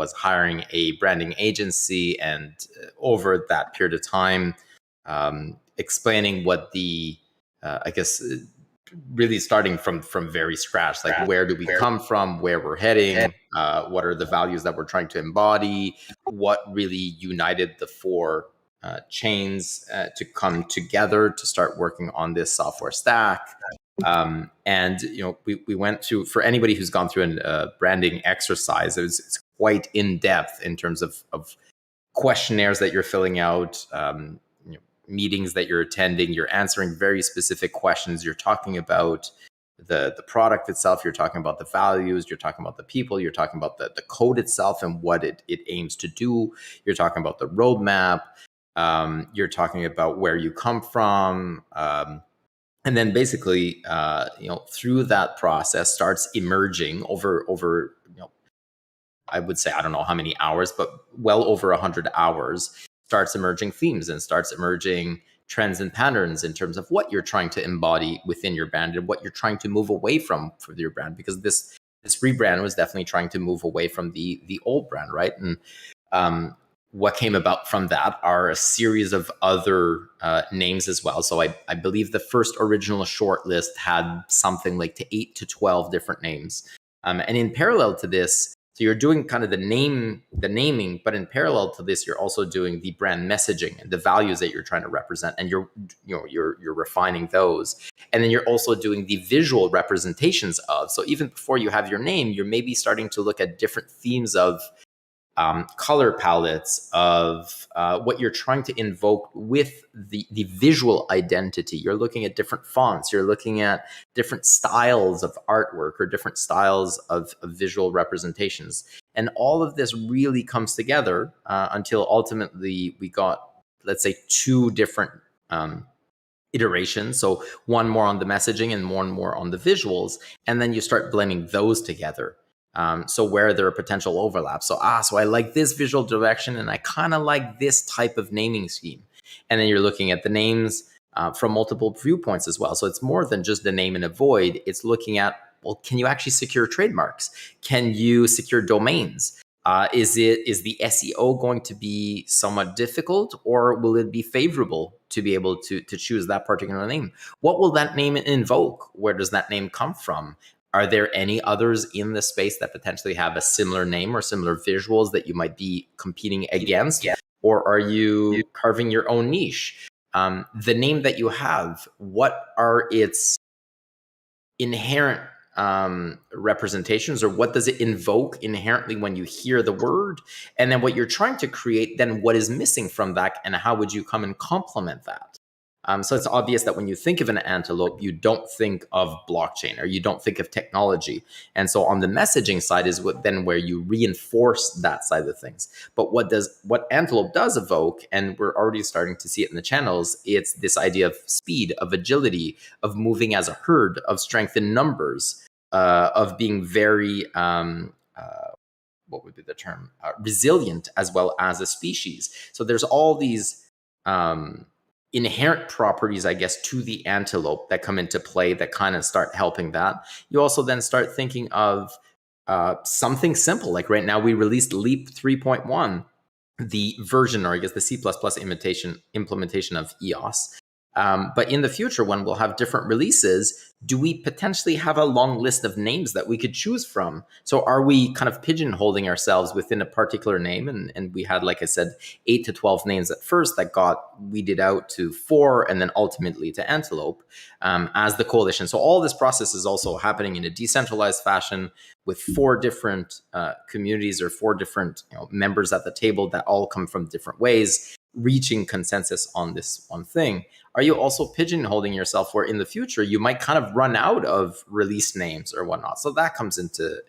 was hiring a branding agency, and over that period of time, explaining what the, I guess, really starting from very scratch, like where do we come from, where we're heading, what are the values that we're trying to embody, what really united the four chains to come together to start working on this software stack. And we went through, for anybody who's gone through a branding exercise, it's quite in depth in terms of questionnaires that you're filling out, meetings that you're attending, you're answering very specific questions, you're talking about the product itself, you're talking about the values, you're talking about the people, you're talking about the code itself and what it aims to do, you're talking about the roadmap, you're talking about where you come from, and then basically through that process starts emerging over I would say, I don't know how many hours, but well over 100 hours, starts emerging themes and starts emerging trends and patterns in terms of what you're trying to embody within your brand and what you're trying to move away from for your brand, because this rebrand was definitely trying to move away from the old brand, right? And what came about from that are a series of other names as well. So I believe the first original shortlist had something like 8 to 12 different names, and in parallel to this, so you're doing kind of the naming, but in parallel to this, you're also doing the brand messaging and the values that you're trying to represent, and you're refining those. And then you're also doing the visual representations of. So even before you have your name, you're maybe starting to look at different themes of color palettes, of what you're trying to invoke with the visual identity. You're looking at different fonts, you're looking at different styles of artwork or different styles of visual representations. And all of this really comes together until ultimately we got, let's say, 2 different iterations. So one more on the messaging and one more on the visuals. And then you start blending those together. So where there are potential overlaps. So I like this visual direction and I kind of like this type of naming scheme. And then you're looking at the names from multiple viewpoints as well. So it's more than just the name and a void. It's looking at, well, can you actually secure trademarks? Can you secure domains? Is the SEO going to be somewhat difficult, or will it be favorable to be able to choose that particular name? What will that name invoke? Where does that name come from? Are there any others in the space that potentially have a similar name or similar visuals that you might be competing against? Yeah. Or are you carving your own niche? The name that you have, what are its inherent representations, or what does it invoke inherently when you hear the word? And then what you're trying to create, then what is missing from that, and how would you come and complement that? So it's obvious that when you think of an Antelope, you don't think of blockchain, or you don't think of technology. And so on the messaging side is where you reinforce that side of things. But what Antelope does evoke, and we're already starting to see it in the channels, it's this idea of speed, of agility, of moving as a herd, of strength in numbers, of being very, what would be the term? Resilient as well as a species. So there's all these inherent properties, I guess, to the Antelope that come into play that kind of start helping that. You also then start thinking of something simple. Like right now we released Leap 3.1, the version, or I guess the C++ implementation of EOS. But in the future, when we'll have different releases, do we potentially have a long list of names that we could choose from? So are we kind of pigeonholing ourselves within a particular name? And we had, like I said, 8 to 12 names at first that got weeded out to 4, and then ultimately to Antelope as the coalition. So all this process is also happening in a decentralized fashion with 4 different communities, or 4 different members at the table that all come from different ways, reaching consensus on this one thing. Are you also pigeonholing yourself where in the future you might kind of run out of release names or whatnot? So that comes into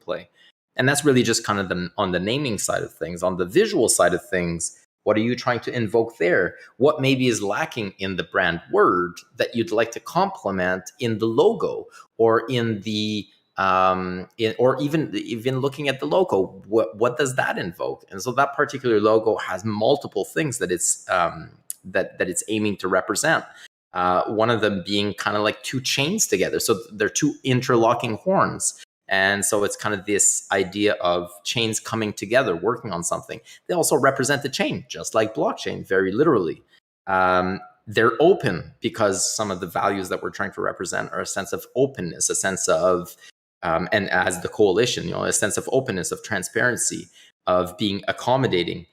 play. And that's really just kind of on the naming side of things. On the visual side of things, what are you trying to invoke there? What maybe is lacking in the brand word that you'd like to complement in the logo, or in the or even looking at the logo, what does that invoke? And so that particular logo has multiple things that it's that it's aiming to represent. One of them being kind of like 2 chains together. So they're 2 interlocking horns. And so it's kind of this idea of chains coming together, working on something. They also represent the chain, just like blockchain, very literally. They're open because some of the values that we're trying to represent are a sense of openness, a sense of, and as the coalition, a sense of openness, of transparency, of being accommodating.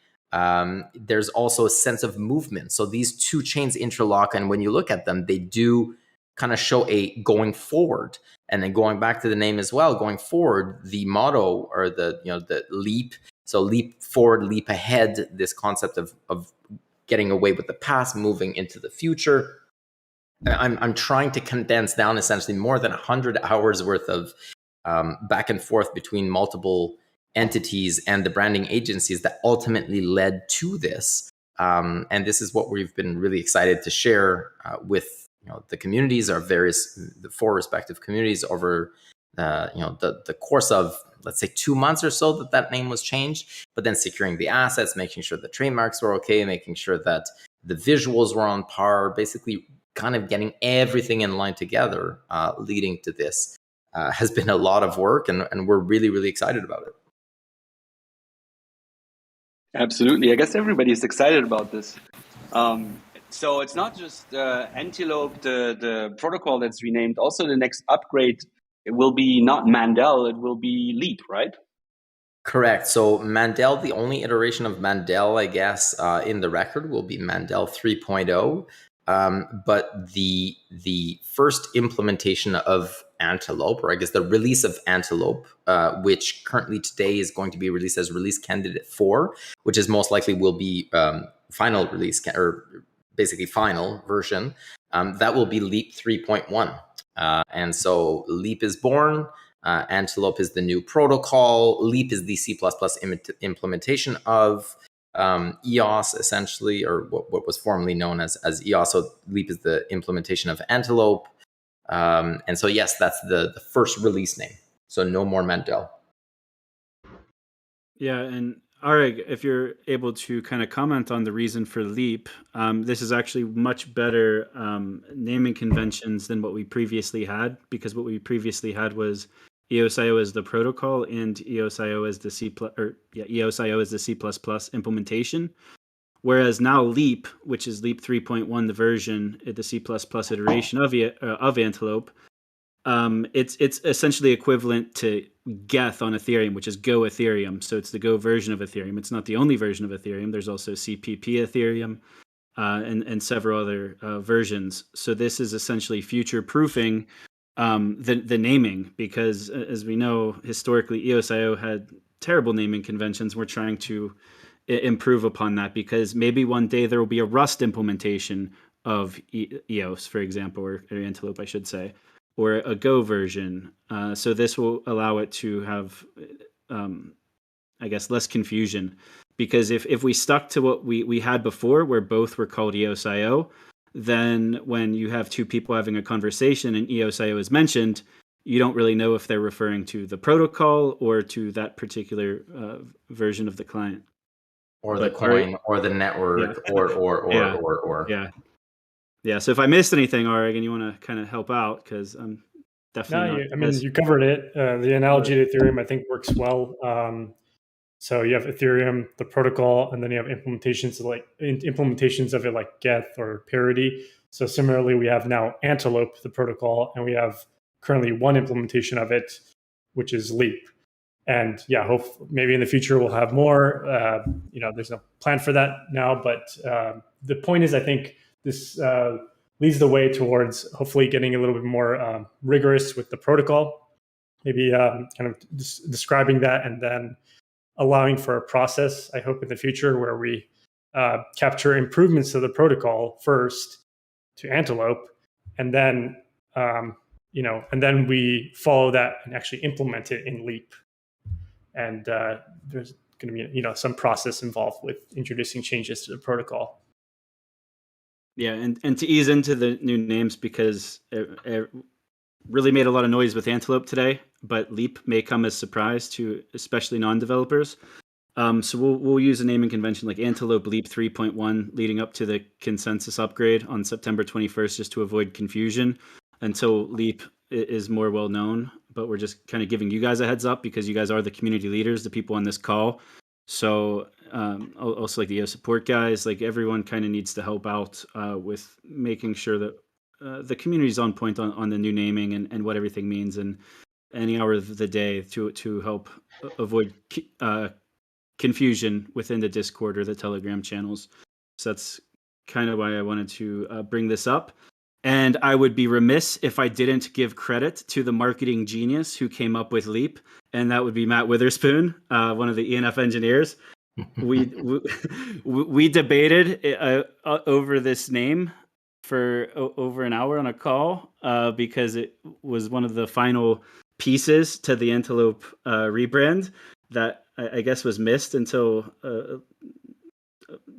There's also a sense of movement. So these two chains interlock, and when you look at them, they do kind of show a going forward. And then going back to the name as well, going forward, the motto or the leap. So leap forward, leap ahead. This concept of getting away with the past, moving into the future. I'm trying to condense down essentially more than 100 hours worth of back and forth between multiple entities and the branding agencies that ultimately led to this. And this is what we've been really excited to share with the communities, the four respective communities over the course of, let's say, 2 months or so that name was changed, but then securing the assets, making sure the trademarks were okay, making sure that the visuals were on par, basically kind of getting everything in line together, leading to this has been a lot of work, and we're really, really excited about it. Absolutely. I guess everybody's excited about this. So it's not just Antelope, the protocol that's renamed. Also, the next upgrade, it will be not Mandel, it will be Leap, right? Correct. So Mandel, the only iteration of Mandel, I guess, in the record will be Mandel 3.0. But the first implementation of Antelope, or I guess the release of Antelope, which currently today is going to be released as release candidate 4, which is most likely will be final release, or basically final version, that will be Leap 3.1. And so Leap is born. Antelope is the new protocol. Leap is the C++ implementation of EOS, essentially, or what was formerly known as EOS. So Leap is the implementation of Antelope. And so, yes, that's the first release name. So no more Mandel. Yeah, and Areg, if you're able to kind of comment on the reason for Leap, this is actually much better naming conventions than what we previously had, because what we previously had was EOSIO as the protocol and EOSIO as the EOSIO as the C++ implementation. Whereas now Leap, which is Leap 3.1, the version, the C++ iteration of Antelope, it's essentially equivalent to Geth on Ethereum, which is Go Ethereum. So it's the Go version of Ethereum. It's not the only version of Ethereum. There's also CPP Ethereum and several other versions. So this is essentially future-proofing the naming, because as we know, historically, EOSIO had terrible naming conventions. We're trying to improve upon that, because maybe one day there will be a Rust implementation of EOS, for example, or Antelope, I should say, or a Go version. So this will allow it to have, I guess, less confusion. Because if we stuck to what we had before, where both were called EOSIO, then when you have two people having a conversation and EOSIO is mentioned, you don't really know if they're referring to the protocol or to that particular version of the client. Or the coin, or the network, yeah. or. Yeah, so if I missed anything, Areg, and you want to kind of help out, because I'm definitely you covered it. The analogy to Ethereum, I think, works well. So you have Ethereum, the protocol, and then you have implementations of it like Geth or Parity. So similarly, we have now Antelope, the protocol, and we have currently one implementation of it, which is Leap. And yeah, maybe in the future we'll have more. There's no plan for that now, but the point is, I think this leads the way towards hopefully getting a little bit more rigorous with the protocol, maybe kind of describing that, and then allowing for a process, I hope, in the future where we capture improvements to the protocol first to Antelope, and then and then we follow that and actually implement it in Leap. And there's going to be some process involved with introducing changes to the protocol. Yeah, and to ease into the new names, because it really made a lot of noise with Antelope today, but Leap may come as a surprise to especially non-developers. So we'll use a naming convention like Antelope Leap 3.1 leading up to the consensus upgrade on September 21st, just to avoid confusion, until Leap is more well known, but we're just kind of giving you guys a heads up because you guys are the community leaders, the people on this call. So also like the EOS support guys, like everyone kind of needs to help out with making sure that the community is on point on the new naming and what everything means, and any hour of the day to help avoid confusion within the Discord or the Telegram channels. So that's kind of why I wanted to bring this up. And I would be remiss if I didn't give credit to the marketing genius who came up with Leap, and that would be Matt Witherspoon, one of the ENF engineers. We debated over this name for over an hour on a call because it was one of the final pieces to the Antelope rebrand that I guess was missed until a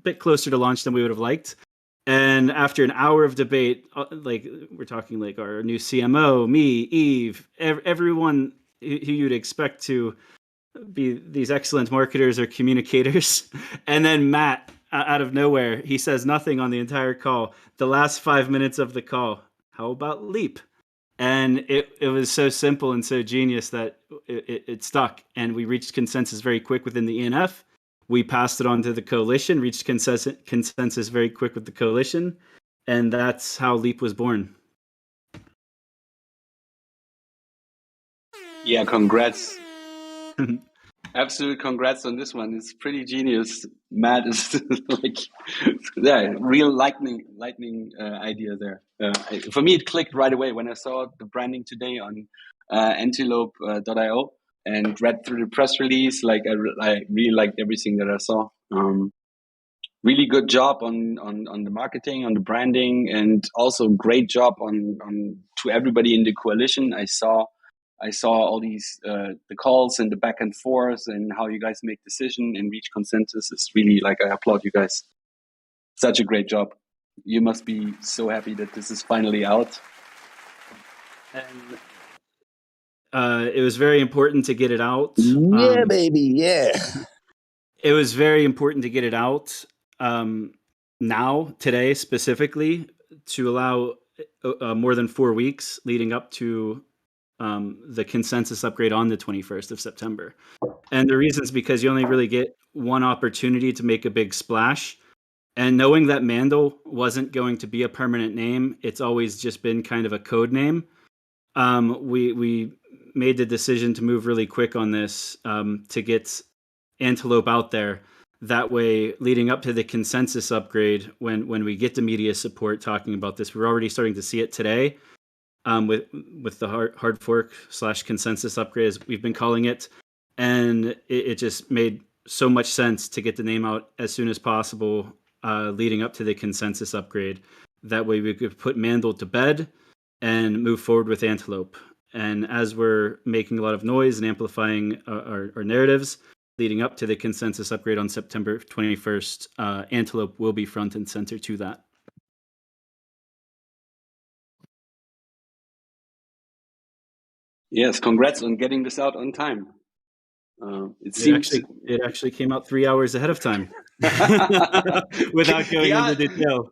bit closer to launch than we would have liked. And after an hour of debate, like we're talking like our new CMO, me, Yves, everyone who you'd expect to be these excellent marketers or communicators. And then Matt, out of nowhere, he says nothing on the entire call. The last 5 minutes of the call, how about Leap? And it was so simple and so genius that it stuck. And we reached consensus very quick within the ENF. We passed it on to the coalition, reached consensus very quick with the coalition. And that's how Leap was born. Yeah, congrats. Absolute congrats on this one. It's pretty genius. Matt is like, yeah, real lightning idea there. For me, it clicked right away when I saw the branding today on Antelope.io and read through the press release. Like I really liked everything that I saw. Really good job on the marketing, on the branding, and also great job on to everybody in the coalition. I saw all these the calls and the back and forth and how you guys make decision and reach consensus. It's really like, I applaud you guys. Such a great job. You must be so happy that this is finally out. And it was very important to get it out. Yeah, baby, yeah. It was very important to get it out now, today specifically, to allow more than 4 weeks leading up to the consensus upgrade on the 21st of September. And the reason is because you only really get one opportunity to make a big splash. And knowing that Mandel wasn't going to be a permanent name, it's always just been kind of a code name. We made the decision to move really quick on this to get Antelope out there. That way, leading up to the consensus upgrade, when we get the media support talking about this, we're already starting to see it today. With the hard fork / consensus upgrade, as we've been calling it. And it just made so much sense to get the name out as soon as possible, leading up to the consensus upgrade. That way we could put Mandel to bed and move forward with Antelope. And as we're making a lot of noise and amplifying our narratives, leading up to the consensus upgrade on September 21st, Antelope will be front and center to that. Yes, congrats on getting this out on time. It actually came out 3 hours ahead of time without going into detail.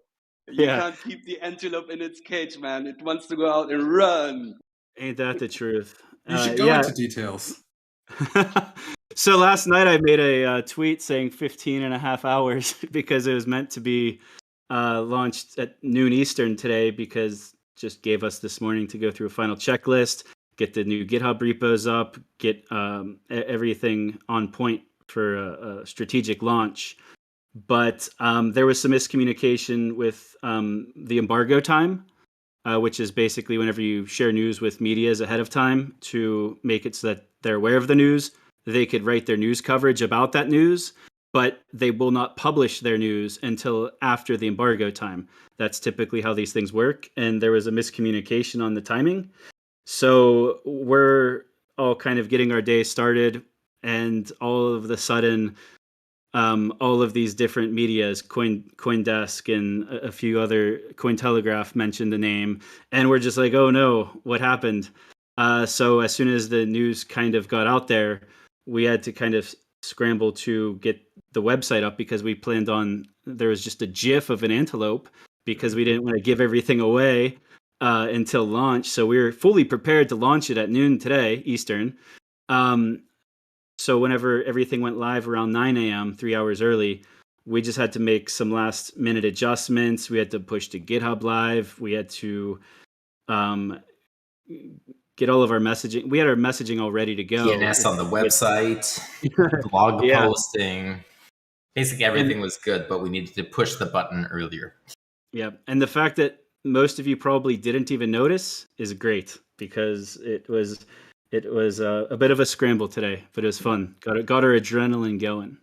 You can't keep the antelope in its cage, man. It wants to go out and run. Ain't that the truth? You should go into details. So last night I made a tweet saying 15 and a half hours because it was meant to be launched at noon Eastern today, because just gave us this morning to go through a final checklist, get the new GitHub repos up, get everything on point for a strategic launch. But there was some miscommunication with the embargo time, which is basically whenever you share news with medias ahead of time to make it so that they're aware of the news, they could write their news coverage about that news, but they will not publish their news until after the embargo time. That's typically how these things work. And there was a miscommunication on the timing. So we're all kind of getting our day started, and all of the sudden, all of these different medias, CoinDesk and a few other, Cointelegraph mentioned the name, and we're just like, oh no, what happened? So as soon as the news kind of got out there, we had to kind of scramble to get the website up, because we planned on, there was just a GIF of an antelope, because we didn't want to give everything away. until launch. So we were fully prepared to launch it at noon today, Eastern. So whenever everything went live around 9 a.m., 3 hours early, we just had to make some last minute adjustments. We had to push to GitHub Live. We had to get all of our messaging. We had our messaging all ready to go. DNS on the website, blog posting. Basically, everything was good, but we needed to push the button earlier. Yeah, and the fact that most of you probably didn't even notice is great, because it was a bit of a scramble today, but it was fun. Got our adrenaline going.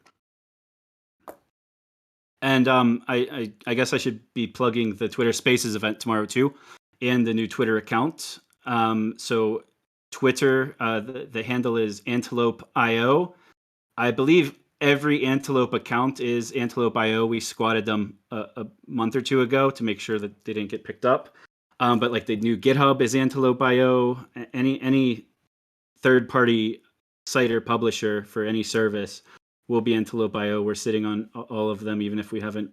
And I guess I should be plugging the Twitter Spaces event tomorrow too, and the new Twitter account. So Twitter, the handle is Antelope.io. I believe every Antelope account is Antelope.io. We squatted them a month or two ago to make sure that they didn't get picked up. But like the new GitHub is Antelope.io. Any third-party site or publisher for any service will be Antelope.io. We're sitting on all of them, even if we haven't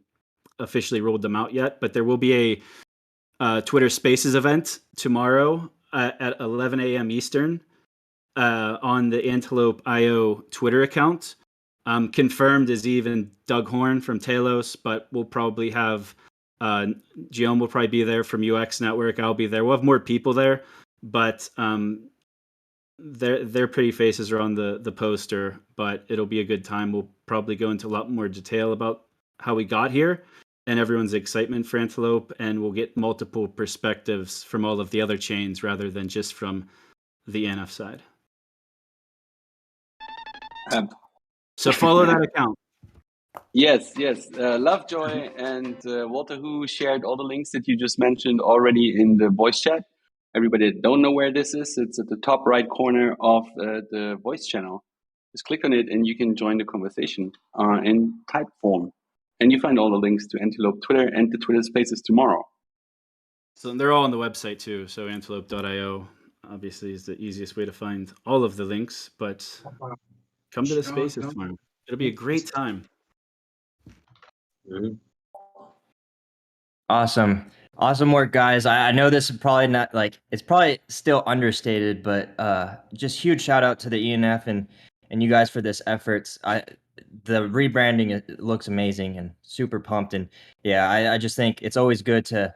officially rolled them out yet. But there will be a Twitter Spaces event tomorrow at 11 a.m. Eastern on the Antelope.io Twitter account. Confirmed is Yves and Doug Horn from Talos, but we'll probably have Guillaume will probably be there from UX Network. I'll be there. We'll have more people there, but their pretty faces are on the poster, but it'll be a good time. We'll probably go into a lot more detail about how we got here and everyone's excitement for Antelope, and we'll get multiple perspectives from all of the other chains rather than just from the NF side. So follow that account. Yes. Lovejoy and Walter Hu shared all the links that you just mentioned already in the voice chat. Everybody that don't know where this is, it's at the top right corner of the voice channel. Just click on it and you can join the conversation in type form. And you find all the links to Antelope Twitter and the Twitter Spaces tomorrow. So they're all on the website too. So Antelope.io obviously is the easiest way to find all of the links, but come to the Spaces tomorrow. It'll be a great time. Awesome work, guys. I know this is probably not it's probably still understated, but just huge shout out to the ENF and you guys for this efforts. The rebranding looks amazing and super pumped, and I just think it's always good to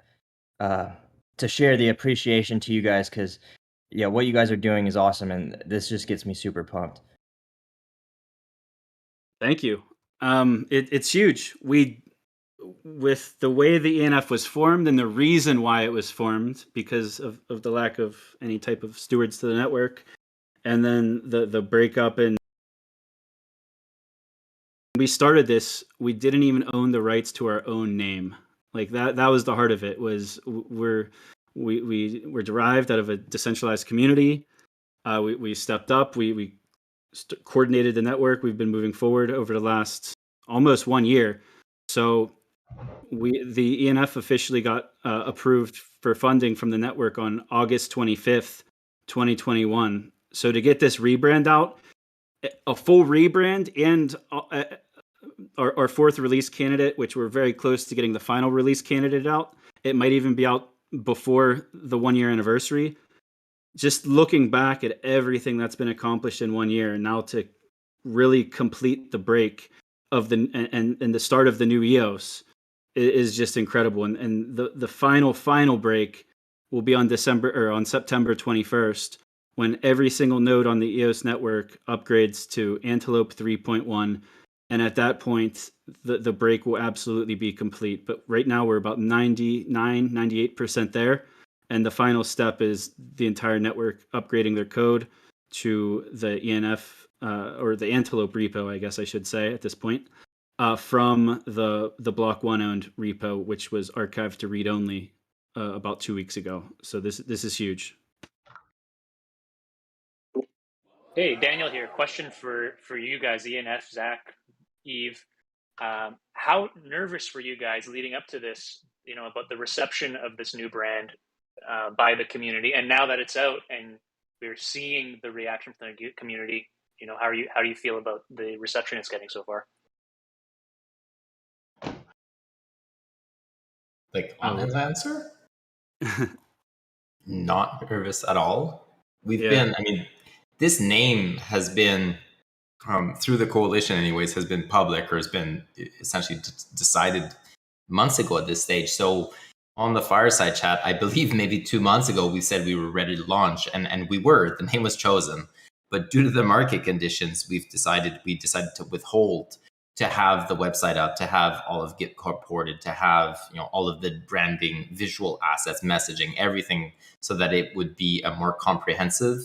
share the appreciation to you guys, because what you guys are doing is awesome, and this just gets me super pumped. Thank you. It's huge. With the way the ENF was formed and the reason why it was formed, because of the lack of any type of stewards to the network, and then the breakup, and we started this, we didn't even own the rights to our own name. Like that was the heart of it. Was we're derived out of a decentralized community. We stepped up. We coordinated the network. We've been moving forward over the last almost 1 year. So the ENF officially got approved for funding from the network on August 25th, 2021. So to get this rebrand out, a full rebrand, and our fourth release candidate, which we're very close to getting the final release candidate out. It might even be out before the 1 year anniversary. Just looking back at everything that's been accomplished in 1 year, and now to really complete the break of and the start of the new EOS is just incredible. And the final break will be on September 21st, when every single node on the EOS network upgrades to Antelope 3.1. And at that point, the break will absolutely be complete. But right now we're about 98% there. And the final step is the entire network upgrading their code to the ENF, or the Antelope repo, I guess I should say at this point, from the Block 1 owned repo, which was archived to read only about 2 weeks ago. So this is huge. Hey, Daniel here. Question for you guys, ENF, Zack, Yves. How nervous were you guys leading up to this, about the reception of this new brand by the community? And now that it's out and we're seeing the reaction from the community, how do you feel about the reception it's getting so far? Like honest answer? not nervous at all. We've Yeah. been, I mean, this name has been, through the coalition anyways, has been public or has been essentially decided months ago at this stage. So on the Fireside chat, I believe maybe 2 months ago, we said we were ready to launch, and we were. The name was chosen. But due to the market conditions, we decided to withhold, to have the website up, to have all of Git ported, to have all of the branding, visual assets, messaging, everything, so that it would be a more comprehensive,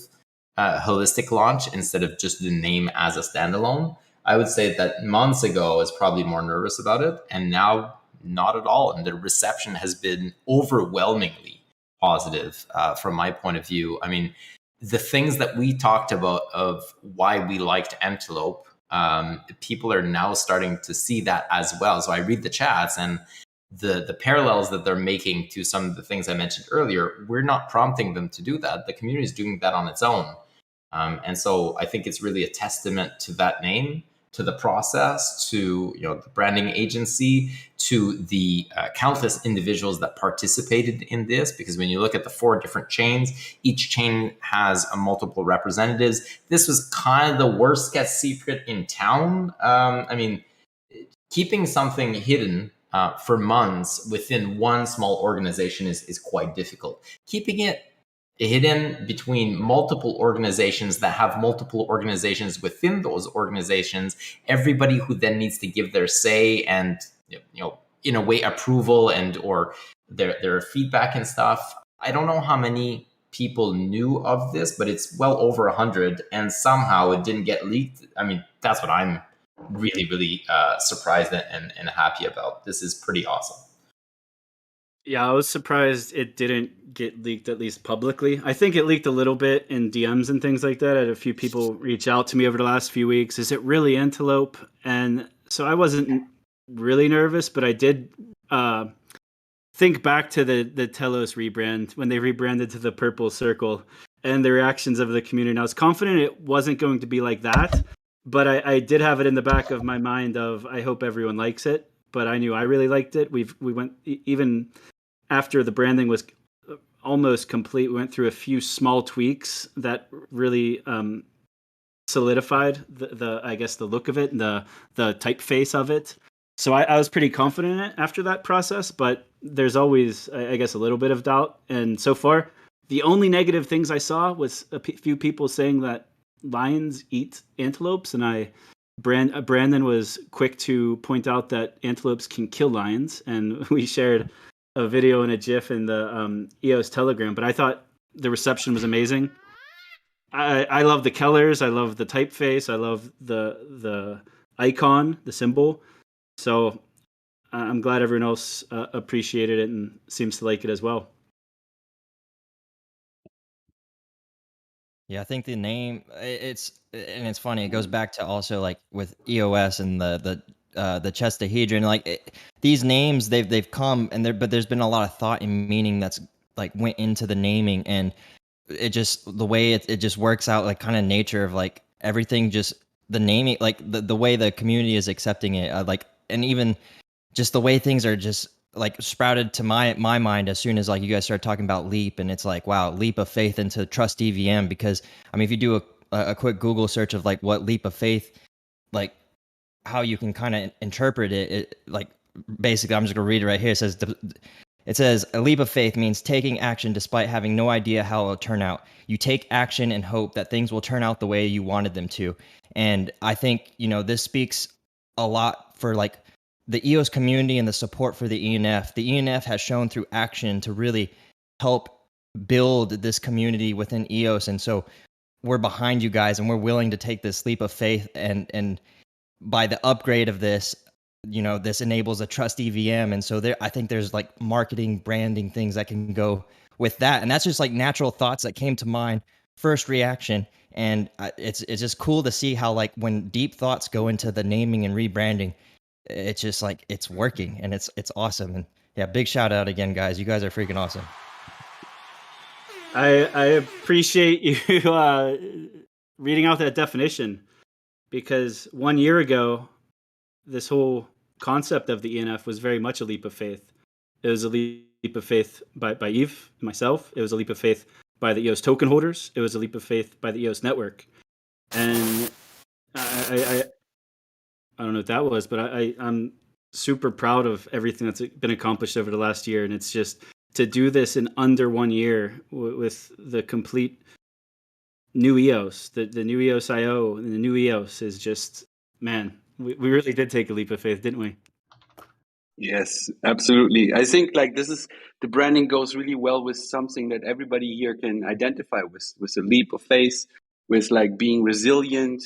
holistic launch instead of just the name as a standalone. I would say that months ago I was probably more nervous about it, and now not at all. And the reception has been overwhelmingly positive, from my point of view. I mean, the things that we talked about of why we liked Antelope, people are now starting to see that as well. So I read the chats, and the parallels that they're making to some of the things I mentioned earlier, we're not prompting them to do that. The community is doing that on its own. And so I think it's really a testament to that name, to the process, to the branding agency, to the countless individuals that participated in this. Because when you look at the 4 different chains, each chain has multiple representatives. This was kind of the worst kept secret in town. I mean, keeping something hidden for months within one small organization is quite difficult. Keeping it hidden between multiple organizations that have multiple organizations within those organizations, everybody who then needs to give their say and in a way approval and or their feedback and stuff. I don't know how many people knew of this, but it's well over 100, and somehow it didn't get leaked. I mean, that's what I'm really surprised and happy about. This is pretty awesome. Yeah, I was surprised it didn't get leaked, at least publicly. I think it leaked a little bit in DMs and things like that. I had a few people reach out to me over the last few weeks. Is it really Antelope? And so I wasn't really nervous, but I did think back to the Telos rebrand, when they rebranded to the purple circle, and the reactions of the community. And I was confident it wasn't going to be like that, but I did have it in the back of my mind of, I hope everyone likes it. But I knew I really liked it. We went, even after the branding was almost complete, we went through a few small tweaks that really solidified the I guess the look of it and the typeface of it. So I was pretty confident in it after that process, but there's always, I guess, a little bit of doubt. And so far, the only negative things I saw was a few people saying that lions eat antelopes, and Brandon was quick to point out that antelopes can kill lions, and we shared a video and a GIF in the EOS Telegram. But I thought the reception was amazing. I love the colors, I love the typeface, I love the icon, the symbol. So I'm glad everyone else appreciated it and seems to like it as well. Yeah, I think the name, it's funny. It goes back to also like with EOS and the chestahedron. Like these names, they've come but there's been a lot of thought and meaning that's like went into the naming, and it just, the way it just works out, like kind of nature of like everything, just the naming, like the way the community is accepting it, like, and even just the way things are just like sprouted to my mind as soon as like you guys start talking about leap, and it's like, wow, leap of faith into trust EVM. Because I mean, if you do a quick Google search of like what leap of faith, like how you can kind of interpret it, like basically, I'm just gonna read it right here. It says a leap of faith means taking action despite having no idea how it will turn out. You take action and hope that things will turn out the way you wanted them to. And I think, this speaks a lot for like the EOS community and the support for the ENF. The ENF has shown through action to really help build this community within EOS. And so we're behind you guys, and we're willing to take this leap of faith. And by the upgrade of this, this enables a trust EVM. And so I think there's like marketing, branding things that can go with that. And that's just like natural thoughts that came to mind, first reaction. And it's just cool to see how like when deep thoughts go into the naming and rebranding, it's just like it's working, and it's awesome. And yeah, big shout out again, guys. You guys are freaking awesome. I appreciate you reading out that definition, because 1 year ago, this whole concept of the ENF was very much a leap of faith. It was a leap leap of faith by Yves, myself. It was a leap of faith by the EOS token holders. It was a leap of faith by the EOS network. And I don't know what that was, but I'm super proud of everything that's been accomplished over the last year. And it's just to do this in under 1 year with the complete new EOS, the new EOSIO and the new EOS is just, man, we really did take a leap of faith, didn't we? Yes, absolutely. I think like the branding goes really well with something that everybody here can identify with a leap of faith, with like being resilient.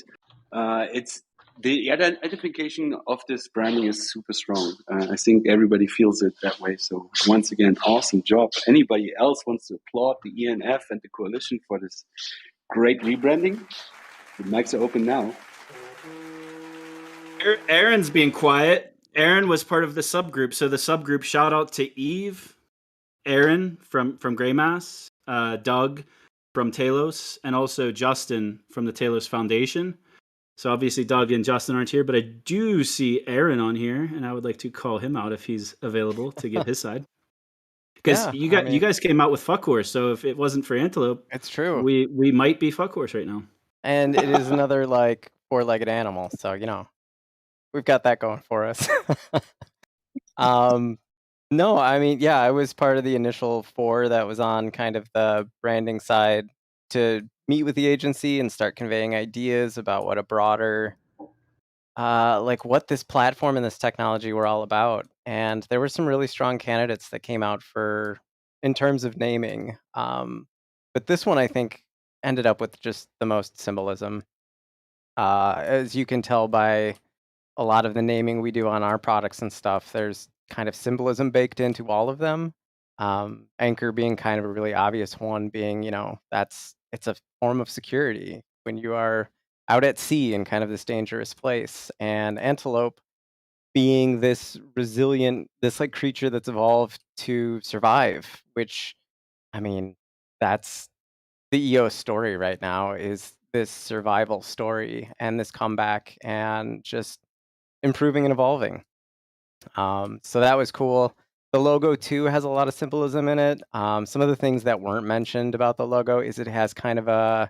It's the identification of this branding is super strong. I think everybody feels it that way. So once again, awesome job. Anybody else wants to applaud the ENF and the coalition for this great rebranding? The mics are open now. Aaron's being quiet. Aaron was part of the subgroup. So the subgroup, shout out to Yves, Aaron from Greymass, Doug from Talos, and also Justin from the Talos Foundation. So obviously Doug and Justin aren't here, but I do see Aaron on here, and I would like to call him out if he's available to give his side. Because you guys came out with Fuck Horse, so if it wasn't for Antelope, it's true. We might be Fuck Horse right now. And it is another like four-legged animal, so we've got that going for us. No, I mean, yeah, I was part of the initial 4 that was on kind of the branding side to meet with the agency and start conveying ideas about what a broader, like what this platform and this technology were all about. And there were some really strong candidates that came out in terms of naming. But this one, I think, ended up with just the most symbolism. As you can tell by a lot of the naming we do on our products and stuff, there's kind of symbolism baked into all of them. Anchor being kind of a really obvious one, being, it's a form of security when you are out at sea in kind of this dangerous place. And Antelope being this resilient, this like creature that's evolved to survive, which, I mean, that's the EOS story right now, is this survival story and this comeback and just improving and evolving. So that was cool. The logo too has a lot of symbolism in it. Some of the things that weren't mentioned about the logo is it has kind of an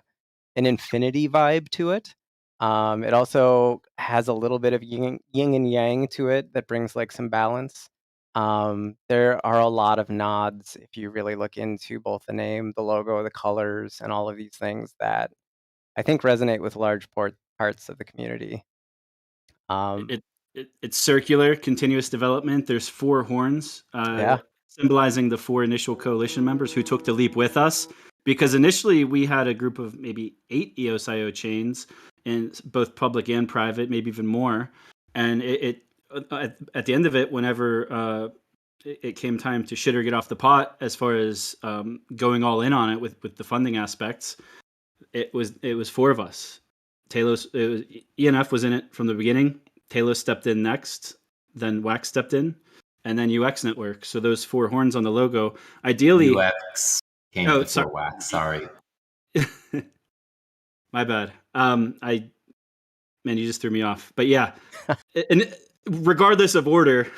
infinity vibe to it. It also has a little bit of yin and yang to it that brings like some balance. There are a lot of nods if you really look into both the name, the logo, the colors, and all of these things that I think resonate with large parts of the community. It's circular, continuous development. There's 4 horns, symbolizing the 4 initial coalition members who took the leap with us. Because initially we had a group of maybe 8 EOSIO chains, in both public and private, maybe even more. And at the end of it, whenever it came time to shit or get off the pot, as far as going all in on it with the funding aspects, it was 4 of us. ENF was in it from the beginning. Talos stepped in next, then Wax stepped in, and then UX Network. So those 4 horns on the logo. Ideally, UX came before Wax. Sorry, my bad. Man, you just threw me off. But yeah, and regardless of order,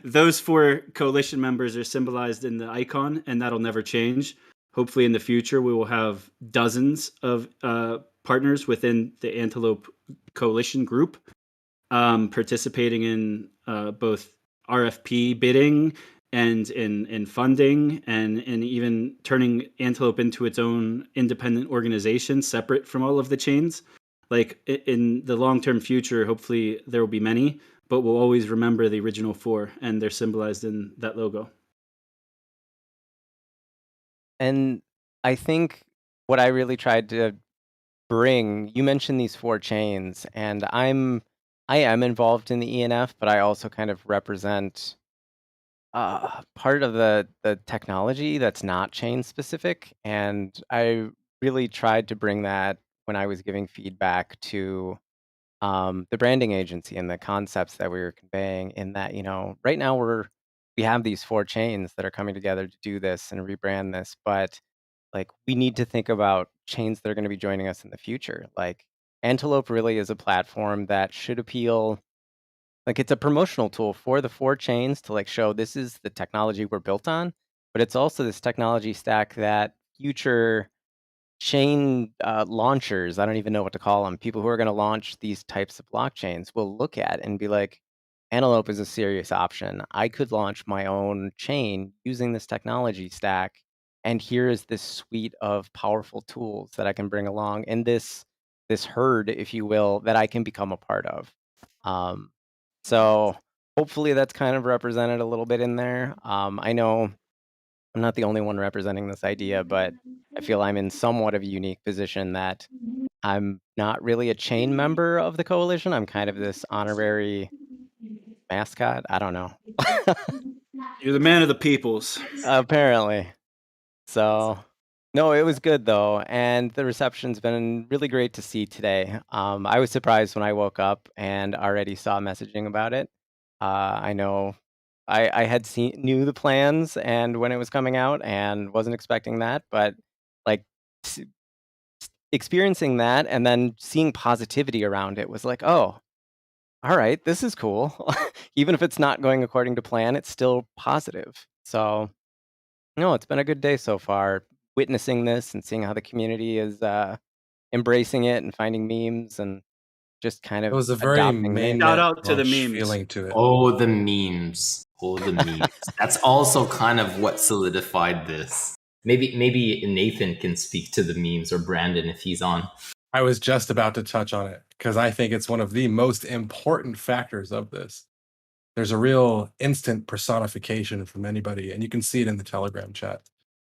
those 4 coalition members are symbolized in the icon, and that'll never change. Hopefully, in the future, we will have dozens of partners within the Antelope coalition group. Participating in both RFP bidding and in funding and even turning Antelope into its own independent organization separate from all of the chains. Like in the long-term future, hopefully there will be many, but we'll always remember the original 4, and they're symbolized in that logo. And I think what I really tried to bring, you mentioned these 4 chains, and I am involved in the ENF, but I also kind of represent part of the technology that's not chain specific. And I really tried to bring that when I was giving feedback to the branding agency and the concepts that we were conveying, in that, right now we have these 4 chains that are coming together to do this and rebrand this, but like we need to think about chains that are going to be joining us in the future. Like Antelope really is a platform that should appeal like it's a promotional tool for the 4 chains to like show this is the technology we're built on, but it's also this technology stack that future chain launchers, I don't even know what to call them, people who are going to launch these types of blockchains will look at and be like, Antelope is a serious option. I could launch my own chain using this technology stack, and here is this suite of powerful tools that I can bring along in this herd, if you will, that I can become a part of. So hopefully that's kind of represented a little bit in there. I know I'm not the only one representing this idea, but I feel I'm in somewhat of a unique position that I'm not really a chain member of the coalition. I'm kind of this honorary mascot. I don't know. You're the man of the peoples. Apparently. So, no, it was good though, and the reception's been really great to see today. I was surprised when I woke up and already saw messaging about it. I know I had knew the plans and when it was coming out and wasn't expecting that, but like experiencing that and then seeing positivity around it was like, oh, all right, this is cool. Even if it's not going according to plan, it's still positive. So, no, it's been a good day so far, witnessing this and seeing how the community is embracing it and finding memes and just kind of It was a very adopting the name. Shout out to the March memes. feeling to it. Oh, the memes. Oh, the memes. That's also kind of what solidified this. Maybe Nathan can speak to the memes, or Brandon if he's on. I was just about to touch on it because I think it's one of the most important factors of this. There's a real instant personification from anybody, and you can see it in the Telegram chat,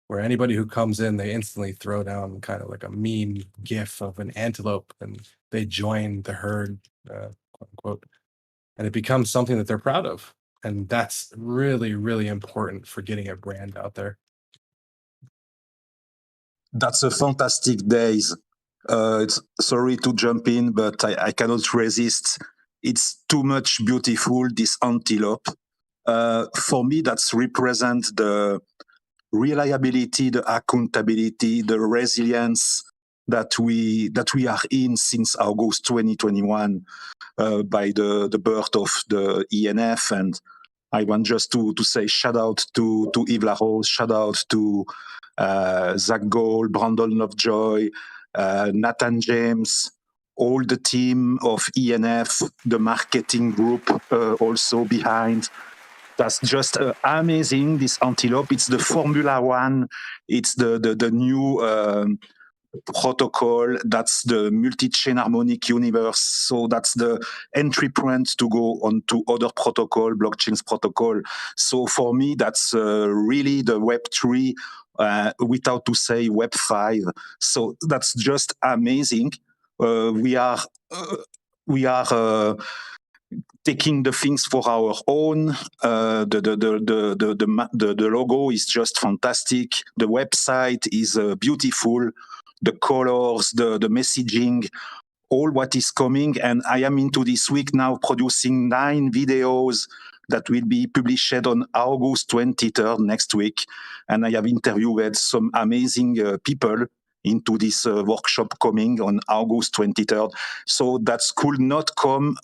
where anybody who comes in, they instantly throw down kind of like a meme gif of an antelope, and they join the herd, quote unquote, and it becomes something that they're proud of. And that's really, really important for getting a brand out there. That's a fantastic days. Sorry to jump in, but I cannot resist. It's too much beautiful, this Antelope. For me, that's represent the reliability, the accountability, the resilience that we are in since August 2021 by the birth of the ENF. And I want just to say shout out to Yves Larose, shout out to Zack, Brandon Lovejoy, Nathan James, all the team of ENF, the marketing group also behind. That's just amazing, this Antelope. It's the Formula One. It's the new protocol. That's the multi-chain harmonic universe. So that's the entry point to go on to other protocol, blockchains protocol. So for me, that's really the Web3 without to say Web5. So that's just amazing. We are taking the things for our own. The logo is just fantastic. The website is beautiful. The colors, the messaging, all what is coming. And I am into this week now producing 9 videos that will be published on August 23rd next week. And I have interviewed some amazing people into this workshop coming on August 23rd. So that could not come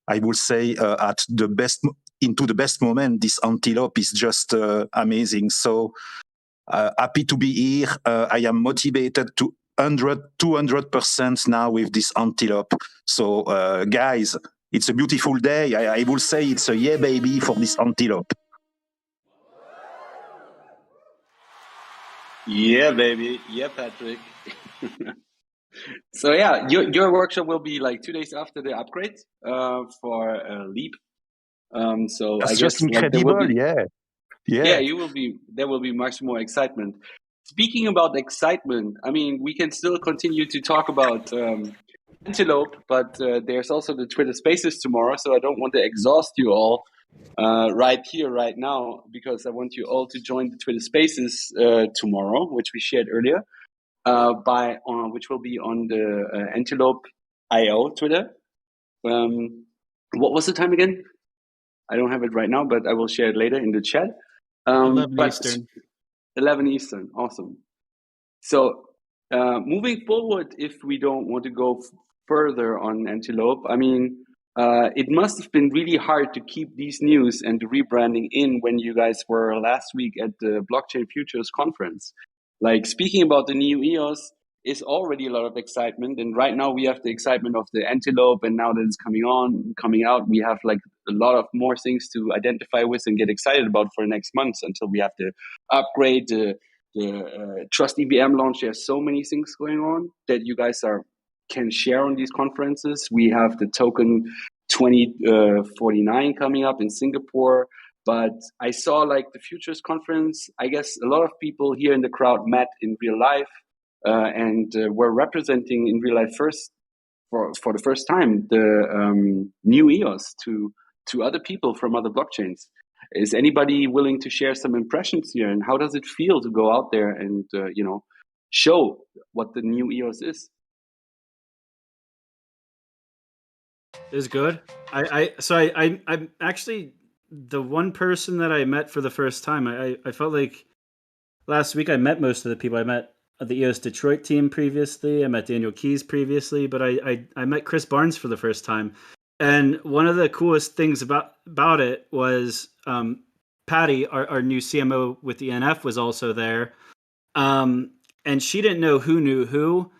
I would say at the best, into the best moment. This Antelope is just amazing. So happy to be here. I am motivated to 200% now with this Antelope. So guys, it's a beautiful day. I will say it's a yeah baby for this Antelope. Yeah, baby. Yeah, Patrick. So yeah, your workshop will be like 2 days after the upgrade for Leap. So That's I just guess like there will incredible. be, Yeah. there will be much more excitement. Speaking about excitement, I mean, we can still continue to talk about Antelope, but there's also the Twitter Spaces tomorrow, so I don't want to exhaust you all right here, right now, because I want you all to join the Twitter Spaces tomorrow, which we shared earlier, which will be on the Antelope IO Twitter. What was the time again? I don't have it right now, but I will share it later in the chat. 11 Eastern. 11 Eastern, awesome. So moving forward, if we don't want to go further on Antelope, I mean, it must have been really hard to keep these news and the rebranding in when you guys were last week at the Blockchain Futures conference. Like, speaking about the new EOS is already a lot of excitement, and right now we have the excitement of the Antelope, and now that it's coming out, we have like a lot of more things to identify with and get excited about for the next months until we have to upgrade the Trust EVM launch. There's so many things going on that you guys can share on these conferences. We have the token 2049 coming up in Singapore. But I saw like the Futures conference, I guess a lot of people here in the crowd met in real life and were representing in real life for the first time the new EOS to other people from other blockchains. Is anybody willing to share some impressions here, and how does it feel to go out there and show what the new EOS is? Is good. I'm actually the one person that I met for the first time. I felt like last week I met most of the people. I met the EOS Detroit team previously. I met Daniel Keys previously, but I met Chris Barnes for the first time. And one of the coolest things about it was Patty, our new CMO with the ENF, was also there. And she didn't know who knew who.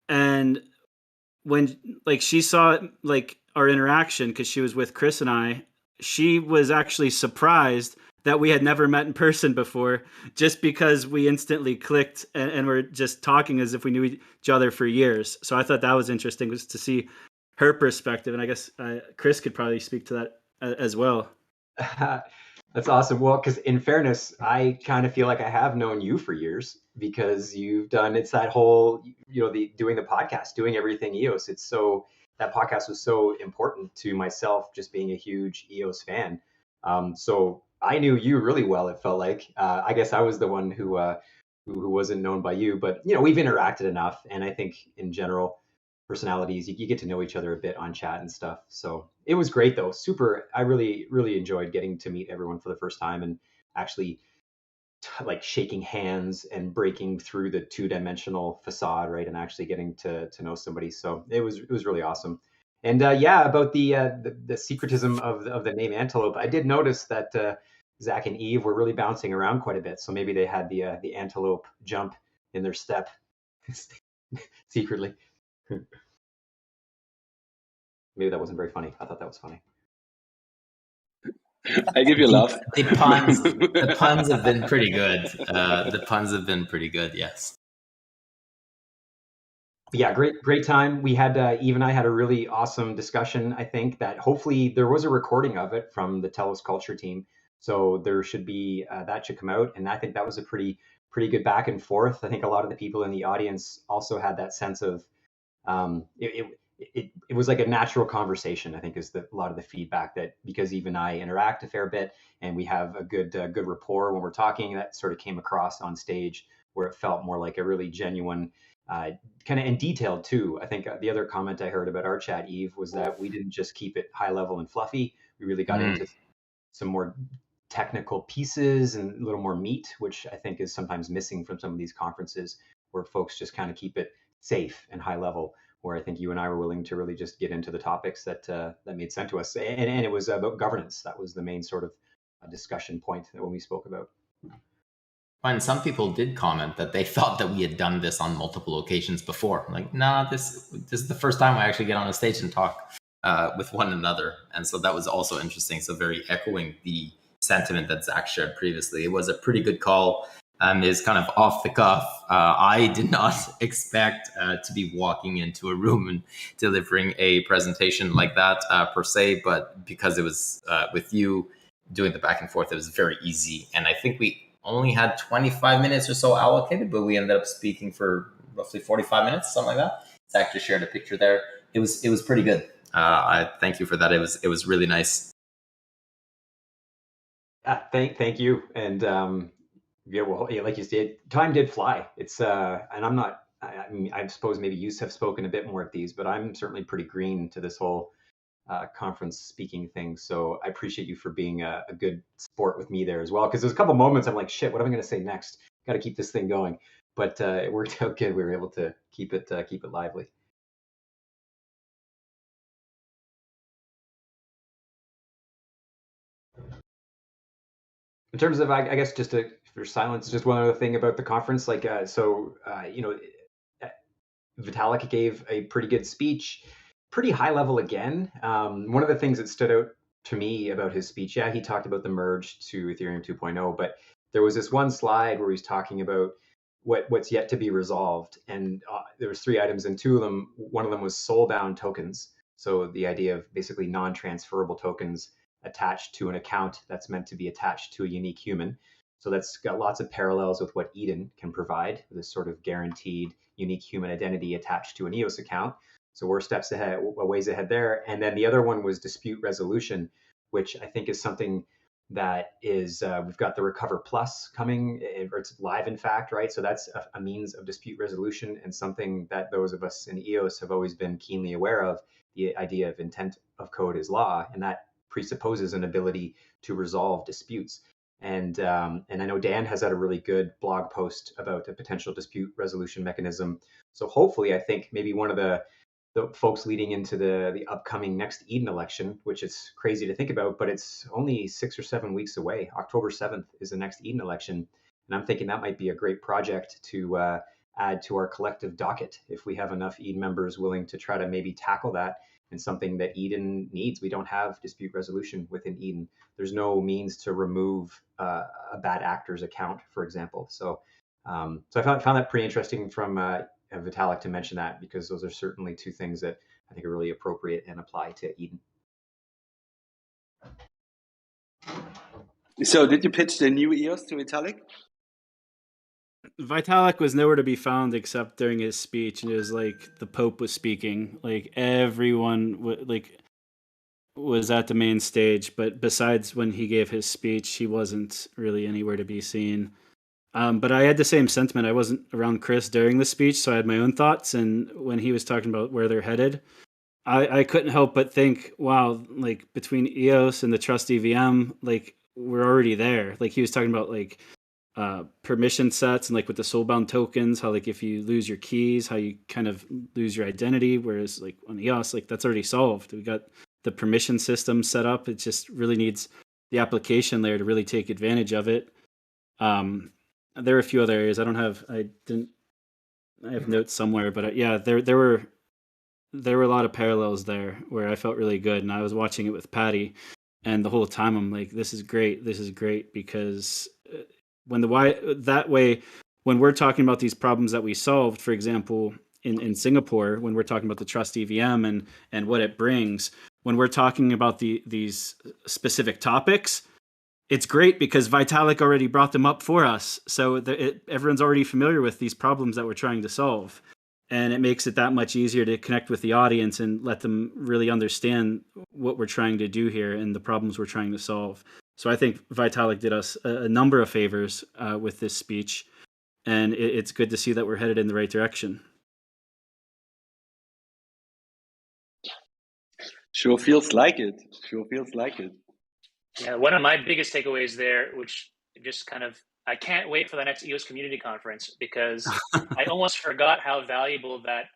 And when like she saw like our interaction, because she was with Chris and I, she was actually surprised that we had never met in person before, just because we instantly clicked and were just talking as if we knew each other for years. So I thought that was interesting, was to see her perspective. And I guess Chris could probably speak to that as well. That's awesome. Well, because in fairness, I kind of feel like I have known you for years, because you've done, it's that whole, doing the podcast, doing everything EOS. That podcast was so important to myself, just being a huge EOS fan. So I knew you really well, it felt like. I guess I was the one who wasn't known by you, but we've interacted enough. And I think in general, personalities, you get to know each other a bit on chat and stuff. So it was great though. Super. I really, really enjoyed getting to meet everyone for the first time and actually like shaking hands and breaking through the two-dimensional facade, right? And actually getting to know somebody. So it was really awesome. And about the secretism of the name Antelope, I did notice that Zack and Yves were really bouncing around quite a bit. So maybe they had the Antelope jump in their step secretly. Maybe that wasn't very funny. I thought that was funny. I give you a laugh. The puns have been pretty good. The puns have been pretty good. Yes. Yeah, great time. We had Yves and I had a really awesome discussion. I think that hopefully there was a recording of it from the Telos Culture team, so there should be that should come out. And I think that was a pretty good back and forth. I think a lot of the people in the audience also had that sense of it was like a natural conversation. I think is a lot of the feedback, that because Yves and I interact a fair bit and we have a good rapport when we're talking, that sort of came across on stage, where it felt more like a really genuine. Kind of and detailed too. I think the other comment I heard about our chat, Yves, was that we didn't just keep it high level and fluffy. We really got into some more technical pieces and a little more meat, which I think is sometimes missing from some of these conferences, where folks just kind of keep it safe and high level. Where I think you and I were willing to really just get into the topics that made sense to us, and it was about governance. That was the main sort of discussion point that when we spoke about. And some people did comment that they thought that we had done this on multiple occasions before. Like, nah, this is the first time I actually get on a stage and talk with one another. And so that was also interesting. So very echoing the sentiment that Zack shared previously. It was a pretty good call. Is kind of off the cuff. I did not expect to be walking into a room and delivering a presentation like that per se, but because it was with you doing the back and forth, it was very easy. And I think we only had 25 minutes or so allocated, but we ended up speaking for roughly 45 minutes, something like that. Zack just shared a picture there. It was pretty good. I thank you for that. It was really nice. Thank you. And yeah, well, like you said, time did fly. It's and I'm not. I mean, I suppose maybe you have spoken a bit more at these, but I'm certainly pretty green to this whole conference speaking thing. So I appreciate you for being a good sport with me there as well. Because there's a couple moments I'm like, shit, what am I going to say next? Got to keep this thing going. But it worked out good. We were able to keep it lively. In terms of, I guess, just for silence, just one other thing about the conference, like, Vitalik gave a pretty good speech, pretty high level again. One of the things that stood out to me about his speech, yeah, he talked about the merge to Ethereum 2.0, but there was this one slide where he's talking about what's yet to be resolved, and there was 3 items, and 2 of them, one of them was soul-bound tokens. So the idea of basically non-transferable tokens attached to an account that's meant to be attached to a unique human. So that's got lots of parallels with what Eden can provide, this sort of guaranteed unique human identity attached to an EOS account. So we're steps ahead, ways ahead there. And then the other one was dispute resolution, which I think is something that is, we've got the Recover Plus coming, or it's live, in fact, right? So that's a means of dispute resolution, and something that those of us in EOS have always been keenly aware of. The idea of intent of code is law, and that presupposes an ability to resolve disputes. And I know Dan has had a really good blog post about a potential dispute resolution mechanism. So hopefully, I think maybe one of the folks leading into the upcoming next Eden election, which is crazy to think about, but it's only 6 or 7 weeks away. October 7th is the next Eden election. And I'm thinking that might be a great project to add to our collective docket if we have enough Eden members willing to try to maybe tackle that, and something that Eden needs. We don't have dispute resolution within Eden. There's no means to remove a bad actor's account, for example. So I found that pretty interesting from Vitalik to mention that, because those are certainly 2 things that I think are really appropriate and apply to Eden. So did you pitch the new EOS to Vitalik? Vitalik was nowhere to be found except during his speech, and it was like the Pope was speaking. Like everyone was at the main stage, but besides when he gave his speech, he wasn't really anywhere to be seen. But I had the same sentiment. I wasn't around Chris during the speech, so I had my own thoughts. And when he was talking about where they're headed, I couldn't help but think, wow, like between EOS and the Trust EVM, like we're already there. Like he was talking about like permission sets, and like with the soulbound tokens, how like if you lose your keys, how you kind of lose your identity. Whereas like on EOS, like that's already solved. We got the permission system set up. It just really needs the application layer to really take advantage of it. There are a few other areas I have notes somewhere, but yeah, there were a lot of parallels there where I felt really good, and I was watching it with Patty, and the whole time I'm like, this is great, because when when we're talking about these problems that we solved, for example, in Singapore, when we're talking about the Trust EVM and what it brings, when we're talking about these specific topics, it's great because Vitalik already brought them up for us. So everyone's already familiar with these problems that we're trying to solve. And it makes it that much easier to connect with the audience and let them really understand what we're trying to do here and the problems we're trying to solve. So I think Vitalik did us a number of favors with this speech. And it's good to see that we're headed in the right direction. Sure feels like it. Yeah, one of my biggest takeaways there, which just I can't wait for the next EOS community conference, because I almost forgot how valuable that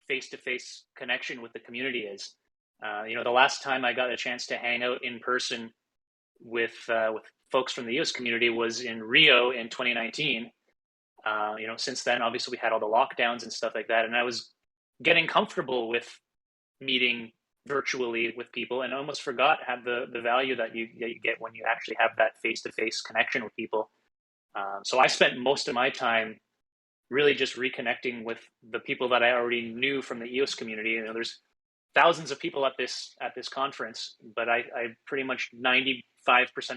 face-to-face connection with the community is. The last time I got a chance to hang out in person with folks from the EOS community was in Rio in 2019. Since then, obviously, we had all the lockdowns and stuff like that, and I was getting comfortable with meeting virtually with people, and I almost forgot the value that you get when you actually have that face-to-face connection with people. So I spent most of my time really just reconnecting with the people that I already knew from the EOS community. There's thousands of people at this conference, but I pretty much 95%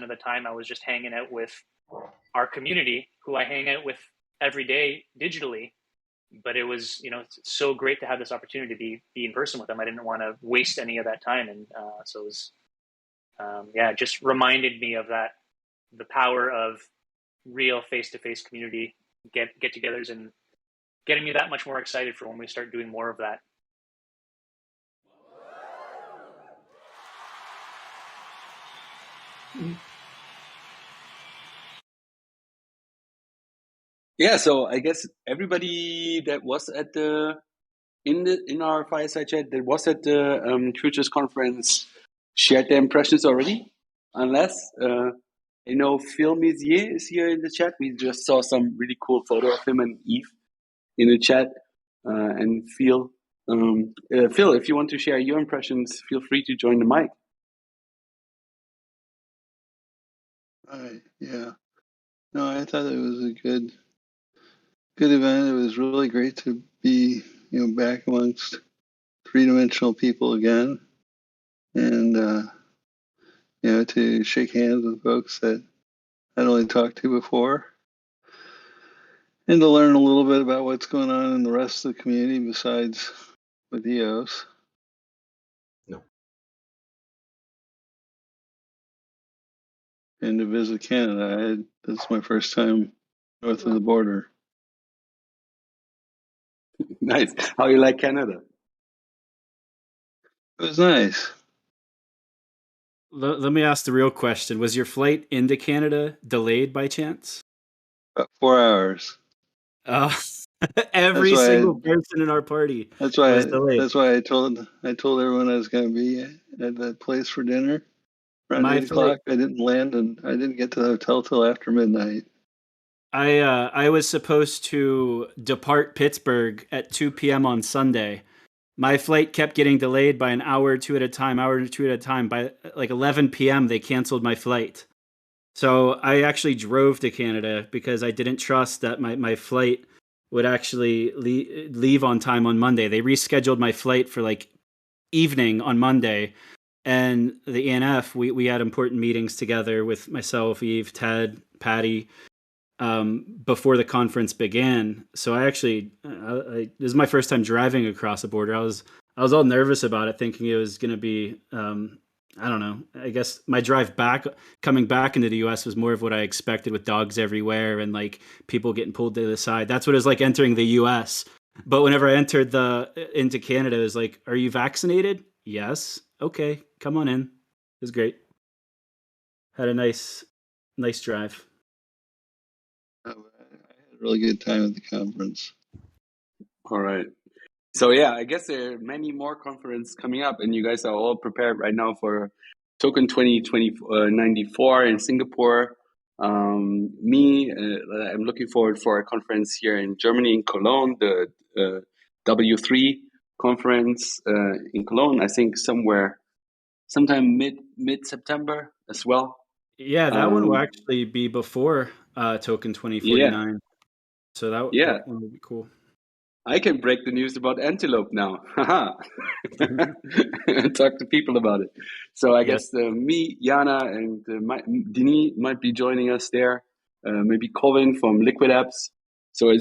of the time I was just hanging out with our community, who I hang out with every day digitally. But it was, it's so great to have this opportunity to be in person with them. I didn't want to waste any of that time. And so it was, it just reminded me of that, the power of real face-to-face community get-togethers, and getting me that much more excited for when we start doing more of that. Yeah, so I guess everybody that was at in our fireside chat that was at the Futurist conference shared their impressions already, unless I know Phil Mizier is here in the chat. We just saw some really cool photo of him and Yves in the chat. And Phil, if you want to share your impressions, feel free to join the mic. Yeah. No, I thought it was a good event. It was really great to be, back amongst three-dimensional people again, and to shake hands with folks that I'd only talked to before, and to learn a little bit about what's going on in the rest of the community besides with EOS. No. And to visit Canada. That's my first time north of the border. Nice. How you like Canada? It was nice. Let me ask the real question. Was your flight into Canada delayed by chance? About 4 hours. Every single person in our party was delayed. That's why I told everyone I was going to be at that place for dinner around 8 o'clock. I didn't land, and I didn't get to the hotel till after midnight. I was supposed to depart Pittsburgh at 2 p.m. on Sunday. My flight kept getting delayed by an hour or two at a time. By like 11 p.m., they canceled my flight. So I actually drove to Canada because I didn't trust that my flight would actually leave on time on Monday. They rescheduled my flight for like evening on Monday. And the ENF, we had important meetings together with myself, Yves, Ted, Patty, before the conference began. So I actually, this is my first time driving across the border. I was all nervous about it, thinking it was going to be, I don't know. I guess my drive coming back into the US was more of what I expected, with dogs everywhere and like people getting pulled to the side. That's what it was like entering the US. But whenever I entered into Canada, it was like, "Are you vaccinated?" "Yes." "Okay, come on in." It was great. Had a nice drive. I had a really good time at the conference. All right. So yeah, I guess there are many more conferences coming up, and you guys are all prepared right now for Token 2094 in Singapore. I'm looking forward for a conference here in Germany, in Cologne, the W3 conference in Cologne. I think sometime mid September as well. Yeah, that one will actually be before Token 2049. Yeah. So that one will be cool. I can break the news about Antelope now. Talk to people about it. So I guess me, Jana, and Denis might be joining us there. Maybe Colin from Liquid Apps. So I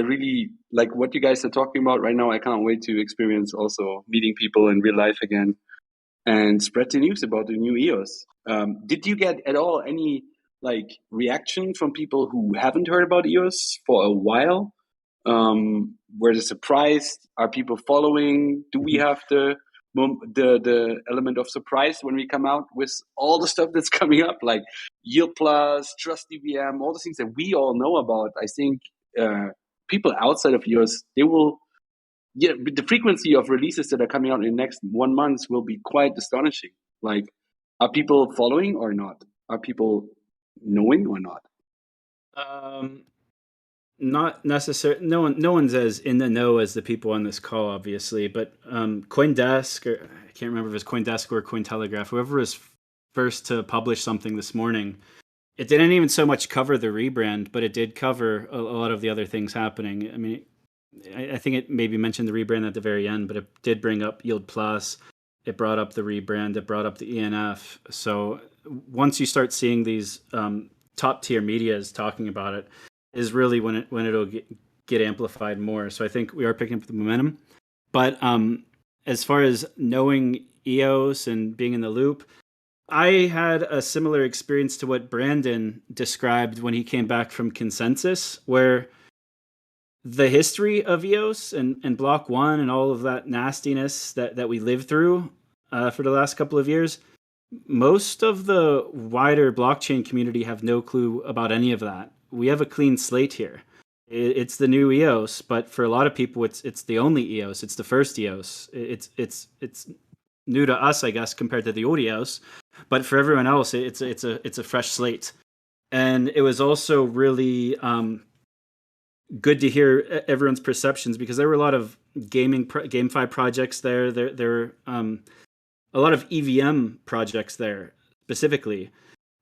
really like what you guys are talking about right now. I can't wait to experience also meeting people in real life again and spread the news about the new EOS. Did you get at all any reaction from people who haven't heard about EOS for a while? Were they surprised? Are people following? Do we have the element of surprise when we come out with all the stuff that's coming up, like Yield Plus, Trust DVM, all the things that we all know about? I think people outside of EOS, the frequency of releases that are coming out in the next 1 month will be quite astonishing. Like, are people following or not? Are people knowing or not? Not necessarily. No one's as in the know as the people on this call, obviously. But CoinDesk, or I can't remember if it's CoinDesk or Cointelegraph, whoever was first to publish something this morning, it didn't even so much cover the rebrand, but it did cover a lot of the other things happening. I mean, I think it maybe mentioned the rebrand at the very end, but it did bring up Yield Plus. It brought up the rebrand. It brought up the ENF. So once you start seeing these top tier medias talking about it, is really when it'll get amplified more. So I think we are picking up the momentum. But as far as knowing EOS and being in the loop, I had a similar experience to what Brandon described when he came back from Consensus, where the history of EOS and Block 1 and all of that nastiness that we lived through for the last couple of years, most of the wider blockchain community have no clue about any of that. We have a clean slate here. It's the new EOS, but for a lot of people, it's the only EOS. It's the first EOS. It's new to us, I guess, compared to the old EOS. but for everyone else, it's a fresh slate. And it was also really good to hear everyone's perceptions, because there were a lot of GameFi projects there. There were a lot of EVM projects there specifically.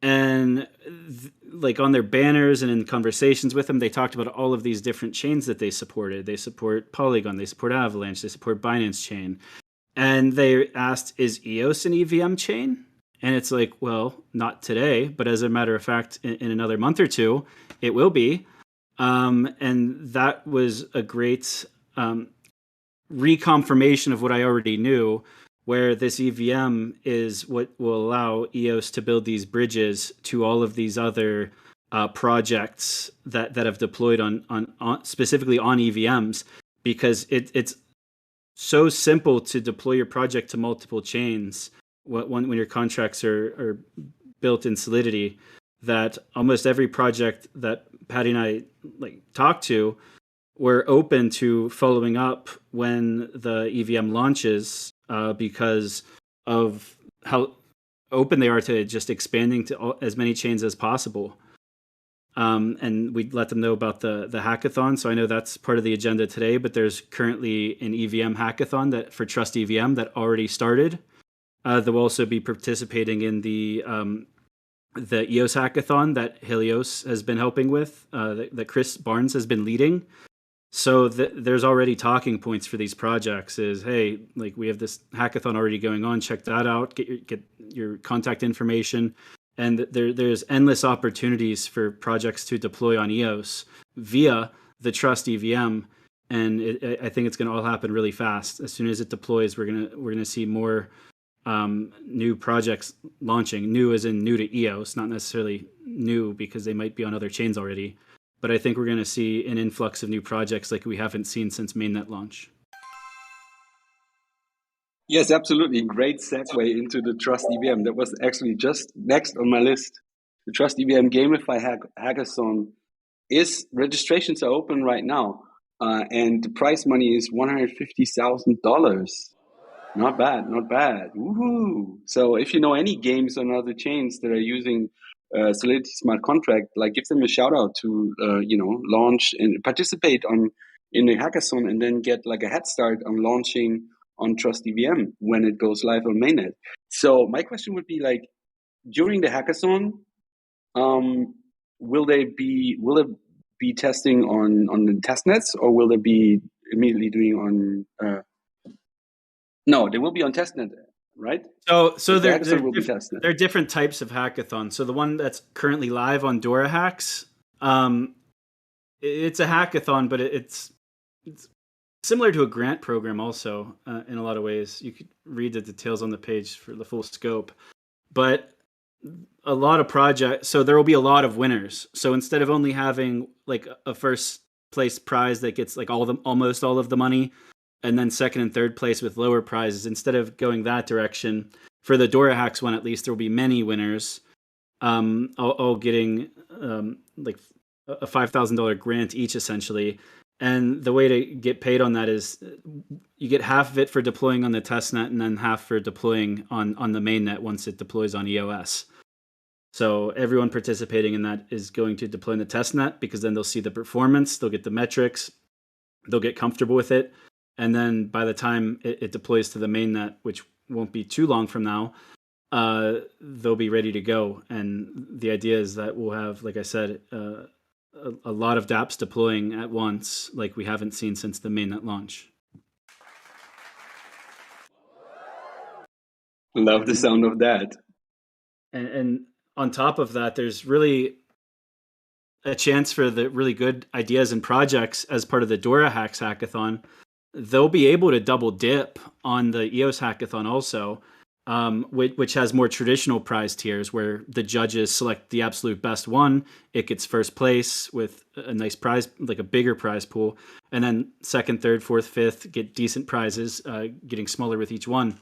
And like on their banners and in conversations with them, they talked about all of these different chains that they supported. They support Polygon, they support Avalanche, they support Binance Chain. And they asked, is EOS an EVM chain? And it's like, well, not today, but as a matter of fact, in another month or two, it will be. And that was a great reconfirmation of what I already knew, where this EVM is what will allow EOS to build these bridges to all of these other projects that have deployed on specifically on EVMs, because it's so simple to deploy your project to multiple chains when your contracts are built in Solidity, that almost every project that Patty and I talked to were open to following up when the EVM launches, because of how open they are to just expanding to as many chains as possible. And we let them know about the hackathon. So I know that's part of the agenda today, but there's currently an EVM hackathon for Trust EVM that already started. They'll also be participating in the EOS hackathon that Helios has been helping with, that Chris Barnes has been leading. So there's already talking points for these projects is, hey, we have this hackathon already going on. Check that out. Get your contact information. And there's endless opportunities for projects to deploy on EOS via the Trust EVM. And I think it's going to all happen really fast. As soon as it deploys, we're gonna see more new projects launching. New as in new to EOS, not necessarily new because they might be on other chains already. But I think we're going to see an influx of new projects like we haven't seen since mainnet launch. Yes, absolutely. Great segue into the Trust EVM. That was actually just next on my list. The Trust EVM Gamify Hackathon registrations are open right now. And the prize money is $150,000. Not bad, not bad. Woohoo! So if you know any games on other chains that are using Solidity Smart Contract, give them a shout out to launch and participate in a hackathon, and then get a head start on launching on Trust EVM when it goes live on mainnet. So my question would be during the hackathon, will it be testing on the testnets, or will they be immediately doing on? No, they will be on testnet, right? So there are different types of hackathons. So the one that's currently live on Dora Hacks, it's a hackathon, but it's similar to a grant program also in a lot of ways. You could read the details on the page for the full scope. But a lot of projects, so there will be a lot of winners. So instead of only having a first place prize that gets almost all of the money, and then second and third place with lower prizes, instead of going that direction, for the Dora Hacks one at least, there will be many winners, all getting a $5,000 grant each essentially. And the way to get paid on that is you get half of it for deploying on the testnet, and then half for deploying on the mainnet once it deploys on EOS. So everyone participating in that is going to deploy in the testnet, because then they'll see the performance, they'll get the metrics, they'll get comfortable with it. And then by the time it deploys to the mainnet, which won't be too long from now, they'll be ready to go. And the idea is that we'll have, like I said, a lot of dApps deploying at once, like we haven't seen since the mainnet launch. Love the sound of that. And on top of that, there's really a chance for the really good ideas and projects as part of the Dora Hacks hackathon. They'll be able to double dip on the EOS hackathon also, which has more traditional prize tiers where the judges select the absolute best one. It gets first place with a nice prize, a bigger prize pool. And then second, third, fourth, fifth get decent prizes, getting smaller with each one.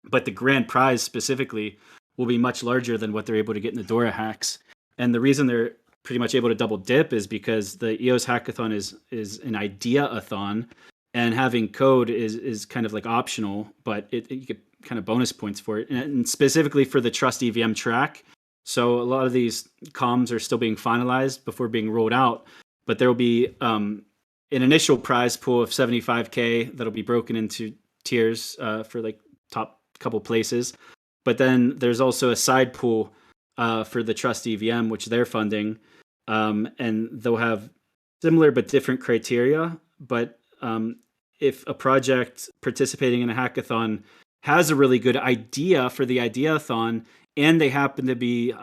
But the grand prize specifically will be much larger than what they're able to get in the Dora Hacks. And the reason they're pretty much able to double dip is because the EOS hackathon is an idea-a-thon. and having code is kind of like optional, but you get kind of bonus points for it, and specifically for the Trust EVM track. So a lot of these comms are still being finalized before being rolled out, but there will be an initial prize pool of 75K that'll be broken into tiers for like top couple places. But then there's also a side pool for the Trust EVM, which they're funding, and they'll have similar but different criteria. But if a project participating in a hackathon has a really good idea for the ideathon, and they happen to be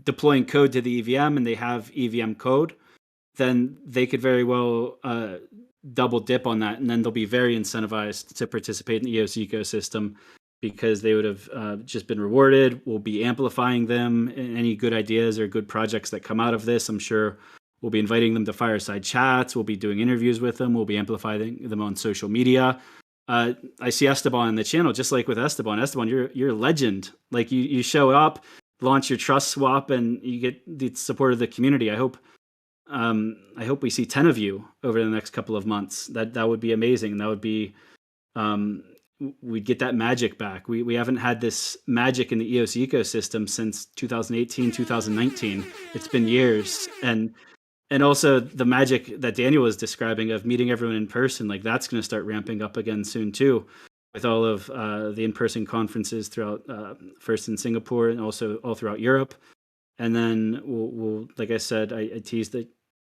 deploying code to the EVM and they have EVM code, then they could very well double dip on that. And then they'll be very incentivized to participate in the EOS ecosystem because they would have just been rewarded. We'll be amplifying them. Any good ideas or good projects that come out of this, I'm sure we'll be inviting them to fireside chats. We'll be doing interviews with them. We'll be amplifying them on social media. I see Esteban on the channel, just like with Esteban. Esteban, you're a legend. Like you show up, launch your trust swap, and you get the support of the community. I hope we see 10 of you over the next couple of months. That would be amazing. And that would be we'd get that magic back. We haven't had this magic in the EOS ecosystem since 2018, 2019. It's been years. And also the magic that Daniel was describing of meeting everyone in person, like that's going to start ramping up again soon too, with all of the in-person conferences throughout, first in Singapore and also all throughout Europe. And then we'll like I said, I teased that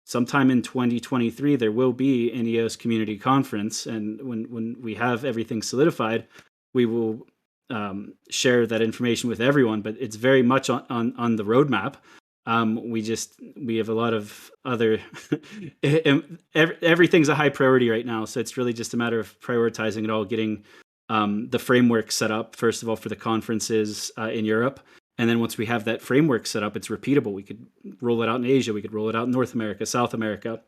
sometime in 2023, there will be an EOS community conference. And when we have everything solidified, we will share that information with everyone, but it's very much on the roadmap. We have a lot of other, everything's a high priority right now. So it's really just a matter of prioritizing it all, getting the framework set up, first of all, for the conferences in Europe. And then once we have that framework set up, it's repeatable. We could roll it out in Asia. We could roll it out in North America, South America.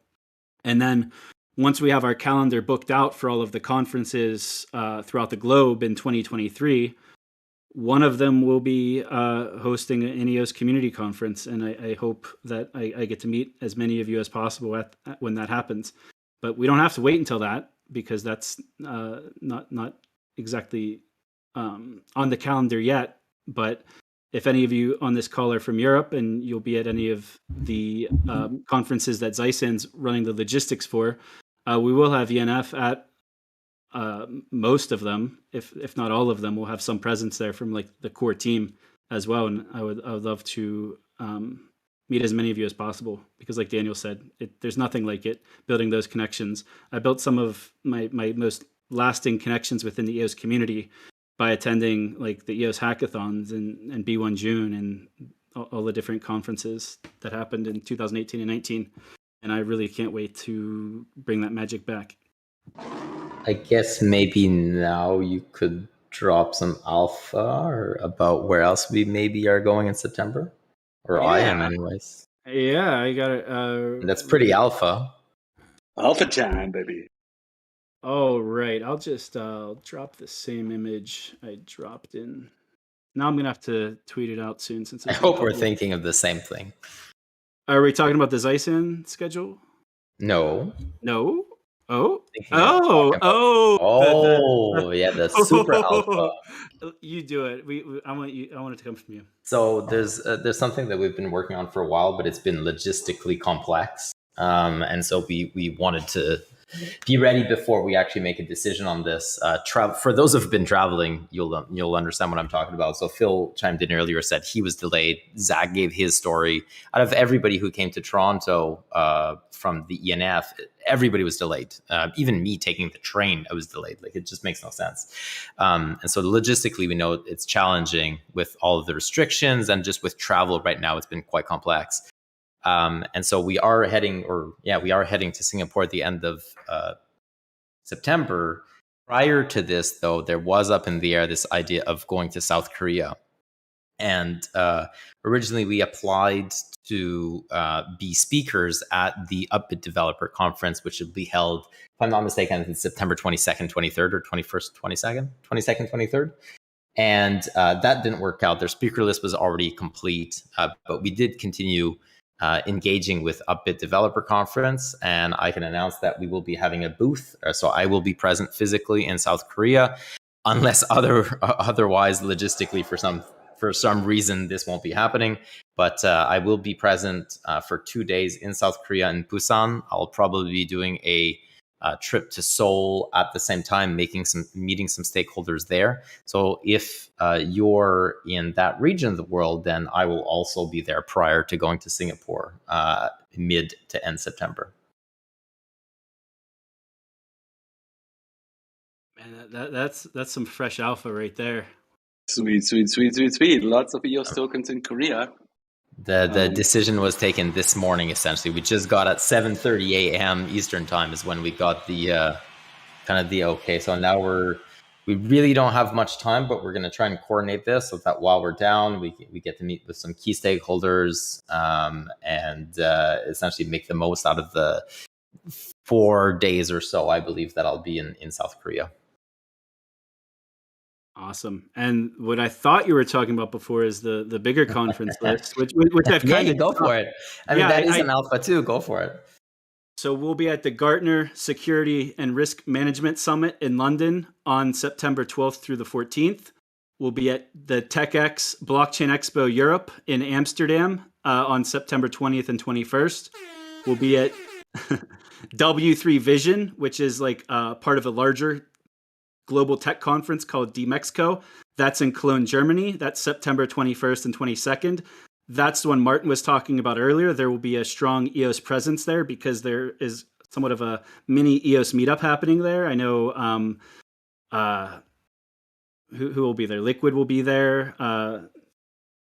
And then once we have our calendar booked out for all of the conferences throughout the globe in 2023, one of them will be hosting an EOS community conference. And I hope that I get to meet as many of you as possible when that happens. But we don't have to wait until that, because that's not exactly on the calendar yet. But if any of you on this call are from Europe and you'll be at any of the conferences that Zysen's running the logistics for, we will have ENF at most of them, if not all of them. We'll have some presence there from like the core team as well. And I would love to meet as many of you as possible, because like Daniel said, there's nothing like it, building those connections. I built some of my most lasting connections within the EOS community by attending like the EOS hackathons and B1 June and all the different conferences that happened in 2018 and 19. And I really can't wait to bring that magic back. I guess maybe now you could drop some alpha or about where else we maybe are going in September, or I am anyways. Yeah, I got it. That's pretty alpha. Alpha time, baby. Oh, right. I'll just drop the same image I dropped in. Now I'm going to have to tweet it out soon. Since I hope we're thinking of the same thing. Are we talking about the Zysen schedule? No. No? Oh? Yeah, the super alpha. You do it. I want it to come from you. So there's something that we've been working on for a while, but it's been logistically complex. And so we wanted to be ready before we actually make a decision on this. For those who've been traveling, you'll understand what I'm talking about. So Phil chimed in earlier, said he was delayed. Zack gave his story. Out of everybody who came to Toronto from the ENF, everybody was delayed. Even me taking the train, I was delayed. Like, it just makes no sense. And so logistically, we know it's challenging with all of the restrictions, and just with travel right now, it's been quite complex. And so we are heading to Singapore at the end of September. Prior to this, though, there was up in the air this idea of going to South Korea. And originally we applied to be speakers at the Upbit Developer Conference, which will be held, if I'm not mistaken, it's September 22nd, 23rd, or 21st, 22nd, 23rd. And that didn't work out. Their speaker list was already complete, but we did continue engaging with Upbit Developer Conference, and I can announce that we will be having a booth. So I will be present physically in South Korea, unless otherwise logistically for some reason this won't be happening. But I will be present for 2 days in South Korea in Busan. I'll probably be doing a trip to Seoul at the same time, meeting some stakeholders there. So if you're in that region of the world, then I will also be there prior to going to Singapore mid to end September. Man, that's some fresh alpha right there. Sweet. Lots of EOS tokens in Korea. The decision was taken this morning, essentially. We just got at 7:30 a.m. Eastern time is when we got the kind of the okay. So now we really don't have much time, but we're going to try and coordinate this so that while we're down, we get to meet with some key stakeholders and essentially make the most out of the 4 days or so, I believe, that I'll be in South Korea. Awesome. And what I thought you were talking about before is the bigger conference list, which I've kind of go for it. I mean, that is an alpha too. Go for it. So we'll be at the Gartner Security and Risk Management Summit in London on September 12th through the 14th. We'll be at the TechX Blockchain Expo Europe in Amsterdam on September 20th and 21st. We'll be at W3 Vision, which is like part of a larger global tech conference called DMEXCO. That's in Cologne, Germany. That's September 21st and 22nd. That's the one Martin was talking about earlier. There will be a strong EOS presence there because there is somewhat of a mini EOS meetup happening there. I know who will be there. Liquid will be there.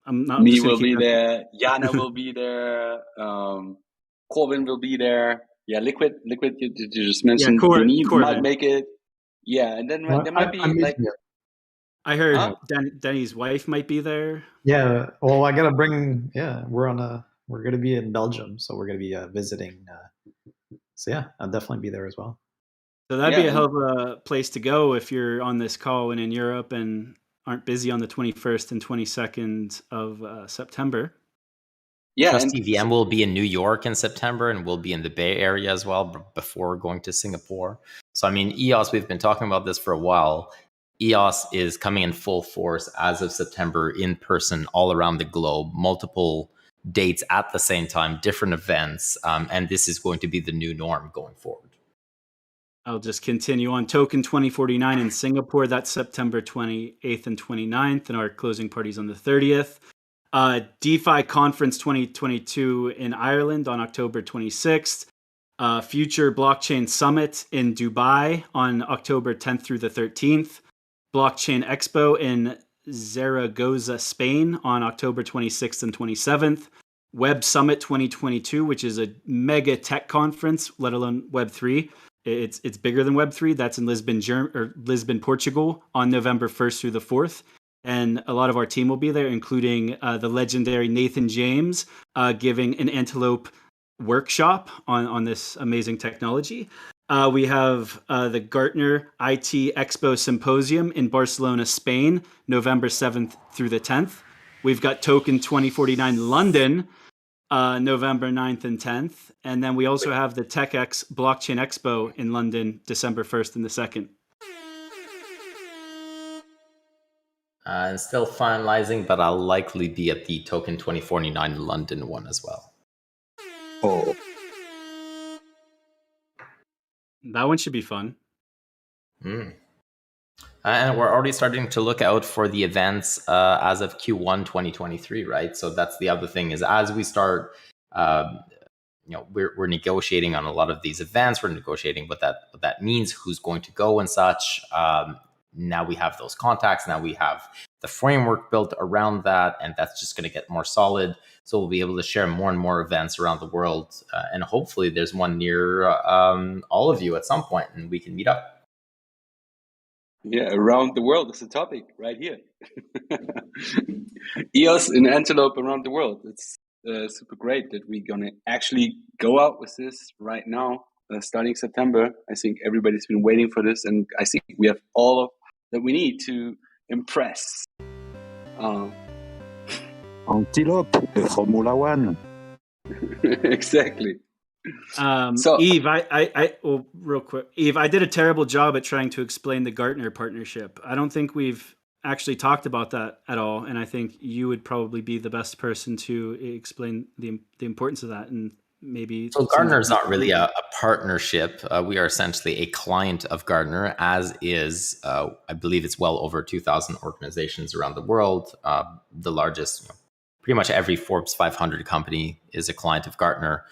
Me will be there. Jana will be there. Corbin will be there. Yeah, Liquid. You just mentioned. Yeah, Denis might make it. Yeah, and then there might be like. I heard Denis' wife might be there. Yeah, well, I gotta bring. Yeah, we're gonna be in Belgium, so we're gonna be visiting. So yeah, I'll definitely be there as well. So that'd be a hell of a place to go if you're on this call and in Europe and aren't busy on the 21st and 22nd of September. Yeah, Trust EVM will be in New York in September, and we'll be in the Bay Area as well before going to Singapore. So I mean, EOS, we've been talking about this for a while. EOS is coming in full force as of September in person all around the globe, multiple dates at the same time, different events, and this is going to be the new norm going forward. I'll just continue on. Token 2049 in Singapore, that's September 28th and 29th, and our closing party's on the 30th. DeFi Conference 2022 in Ireland on October 26th. Future Blockchain Summit in Dubai on October 10th through the 13th. Blockchain Expo in Zaragoza, Spain on October 26th and 27th. Web Summit 2022, which is a mega tech conference, let alone Web3. It's bigger than Web3. That's in Lisbon, Portugal on November 1st through the 4th. And a lot of our team will be there, including the legendary Nathan James giving an Antelope workshop on this amazing technology. We have the Gartner IT Expo Symposium in Barcelona, Spain, November 7th through the 10th. We've got Token 2049 London, November 9th and 10th. And then we also have the TechX Blockchain Expo in London, December 1st and the 2nd. And still finalizing, but I'll likely be at the Token 2049 London one as well. Oh. That one should be fun. And we're already starting to look out for the events as of Q1 2023, right? So that's the other thing is as we start, we're negotiating on a lot of these events. We're negotiating what that means, who's going to go and such. Now we have those contacts. Now we have the framework built around that, and that's just going to get more solid. So we'll be able to share more and more events around the world. And hopefully there's one near all of you at some point, and we can meet up. Yeah, around the world is the topic right here. EOS in Antelope around the world. It's super great that we're going to actually go out with this right now, starting September. I think everybody's been waiting for this, and I think we have all that we need to impress. Antelope, the Formula One. Exactly. So Yves, well, real quick, Yves, I did a terrible job at trying to explain the Gartner partnership. I don't think we've actually talked about that at all, and I think you would probably be the best person to explain the importance of that, and maybe. So Gartner is not really a partnership. We are essentially a client of Gartner, as is, I believe it's well over 2,000 organizations around the world. The largest, pretty much every Forbes 500 company is a client of Gartner.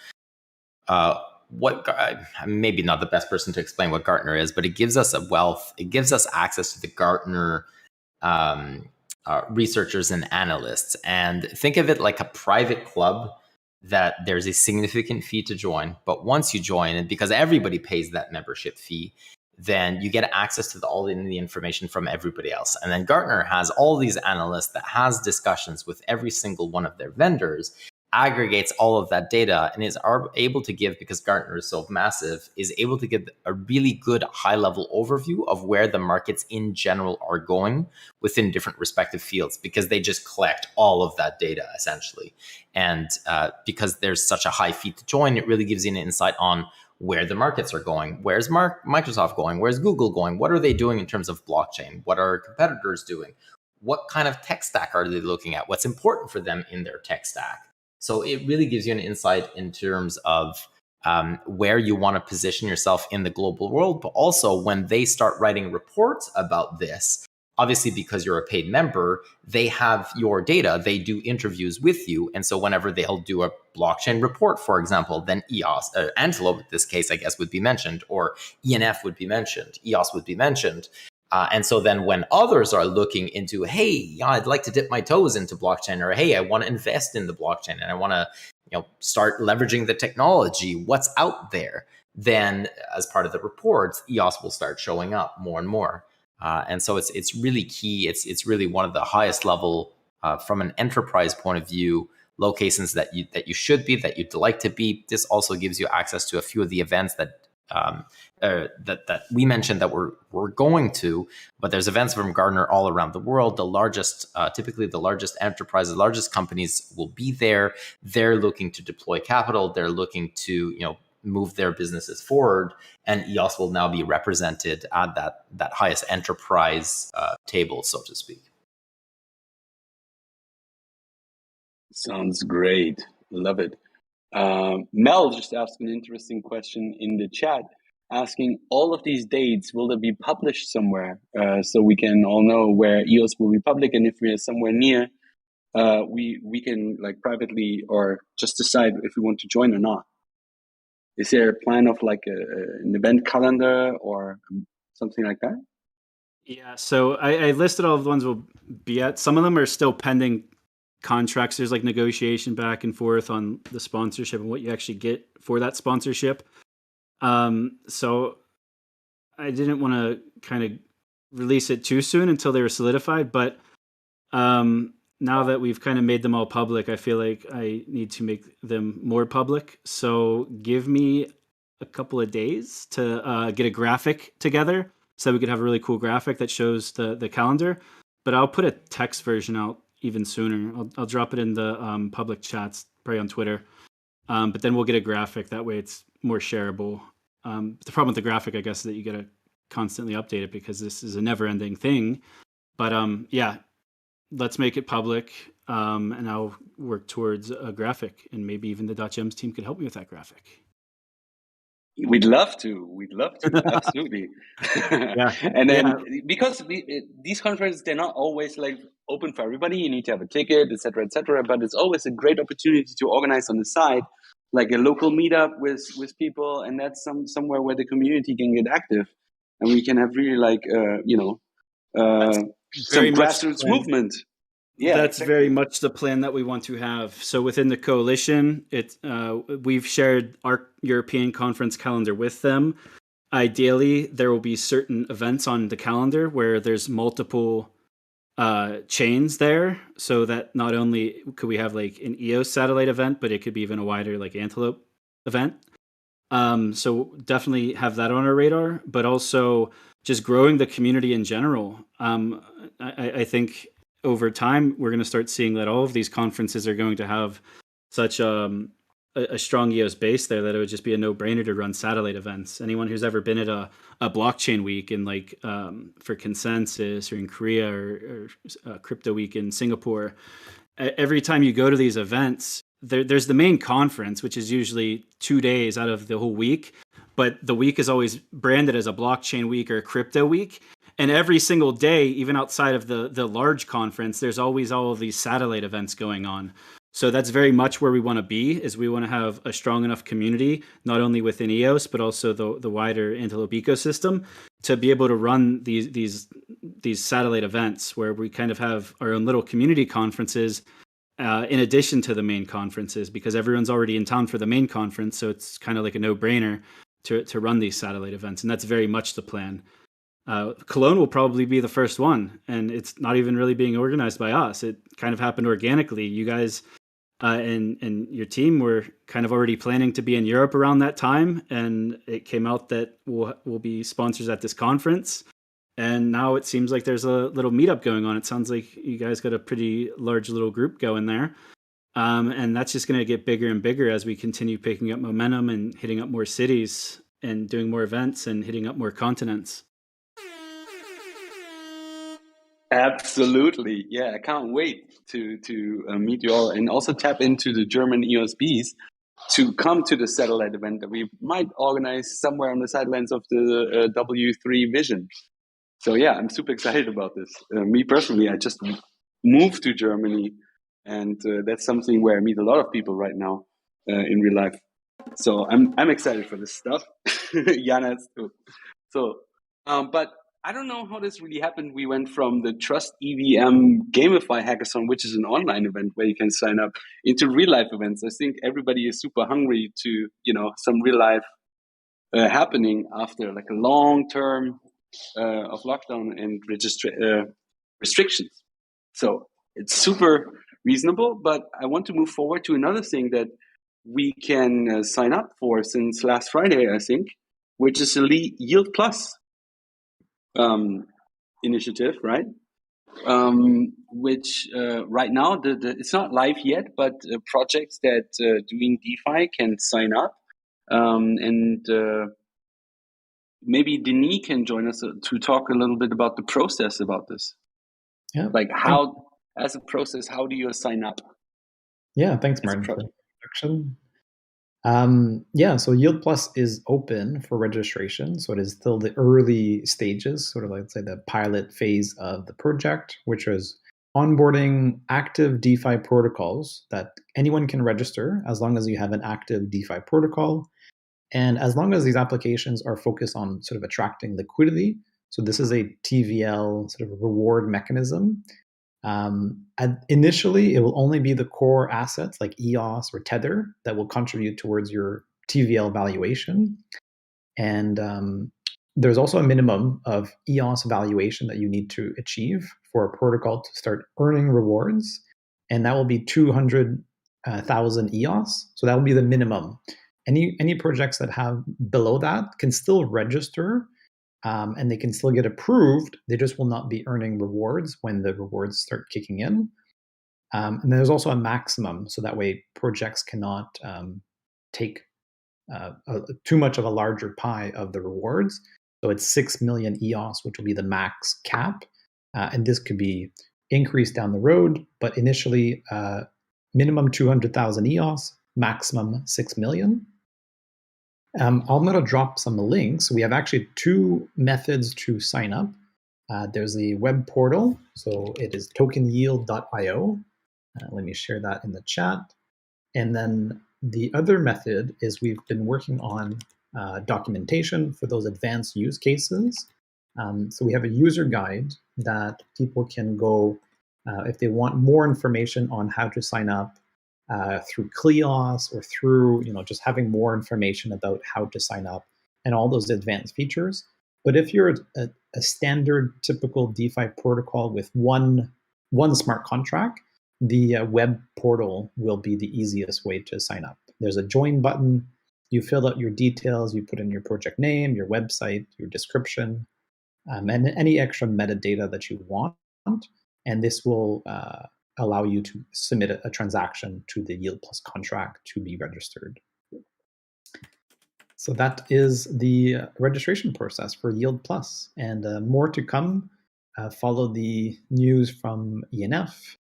Maybe not the best person to explain what Gartner is, but it gives us a wealth. It gives us access to the Gartner researchers and analysts. And think of it like a private club that there's a significant fee to join. But once you join, and because everybody pays that membership fee, then you get access to all the information from everybody else. And then Gartner has all these analysts that has discussions with every single one of their vendors, aggregates all of that data, and is able to give, because Gartner is so massive, is able to give a really good high-level overview of where the markets in general are going within different respective fields, because they just collect all of that data, essentially. And because there's such a high fee to join, it really gives you an insight on where the markets are going. Where's Microsoft going? Where's Google going? What are they doing in terms of blockchain? What are competitors doing? What kind of tech stack are they looking at? What's important for them in their tech stack? So it really gives you an insight in terms of where you want to position yourself in the global world, but also when they start writing reports about this, obviously because you're a paid member, they have your data, they do interviews with you. And so whenever they'll do a blockchain report, for example, then EOS, Antelope in this case, I guess, would be mentioned, or ENF would be mentioned, EOS would be mentioned. And so then when others are looking into, hey, yeah, I'd like to dip my toes into blockchain, or hey, I want to invest in the blockchain and I want to, start leveraging the technology, what's out there, then as part of the reports, EOS will start showing up more and more. And so it's really key. It's really one of the highest level from an enterprise point of view locations that you should be, that you'd like to be. This also gives you access to a few of the events that we mentioned that we're going to, but there's events from Gartner all around the world. The largest, typically the largest enterprises, the largest companies will be there. They're looking to deploy capital. They're looking to, move their businesses forward, and EOS will now be represented at that highest enterprise table, so to speak. sounds great. Love it. Mel just asked an interesting question in the chat, asking all of these dates, will they be published somewhere so we can all know where EOS will be public, and if we are somewhere near, we can like privately or just decide if we want to join or not. Is there a plan of like an event calendar or something like that? Yeah, so I listed all of the ones we'll be at. Some of them are still pending contracts. There's like negotiation back and forth on the sponsorship and what you actually get for that sponsorship. So I didn't want to kind of release it too soon until they were solidified. But now that we've kind of made them all public, I feel like I need to make them more public. So give me a couple of days to get a graphic together so we could have a really cool graphic that shows the calendar. But I'll put a text version out even sooner. I'll drop it in the public chats, probably on Twitter. But then we'll get a graphic. That way it's more shareable. The problem with the graphic, I guess, is that you got to constantly update it because this is a never-ending thing. But yeah, let's make it public, and I'll work towards a graphic, and maybe even the .gems team could help me with that graphic. We'd love to, absolutely. Yeah. And then because these conferences, they're not always like open for everybody. You need to have a ticket, etc., etc. But it's always a great opportunity to organize on the side, like a local meetup with people, and that's somewhere where the community can get active, and we can have really like some grassroots movement. Yeah, that's exactly. Very much the plan that we want to have. So within the coalition, we've shared our European conference calendar with them. Ideally, there will be certain events on the calendar where there's multiple chains there, so that not only could we have like an EOS satellite event, but it could be even a wider like Antelope event. So definitely have that on our radar, but also just growing the community in general. I think over time, we're going to start seeing that all of these conferences are going to have such a strong EOS base there that it would just be a no-brainer to run satellite events. Anyone who's ever been at a blockchain week in like for Consensus or in Korea or Crypto Week in Singapore, every time you go to these events, there's the main conference, which is usually 2 days out of the whole week, but the week is always branded as a blockchain week or a crypto week. And every single day, even outside of the large conference, there's always all of these satellite events going on. So that's very much where we want to be, is we want to have a strong enough community, not only within EOS, but also the wider Antelope ecosystem, to be able to run these satellite events where we kind of have our own little community conferences in addition to the main conferences, because everyone's already in town for the main conference. So it's kind of like a no-brainer to run these satellite events. And that's very much the plan. Cologne will probably be the first one, and it's not even really being organized by us. It kind of happened organically. You guys and your team were kind of already planning to be in Europe around that time, and it came out that we'll be sponsors at this conference. And now it seems like there's a little meetup going on. It sounds like you guys got a pretty large little group going there. And that's just going to get bigger and bigger as we continue picking up momentum and hitting up more cities and doing more events and hitting up more continents. Absolutely. Yeah, I can't wait to meet you all and also tap into the German EOSBs to come to the satellite event that we might organize somewhere on the sidelines of the W3 Vision. So yeah, I'm super excited about this. Me personally, I just moved to Germany, and that's something where I meet a lot of people right now in real life. So I'm excited for this stuff. Jana is too. So, but I don't know how this really happened. We went from the Trust EVM Gamify Hackathon, which is an online event where you can sign up, into real life events. I think everybody is super hungry to, some real life happening after like a long term of lockdown and restrictions. So it's super reasonable, but I want to move forward to another thing that we can sign up for since last Friday, I think, which is the Yield Plus initiative, right? Which right now it's not live yet, but projects that doing DeFi can sign up, and maybe Denis can join us to talk a little bit about the process about this. Yeah, like how as a process, how do you sign up? Yeah, thanks, Martin, for the introduction. So Yield Plus is open for registration. So it is still the early stages, sort of like, let's say, the pilot phase of the project, which is onboarding active DeFi protocols that anyone can register as long as you have an active DeFi protocol. And as long as these applications are focused on sort of attracting liquidity. So this is a TVL sort of reward mechanism. Initially, it will only be the core assets like EOS or Tether that will contribute towards your TVL valuation. And there's also a minimum of EOS valuation that you need to achieve for a protocol to start earning rewards. And that will be 200,000 EOS. So that will be the minimum. Any projects that have below that can still register, and they can still get approved. They just will not be earning rewards when the rewards start kicking in. And there's also a maximum, so that way projects cannot take too much of a larger pie of the rewards. So it's 6 million EOS, which will be the max cap. And this could be increased down the road, but initially minimum 200,000 EOS, maximum 6 million. I'm going to drop some links. We have actually two methods to sign up. There's the web portal, so it is tokenyield.io. Let me share that in the chat. And then the other method is we've been working on documentation for those advanced use cases. So we have a user guide that people can go, if they want more information on how to sign up, through Kleos or through just having more information about how to sign up and all those advanced features. But if you're a standard typical DeFi protocol with one smart contract, the web portal will be the easiest way to sign up. There's a join button. You fill out your details. You put in your project name, your website, your description, and any extra metadata that you want. And this will allow you to submit a transaction to the Yield Plus contract to be registered. So that is the registration process for Yield Plus, and more to come. Follow the news from ENF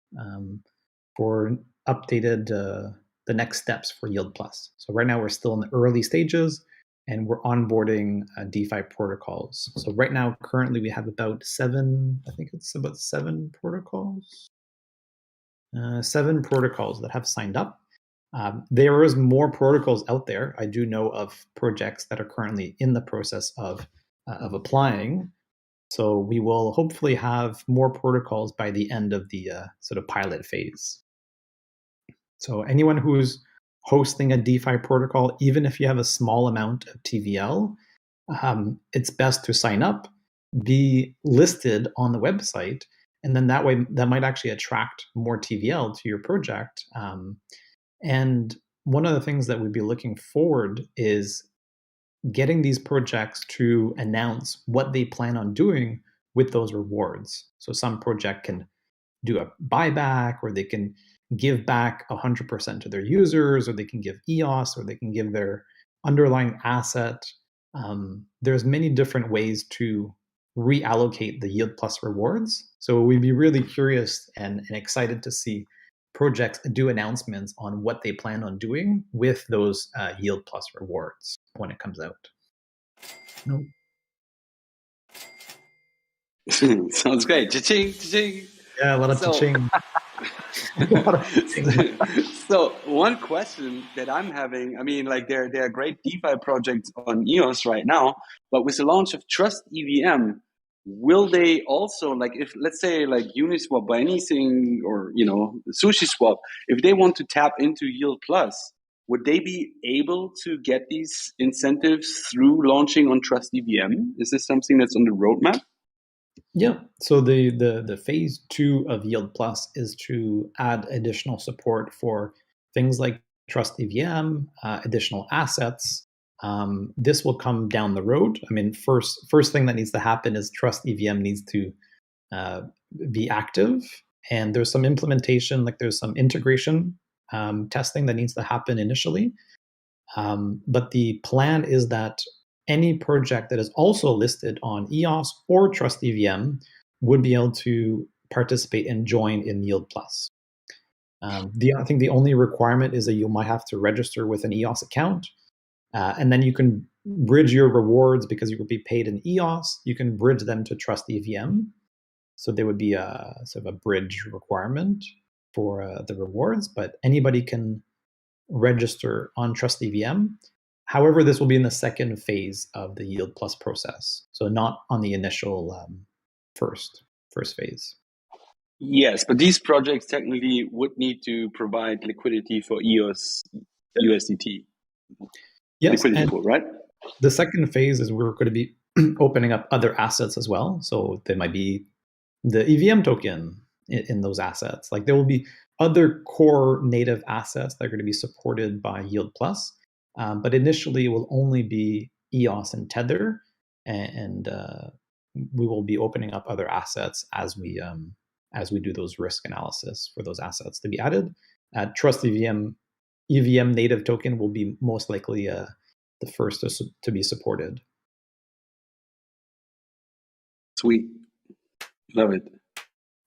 for updated the next steps for Yield Plus. So right now we're still in the early stages, and we're onboarding DeFi protocols. So right now, currently we have about 7 protocols. 7 protocols that have signed up. There is more protocols out there. I do know of projects that are currently in the process of applying. So we will hopefully have more protocols by the end of the sort of pilot phase. So anyone who's hosting a DeFi protocol, even if you have a small amount of TVL, it's best to sign up, be listed on the website, and then that way that might actually attract more TVL to your project. And one of the things that we'd be looking forward is getting these projects to announce what they plan on doing with those rewards. So some project can do a buyback, or they can give back 100% to their users, or they can give EOS, or they can give their underlying asset. There's many different ways to reallocate the Yield Plus rewards. So we'd be really curious and excited to see projects do announcements on what they plan on doing with those Yield Plus rewards when it comes out. No. Sounds great. Cha-ching, cha-ching. Yeah, a lot of cha-ching. So one question that I'm having, I mean, like there are great DeFi projects on EOS right now, but with the launch of Trust EVM, will they also, like, if let's say like Uniswap or anything, or SushiSwap, if they want to tap into Yield Plus, would they be able to get these incentives through launching on Trust EVM? Is this something that's on the roadmap? Yeah. So the phase 2 of Yield Plus is to add additional support for things like Trust EVM, additional assets. This will come down the road. I mean, first thing that needs to happen is Trust EVM needs to be active, and there's some implementation, like there's some integration testing that needs to happen initially. But the plan is that any project that is also listed on EOS or Trust EVM would be able to participate and join in Yield Plus. I think the only requirement is that you might have to register with an EOS account, and then you can bridge your rewards because you will be paid in EOS. You can bridge them to Trust EVM. So there would be a sort of a bridge requirement for the rewards, but anybody can register on Trust EVM. However, this will be in the second phase of the Yield Plus process, so not on the initial first phase. Yes, but these projects technically would need to provide liquidity for EOS USDT. Yes, liquidity and pool, right? the second phase is we're going to be opening up other assets as well. So there might be the EVM token in those assets. Like there will be other core native assets that are going to be supported by Yield Plus. But initially, it will only be EOS and Tether, and we will be opening up other assets as we do those risk analysis for those assets to be added. Trust EVM native token will be most likely the first to be supported. Sweet, love it.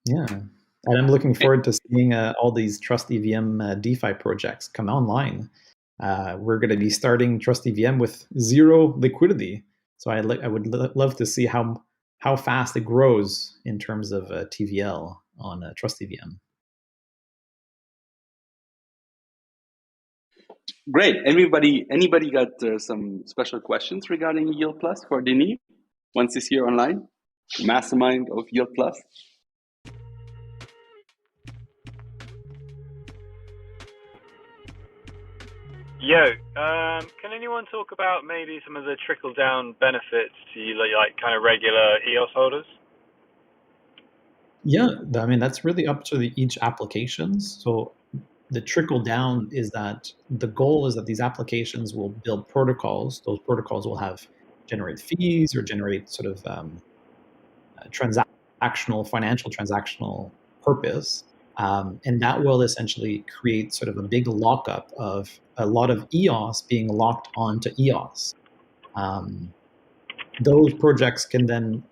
Yeah, and I'm looking forward to seeing all these Trust EVM DeFi projects come online. We're going to be starting Trust EVM with 0 liquidity, so I would love to see how fast it grows in terms of TVL on Trust EVM. Great. Anybody got some special questions regarding Yield Plus for Denis once he's here online? Mastermind of Yield Plus. Can anyone talk about maybe some of the trickle-down benefits to like kind of regular EOS holders? Yeah, I mean, that's really up to each applications. So the trickle down is that the goal is that these applications will build protocols. Those protocols will generate fees or generate sort of financial transactional purpose. And that will essentially create sort of a big lockup of a lot of EOS being locked onto EOS. Those projects can then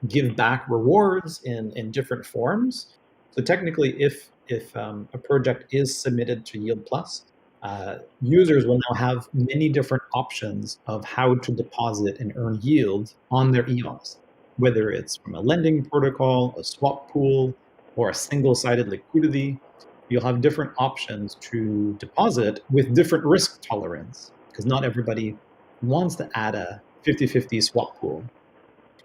give back rewards in different forms. So technically, if a project is submitted to Yield Plus, users will now have many different options of how to deposit and earn yield on their EOS, whether it's from a lending protocol, a swap pool, or a single-sided liquidity. You'll have different options to deposit with different risk tolerance, because not everybody wants to add a 50-50 swap pool,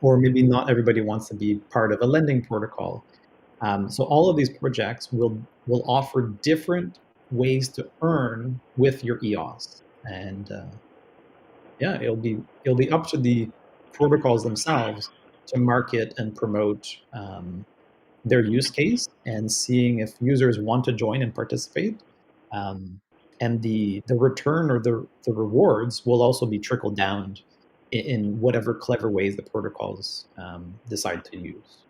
or maybe not everybody wants to be part of a lending protocol. So all of these projects will offer different ways to earn with your EOS, and yeah, it'll be up to the protocols themselves to market and promote their use case, and seeing if users want to join and participate. And the return or the rewards will also be trickled down in whatever clever ways the protocols decide to use.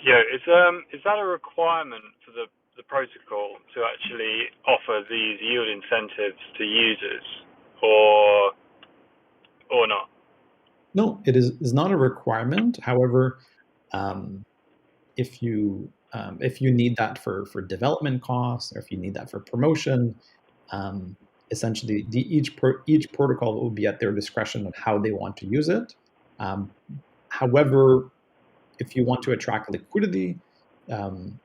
Yeah, is that a requirement for the protocol to actually offer these yield incentives to users, or not? No, it is not a requirement. However, if you need that for development costs, or if you need that for promotion, essentially each protocol will be at their discretion on how they want to use it. However, if you want to attract liquidity,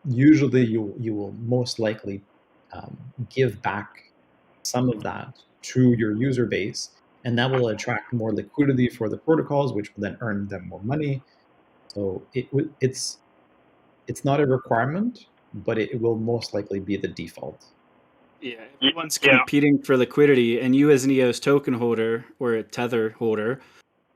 usually you will most likely give back some of that to your user base, and that will attract more liquidity for the protocols, which will then earn them more money. So it's not a requirement, but it will most likely be the default. Yeah, everyone's competing for liquidity, and you as an EOS token holder or a Tether holder,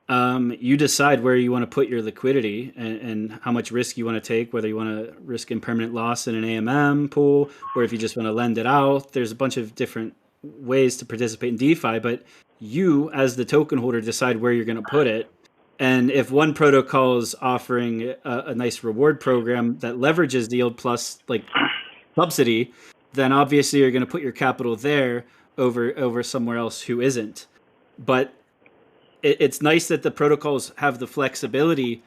you decide where you want to put your liquidity and how much risk you want to take, whether you want to risk impermanent loss in an AMM pool, or if you just want to lend it out. There's a bunch of different ways to participate in DeFi, but you as the token holder decide where you're going to put it. And if one protocol is offering a nice reward program that leverages the Yield Plus like subsidy, then obviously you're going to put your capital there over somewhere else who isn't. But it's nice that the protocols have the flexibility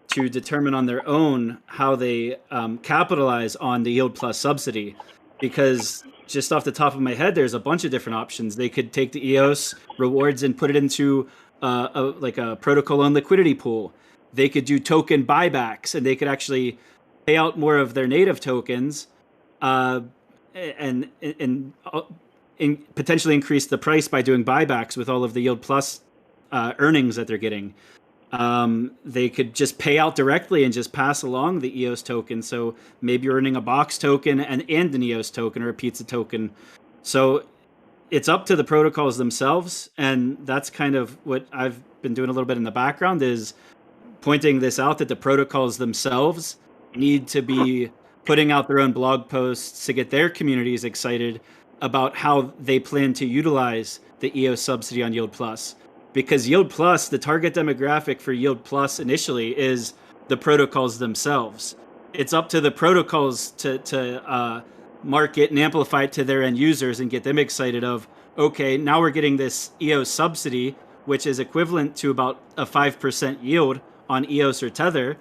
to determine on their own how they capitalize on the Yield Plus subsidy, because just off the top of my head, there's a bunch of different options. They could take the EOS rewards and put it into a protocol on liquidity pool. They could do token buybacks, and they could actually pay out more of their native tokens and potentially increase the price by doing buybacks with all of the Yield Plus earnings that they're getting. They could just pay out directly and just pass along the EOS token. So maybe you're earning a box token and an EOS token or a pizza token. So it's up to the protocols themselves. And that's kind of what I've been doing a little bit in the background, is pointing this out, that the protocols themselves need to be putting out their own blog posts to get their communities excited about how they plan to utilize the EOS subsidy on Yield Plus. Because Yield Plus, the target demographic for Yield Plus initially is the protocols themselves. It's up to the protocols to market and amplify it to their end users and get them excited of, okay, now we're getting this EOS subsidy, which is equivalent to about a 5% yield on EOS or Tether.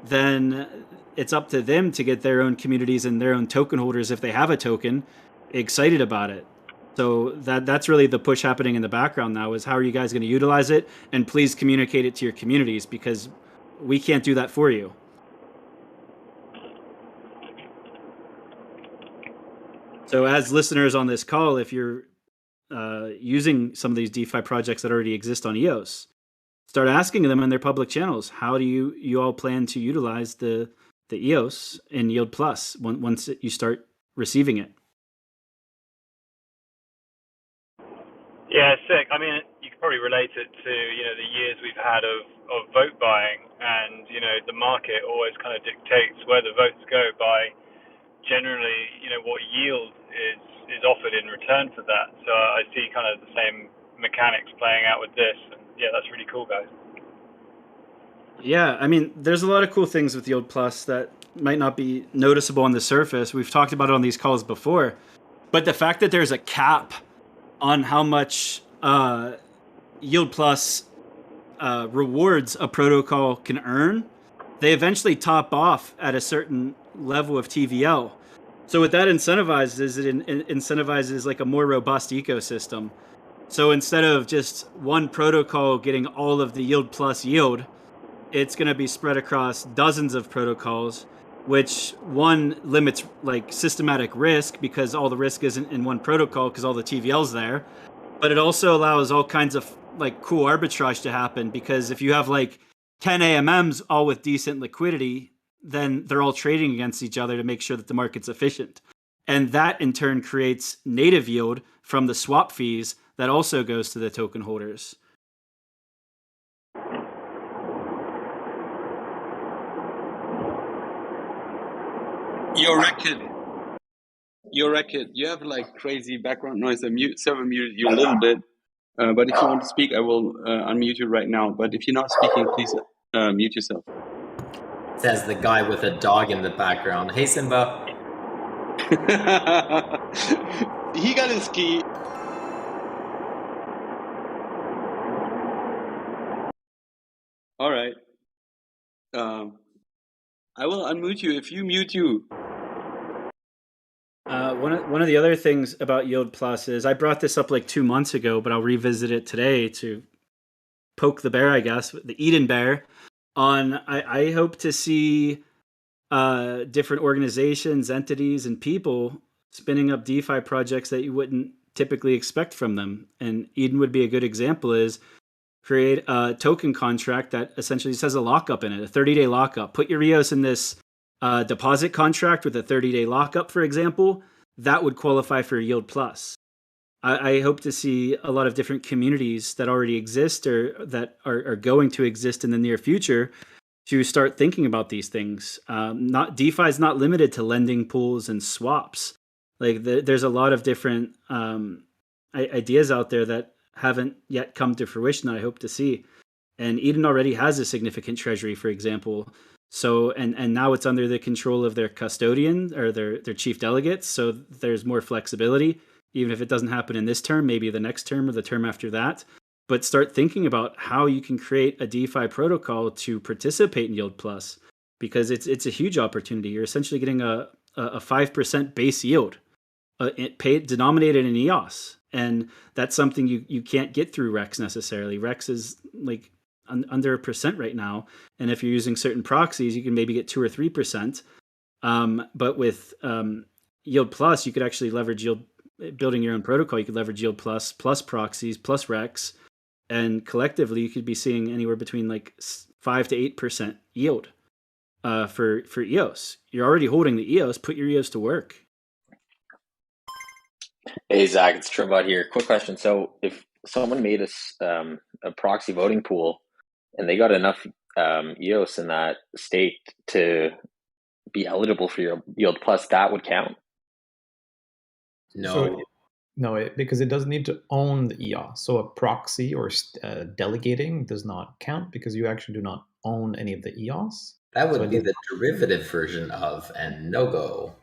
Then it's up to them to get their own communities and their own token holders, if they have a token, excited about it. So that's really the push happening in the background now, is how are you guys going to utilize it? And please communicate it to your communities, because we can't do that for you. So as listeners on this call, if you're using some of these DeFi projects that already exist on EOS, start asking them in their public channels, how do you all plan to utilize the EOS in Yield Plus once you start receiving it? Yeah, sick. I mean, you could probably relate it to, the years we've had of vote buying, and, the market always kind of dictates where the votes go by generally, what yield is offered in return for that. So I see kind of the same mechanics playing out with this. And yeah, that's really cool, guys. Yeah, I mean, there's a lot of cool things with Yield Plus that might not be noticeable on the surface. We've talked about it on these calls before, but the fact that there's a cap on how much Yield Plus rewards a protocol can earn, they eventually top off at a certain level of TVL. So what that incentivizes, it incentivizes like a more robust ecosystem. So instead of just one protocol getting all of the Yield Plus yield, it's going to be spread across dozens of protocols, which one limits like systematic risk because all the risk isn't in one protocol because all the TVL's there. But it also allows all kinds of like cool arbitrage to happen because if you have like 10 AMMs all with decent liquidity, then they're all trading against each other to make sure that the market's efficient. And that in turn creates native yield from the swap fees that also goes to the token holders. Your record. You have like crazy background noise. I muted you a little bit. But if you want to speak, I will unmute you right now. But if you're not speaking, please mute yourself. Says the guy with a dog in the background. Hey, Simba. He got his key. All right. I will unmute you if you mute you. One of the other things about Yield Plus is I brought this up like 2 months ago, but I'll revisit it today to poke the bear, I guess, the Eden bear. I hope to see different organizations, entities, and people spinning up DeFi projects that you wouldn't typically expect from them. And Eden would be a good example. Is create a token contract that essentially just has a lockup in it, a 30-day lockup. Put your EOS in this deposit contract with a 30-day lockup, for example. That would qualify for Yield Plus. I hope to see a lot of different communities that already exist or that are going to exist in the near future to start thinking about these things. DeFi is not limited to lending pools and swaps. Like there's a lot of different ideas out there that haven't yet come to fruition that I hope to see. And Eden already has a significant treasury, for example. So and now it's under the control of their custodian or their chief delegates. So there's more flexibility. Even if it doesn't happen in this term, maybe the next term or the term after that. But start thinking about how you can create a DeFi protocol to participate in Yield Plus, because it's a huge opportunity. You're essentially getting a 5% base yield, denominated in EOS, and that's something you can't get through Rex necessarily. Rex is like under 1% right now, and if you're using certain proxies, you can maybe get 2 or 3%. But with Yield Plus, you could actually leverage yield. Building your own protocol, you could leverage Yield Plus proxies plus Rex, and collectively you could be seeing anywhere between like 5 to 8% yield for EOS. You're already holding the EOS. Put your EOS to work. Hey Zach, it's Trevor here. Quick question: so if someone made a proxy voting pool and they got enough EOS in that state to be eligible for your Yield Plus, that would count? No. Because it doesn't need to own the EOS. So a proxy or delegating does not count because you actually do not own any of the EOS. That would be the derivative version of and no-go.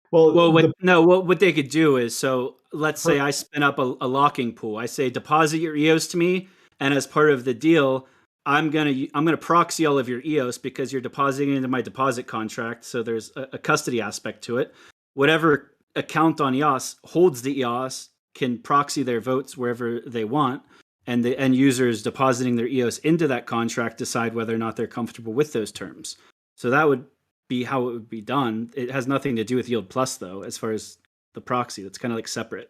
What they could do is, so let's say I spin up a locking pool. I say deposit your EOS to me, and as part of the deal, I'm gonna proxy all of your EOS because you're depositing into my deposit contract. So there's a custody aspect to it. Whatever account on EOS holds the EOS can proxy their votes wherever they want, and the end users depositing their EOS into that contract decide whether or not they're comfortable with those terms. So that would be how it would be done. It has nothing to do with Yield Plus, though, as far as the proxy. That's kind of like separate.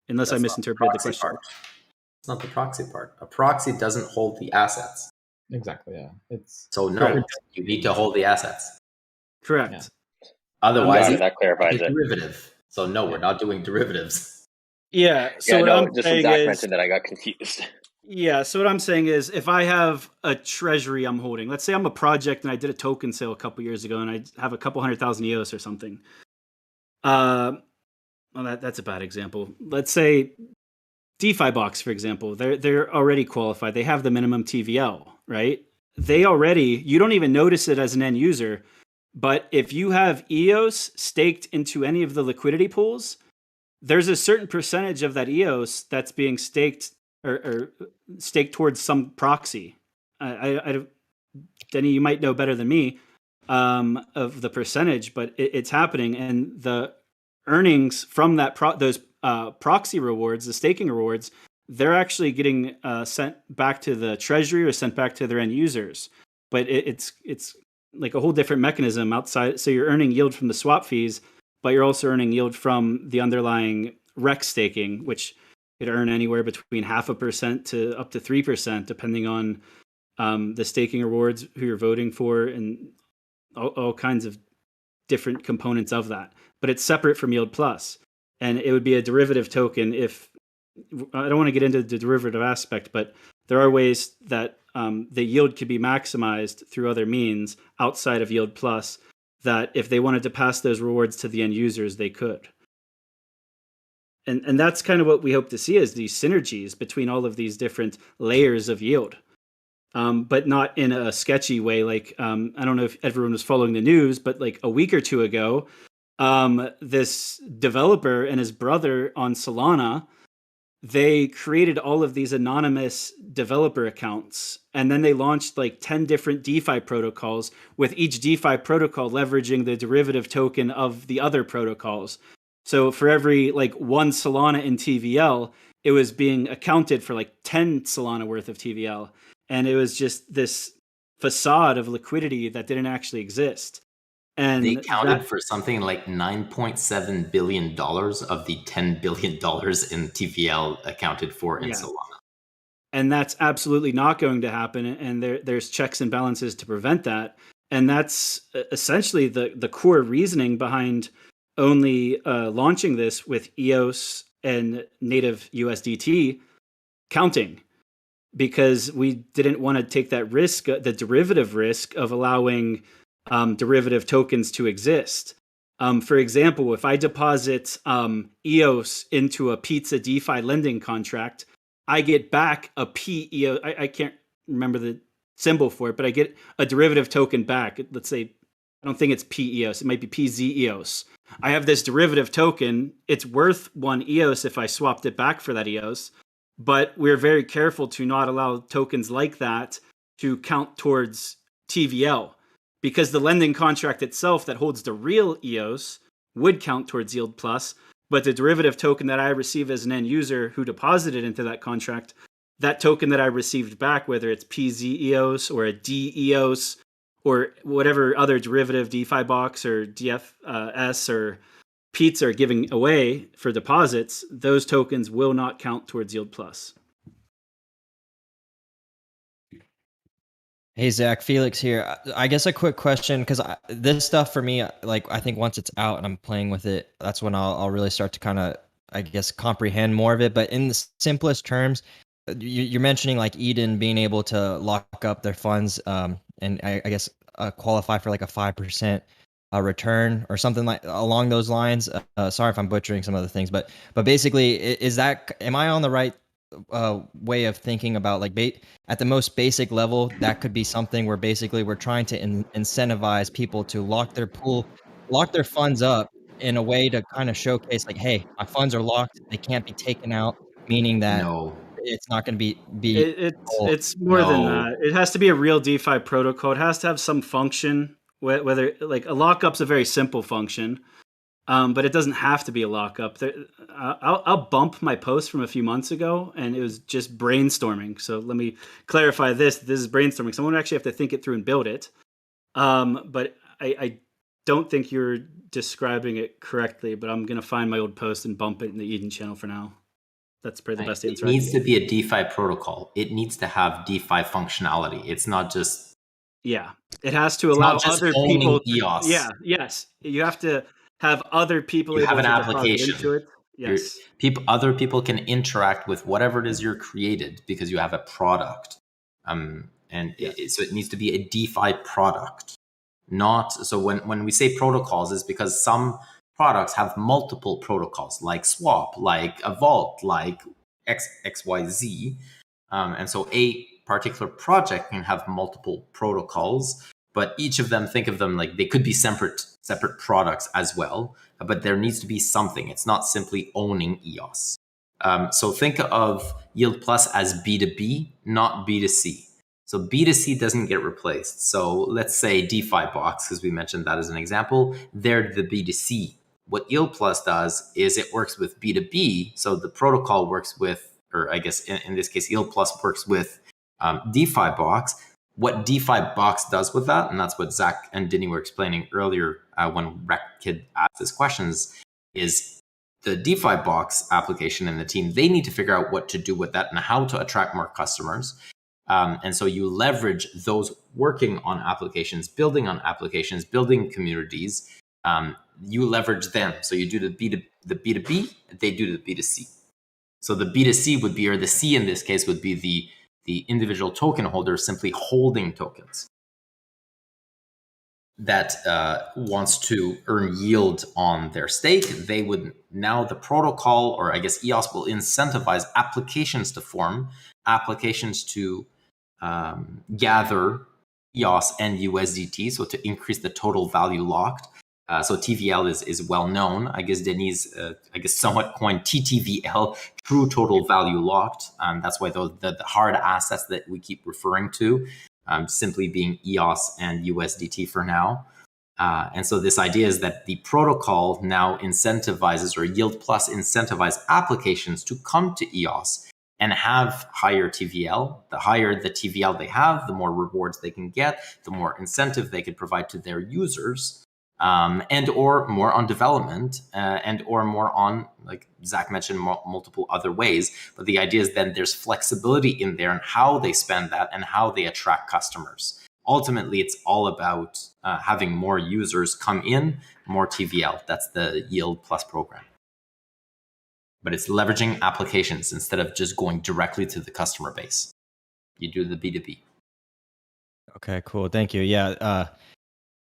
Unless I misinterpreted the question. Part. It's not the proxy part. A proxy doesn't hold the assets. Exactly, yeah. So no, you need to hold the assets. Correct. Yeah. Otherwise, that clarifies it. Derivative. So no, we're not doing derivatives. Yeah. So what I'm saying Zach is, mentioned that I got confused. Yeah. So what I'm saying is, if I have a treasury I'm holding, let's say I'm a project and I did a token sale a couple years ago, and I have a couple 100,000 EOS or something. Well, that's a bad example. Let's say DeFi box, for example, they're already qualified. They have the minimum TVL, right? You don't even notice it as an end user, but if you have EOS staked into any of the liquidity pools, there's a certain percentage of that EOS that's being staked or staked towards some proxy. Denny, you might know better than me of the percentage, but it's happening, and the earnings from that those proxy rewards, the staking rewards, they're actually getting sent back to the treasury or sent back to their end users. But it's like a whole different mechanism outside. So you're earning yield from the swap fees, but you're also earning yield from the underlying REX staking, which could earn anywhere between 0.5% to up to 3%, depending on the staking rewards, who you're voting for, and all kinds of different components of that. But it's separate from Yield Plus. And it would be a derivative token if, I don't want to get into the derivative aspect, but there are ways that the yield could be maximized through other means outside of Yield Plus, that if they wanted to pass those rewards to the end users, they could. And that's kind of what we hope to see, is these synergies between all of these different layers of yield. But not in a sketchy way. Like, I don't know if everyone was following the news, but like a week or two ago, this developer and his brother on Solana, they created all of these anonymous developer accounts, and then they launched like 10 different DeFi protocols, with each DeFi protocol leveraging the derivative token of the other protocols. So for every like 1 Solana in TVL, it was being accounted for like 10 Solana worth of TVL. And it was just this facade of liquidity that didn't actually exist. And they counted for something like $9.7 billion of the $10 billion in TVL accounted for in Solana. And that's absolutely not going to happen. And there's checks and balances to prevent that. And that's essentially the core reasoning behind only launching this with EOS and native USDT counting, because we didn't want to take that risk, the derivative risk of allowing derivative tokens to exist. For example, if I deposit EOS into a pizza DeFi lending contract, I get back a PEOS. I can't remember the symbol for it, but I get a derivative token back. Let's say, I don't think it's PEOS. It might be PZEOS. I have this derivative token. It's worth 1 EOS if I swapped it back for that EOS. But we're very careful to not allow tokens like that to count towards TVL, because the lending contract itself that holds the real EOS would count towards Yield Plus, but the derivative token that I receive as an end user who deposited into that contract, that token that I received back, whether it's PZEOS or a DEOS or whatever other derivative DeFi box or DFS or Pizza are giving away for deposits, those tokens will not count towards Yield Plus. Hey, Zach, Felix here. I guess a quick question, because this stuff for me, like, I think once it's out and I'm playing with it, that's when I'll really start to kind of, I guess, comprehend more of it. But in the simplest terms, you're mentioning like Eden being able to lock up their funds and I guess qualify for like a 5% return or something like along those lines. Sorry if I'm butchering some of the things, but basically, am I on the right way of thinking about, like, at the most basic level, that could be something where basically we're trying to incentivize people to lock their funds up in a way to kind of showcase, like, hey, my funds are locked, they can't be taken out, meaning that it's not going to be it's more than that. It has to be a real DeFi protocol. It has to have some function, whether like a lockup's a very simple function, but it doesn't have to be a lockup. I'll bump my post from a few months ago, and it was just brainstorming. So let me clarify this. This is brainstorming. Someone would actually have to think it through and build it. But I don't think you're describing it correctly, but I'm going to find my old post and bump it in the Eden channel for now. That's probably the best answer. It needs to be a DeFi protocol. It needs to have DeFi functionality. It's not just... Yeah. It has to allow other people... EOS. Yeah, yes. You have to have other people able to deposit into it. Yes. Other people can interact with whatever it is you're created because you have a product. So it needs to be a DeFi product. So when we say protocols, is because some products have multiple protocols, like Swap, like a Vault, like XYZ. And so a particular project can have multiple protocols, but each of them, think of them like they could be separate products as well, but there needs to be something. It's not simply owning EOS. So think of Yield Plus as B2B, not B2C. So B2C doesn't get replaced. So let's say DeFi Box, because we mentioned that as an example, they're the B2C. What Yield Plus does is it works with B2B. So the protocol works with, or I guess in this case, Yield Plus works with DeFi Box. What DeFi Box does with that, and that's what Zack and Denis were explaining earlier when RecKid asked his questions, is the DeFi Box application and the team, they need to figure out what to do with that and how to attract more customers. And so you leverage those working on applications, building communities. You leverage them. So you do the B2B, they do the B2C. So the B2C would be, or the C in this case would be the individual token holder simply holding tokens that wants to earn yield on their stake. They would, now the protocol, or I guess EOS, will incentivize applications to form, applications to gather EOS and USDT, so to increase the total value locked. So TVL is well known. I guess Denis, somewhat coined TTVL, true total value locked. That's why the hard assets that we keep referring to, simply being EOS and USDT for now. And so this idea is that the protocol now incentivizes, or Yield Plus incentivize applications to come to EOS and have higher TVL. The higher the TVL they have, the more rewards they can get, the more incentive they could provide to their users. And or more on development, and or more on, like Zack mentioned, multiple other ways. But the idea is then there's flexibility in there and how they spend that and how they attract customers. Ultimately, it's all about having more users come in, more TVL. That's the Yield Plus program. But it's leveraging applications instead of just going directly to the customer base. You do the B2B. Okay, cool. Thank you. Yeah.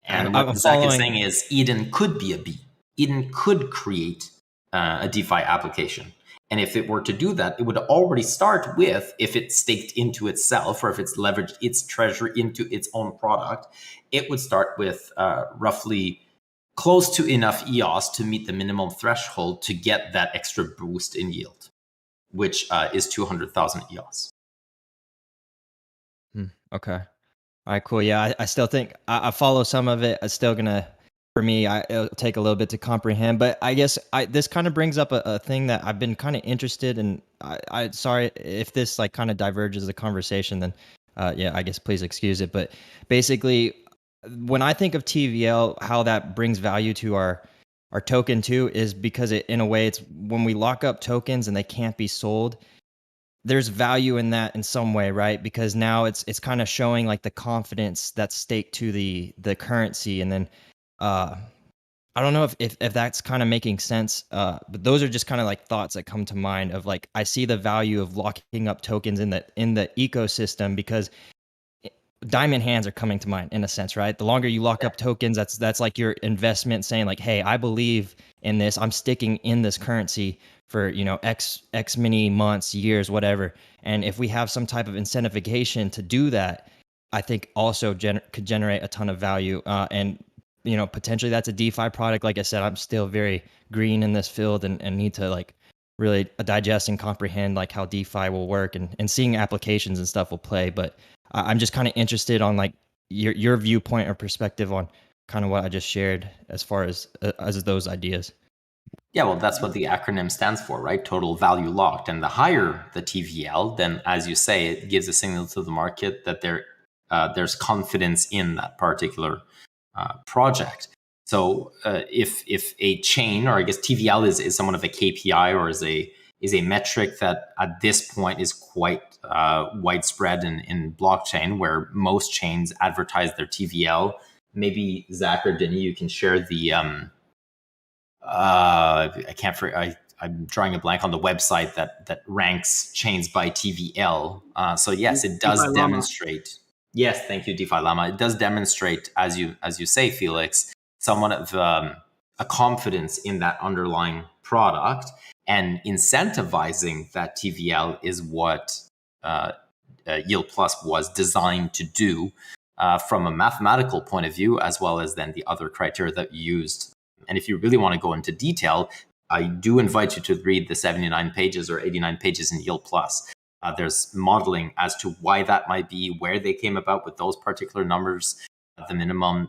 And what Zack is saying is Eden could be a B. Eden could create a DeFi application. And if it were to do that, it would already start with, if it's staked into itself or if it's leveraged its treasure into its own product, it would start with roughly close to enough EOS to meet the minimum threshold to get that extra boost in yield, which is 200,000 EOS. Okay. All right, cool. Yeah, I still think I follow some of it. It's still gonna, for me, it'll take a little bit to comprehend. But I guess this kind of brings up a thing that I've been kind of interested in. I sorry if this like kind of diverges the conversation. Then, yeah, I guess please excuse it. But basically, when I think of TVL, how that brings value to our token too is because it, in a way, it's when we lock up tokens and they can't be sold. There's value in that in some way, right? Because now it's kind of showing like the confidence that's staked to the currency. And then I don't know if that's kind of making sense, but those are just kind of like thoughts that come to mind of like, I see the value of locking up tokens in the ecosystem, because diamond hands are coming to mind in a sense, right? The longer you lock up tokens, that's like your investment saying like, hey, I believe in this, I'm sticking in this currency for, X many months, years, whatever. And if we have some type of incentivization to do that, I think also could generate a ton of value. And, potentially that's a DeFi product. Like I said, I'm still very green in this field and need to like really digest and comprehend like how DeFi will work and seeing applications and stuff will play. But I'm just kind of interested on like your viewpoint or perspective on kind of what I just shared as far as those ideas. Yeah, well, that's what the acronym stands for, right? Total value locked. And the higher the TVL, then, as you say, it gives a signal to the market that there's confidence in that particular project. So if a chain, or I guess TVL is somewhat of a KPI or is a metric that at this point is quite widespread in blockchain, where most chains advertise their TVL. Maybe Zack or Denis, you can share the I'm drawing a blank on the website that ranks chains by TVL. So yes, it does demonstrate. Yes, thank you, DeFi Llama. It does demonstrate, as you say, Felix, somewhat of a confidence in that underlying product. And incentivizing that TVL is what Yield Plus was designed to do from a mathematical point of view, as well as then the other criteria that you used. And if you really want to go into detail, I do invite you to read the 79 pages or 89 pages in Yield Plus. There's modeling as to why that might be, where they came about with those particular numbers, the minimum,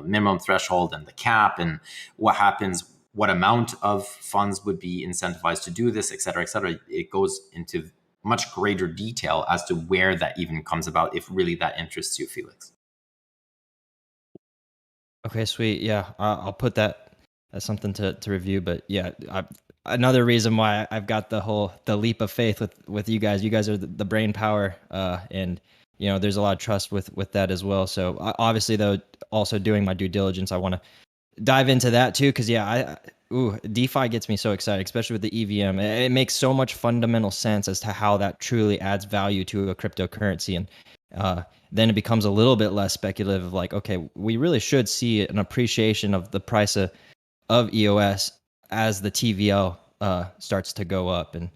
minimum threshold and the cap, and what happens, what amount of funds would be incentivized to do this, et cetera, et cetera. It goes into much greater detail as to where that even comes about, if really that interests you, Felix. Okay, sweet. Yeah, I'll put that as something to review. But yeah, another reason why I've got the leap of faith with you guys. You guys are the brain power, and there's a lot of trust with that as well. So obviously, though, also doing my due diligence, I want to dive into that too, because DeFi gets me so excited, especially with the EVM. It makes so much fundamental sense as to how that truly adds value to a cryptocurrency, and then it becomes a little bit less speculative of like, okay, we really should see an appreciation of the price of EOS as the TVL starts to go up. And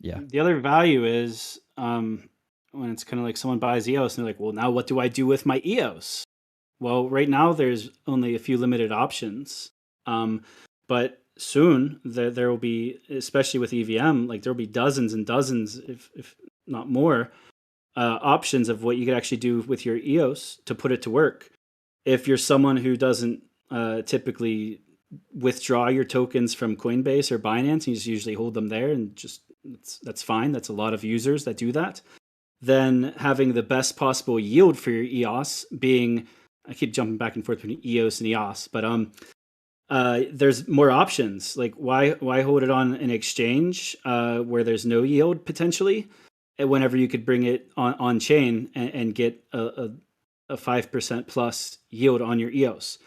yeah, the other value is when it's kind of like someone buys EOS and they're like, well, now what do I do with my EOS? Well, right now there's only a few limited options, but soon there will be, especially with EVM, like there will be dozens and dozens, if not more, options of what you could actually do with your EOS to put it to work. If you're someone who doesn't typically withdraw your tokens from Coinbase or Binance, you just usually hold them there, and that's fine. That's a lot of users that do that. Then having the best possible yield for your EOS being, I keep jumping back and forth between EOS and EOS, but there's more options. Like why hold it on an exchange where there's no yield potentially, whenever you could bring it on chain and get a 5% plus yield on your EOS.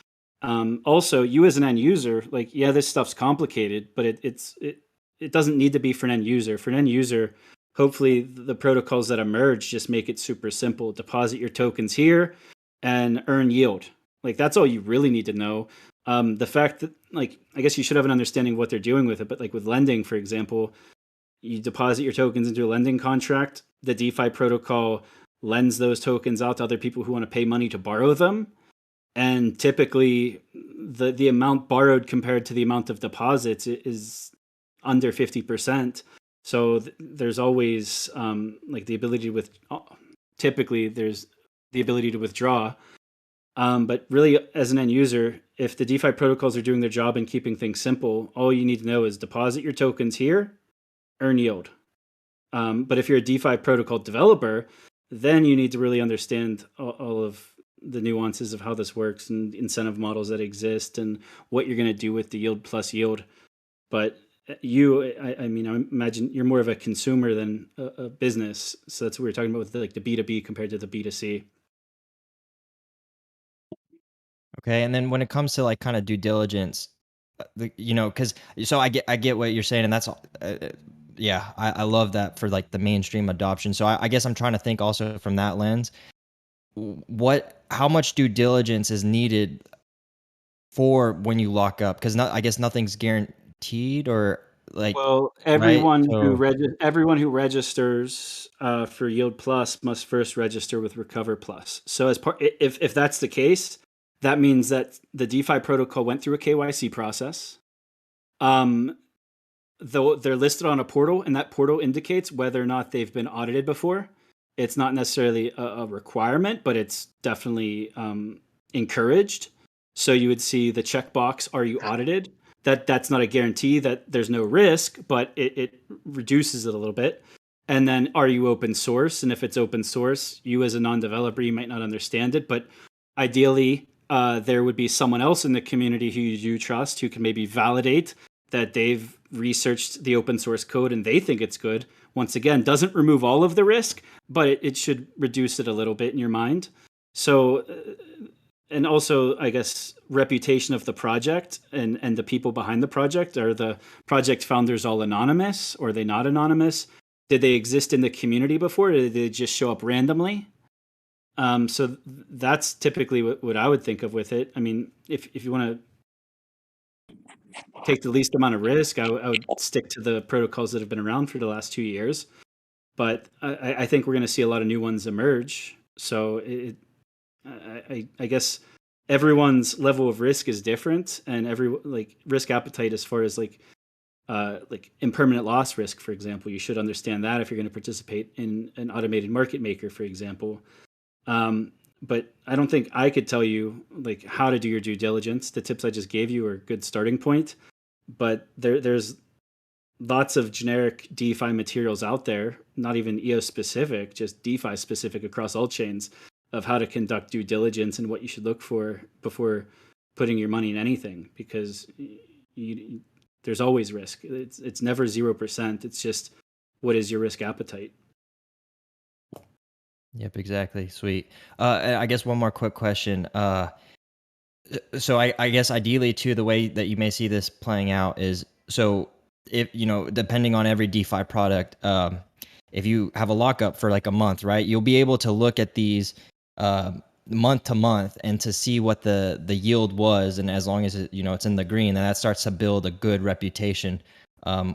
Also, you as an end user, like, yeah, this stuff's complicated, but it doesn't need to be for an end user. For an end user, hopefully the protocols that emerge just make it super simple. Deposit your tokens here and earn yield. Like that's all you really need to know. The fact that, like, I guess you should have an understanding of what they're doing with it, but like with lending, for example, you deposit your tokens into a lending contract. The DeFi protocol lends those tokens out to other people who want to pay money to borrow them. And typically the amount borrowed compared to the amount of deposits is under 50%. So there's always like the ability to typically there's the ability to withdraw. But really, as an end user, if the DeFi protocols are doing their job and keeping things simple, all you need to know is deposit your tokens here, earn yield. But if you're a DeFi protocol developer, then you need to really understand all of the nuances of how this works and incentive models that exist and what you're going to do with the yield plus yield. But I imagine you're more of a consumer than a business. So that's what we were talking about with the B2B compared to the B2C. okay. And then when it comes to like kind of due diligence, because so I get what you're saying, and that's yeah, I love that for like the mainstream adoption. So I guess I'm trying to think also from that lens, how much due diligence is needed for when you lock up? Because I guess nothing's guaranteed, or like, well, everyone right? everyone who registers for Yield Plus must first register with Recover Plus. So as part, if that's the case, that means that the DeFi protocol went through a KYC process. Though they're listed on a portal, and that portal indicates whether or not they've been audited before. It's not necessarily a requirement, but it's definitely encouraged. So you would see the checkbox, are you audited? That's not a guarantee that there's no risk, but it reduces it a little bit. And then, are you open source? And if it's open source, you as a non-developer, you might not understand it, but ideally, there would be someone else in the community who you trust who can maybe validate that they've researched the open source code and they think it's good. Once again, doesn't remove all of the risk, but it should reduce it a little bit in your mind. So, and also, I guess, reputation of the project and the people behind the project. Are the project founders all anonymous, or are they not anonymous? Did they exist in the community before, or did they just show up randomly? So that's typically what I would think of with it. I mean, if you want to take the least amount of risk, I would stick to the protocols that have been around for the last 2 years. But I think we're going to see a lot of new ones emerge. So I guess everyone's level of risk is different, and risk appetite as far as like impermanent loss risk, for example, you should understand that if you're going to participate in an automated market maker, for example. But I don't think I could tell you like how to do your due diligence. The tips I just gave you are a good starting point, but there's lots of generic DeFi materials out there, not even EOS specific, just DeFi specific across all chains, of how to conduct due diligence and what you should look for before putting your money in anything, because there's always risk. It's never 0%. It's just, what is your risk appetite? Yep, exactly. Sweet. I guess one more quick question. So I guess ideally too, the way that you may see this playing out is, so if, depending on every DeFi product, if you have a lockup for like a month, right, you'll be able to look at these month to month and to see what the yield was. And as long as it's in the green, then that starts to build a good reputation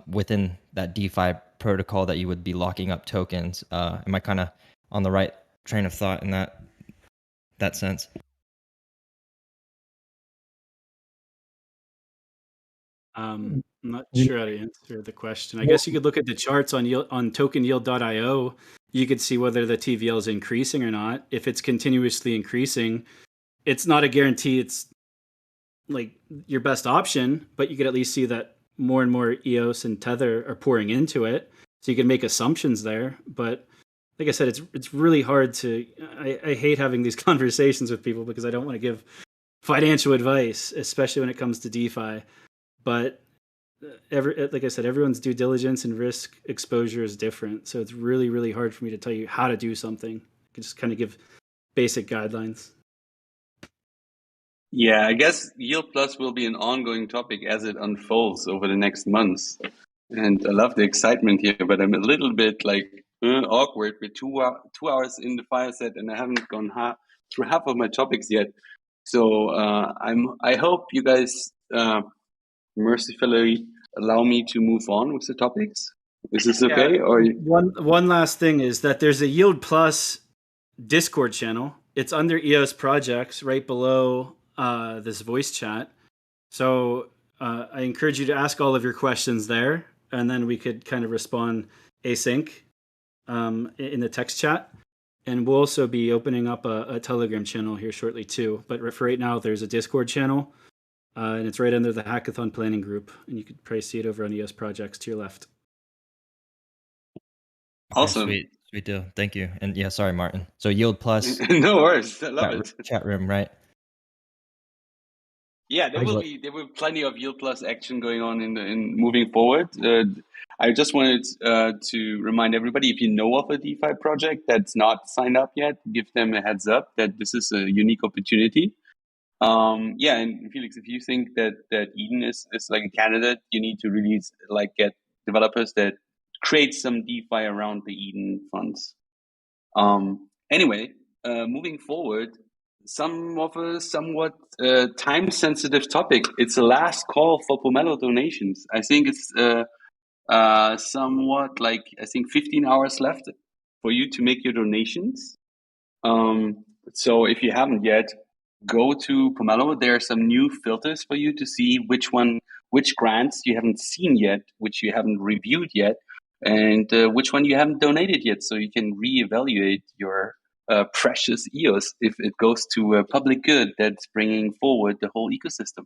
within that DeFi protocol that you would be locking up tokens. Am I kind of on the right train of thought in that sense? I'm not sure how to answer the question. I guess you could look at the charts on tokenyield.io. You could see whether the TVL is increasing or not. If it's continuously increasing, it's not a guarantee it's like your best option, but you could at least see that more and more EOS and Tether are pouring into it. So you can make assumptions there. But like I said, it's really hard to, I hate having these conversations with people because I don't want to give financial advice, especially when it comes to DeFi. But like I said, everyone's due diligence and risk exposure is different. So it's really, really hard for me to tell you how to do something. I can just kind of give basic guidelines. Yeah, I guess Yield Plus will be an ongoing topic as it unfolds over the next months. And I love the excitement here, but I'm a little bit awkward. We're 2 hours in the Fireside and I haven't gone through half of my topics yet. So I hope you guys mercifully allow me to move on with the topics. Is this okay? Yeah, Or one last thing is that there's a Yield Plus Discord channel. It's under EOS projects right below this voice chat. So I encourage you to ask all of your questions there, and then we could kind of respond async in the text chat. And we'll also be opening up a Telegram channel here shortly too. But for right now, there's a Discord channel. And it's right under the hackathon planning group, and you could probably see it over on EOS projects to your left. awesome. Okay, sweet deal. Thank you. And yeah, sorry, Martin. So Yield Plus. No worries. I love it. Chat room, right? Yeah, there will be plenty of Yield Plus action going on in moving forward. I just wanted to remind everybody, if you know of a DeFi project that's not signed up yet, give them a heads up that this is a unique opportunity. Yeah, and Felix, if you think that Eden is like a candidate, you need to really get developers that create some DeFi around the Eden funds. Anyway, moving forward, some of a somewhat time-sensitive topic. It's the last call for Pomelo donations. I think it's somewhat 15 hours left for you to make your donations. So if you haven't yet, go to Pomelo. There are some new filters for you to see which grants you haven't seen yet, which you haven't reviewed yet, and which one you haven't donated yet. So you can reevaluate your precious EOS if it goes to a public good that's bringing forward the whole ecosystem.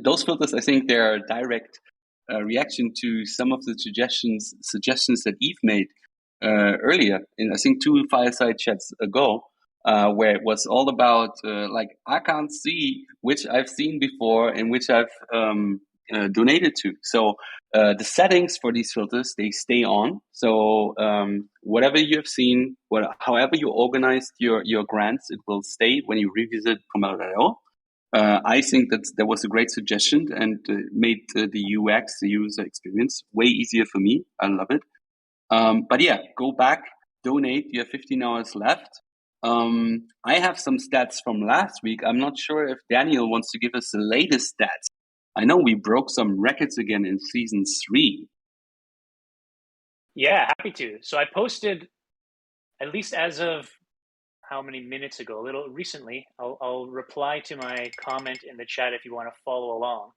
Those filters, I think, they're a direct reaction to some of the suggestions that Yves made earlier, in I think 2 fireside chats ago, where it was all about I can't see which I've seen before and which I've donated to. So the settings for these filters, they stay on. So whatever you have seen, however you organized your grants, it will stay when you revisit Pomelo.io. I think that was a great suggestion and made the UX, the user experience, way easier for me. I love it. But yeah, go back, donate. You have 15 hours left. I have some stats from last week. I'm not sure if Daniel wants to give us the latest stats I know we broke some records again in season 3. Yeah, happy to. So I posted, at least as of how many minutes ago, a little recently, I'll reply to my comment in the chat if you want to follow along.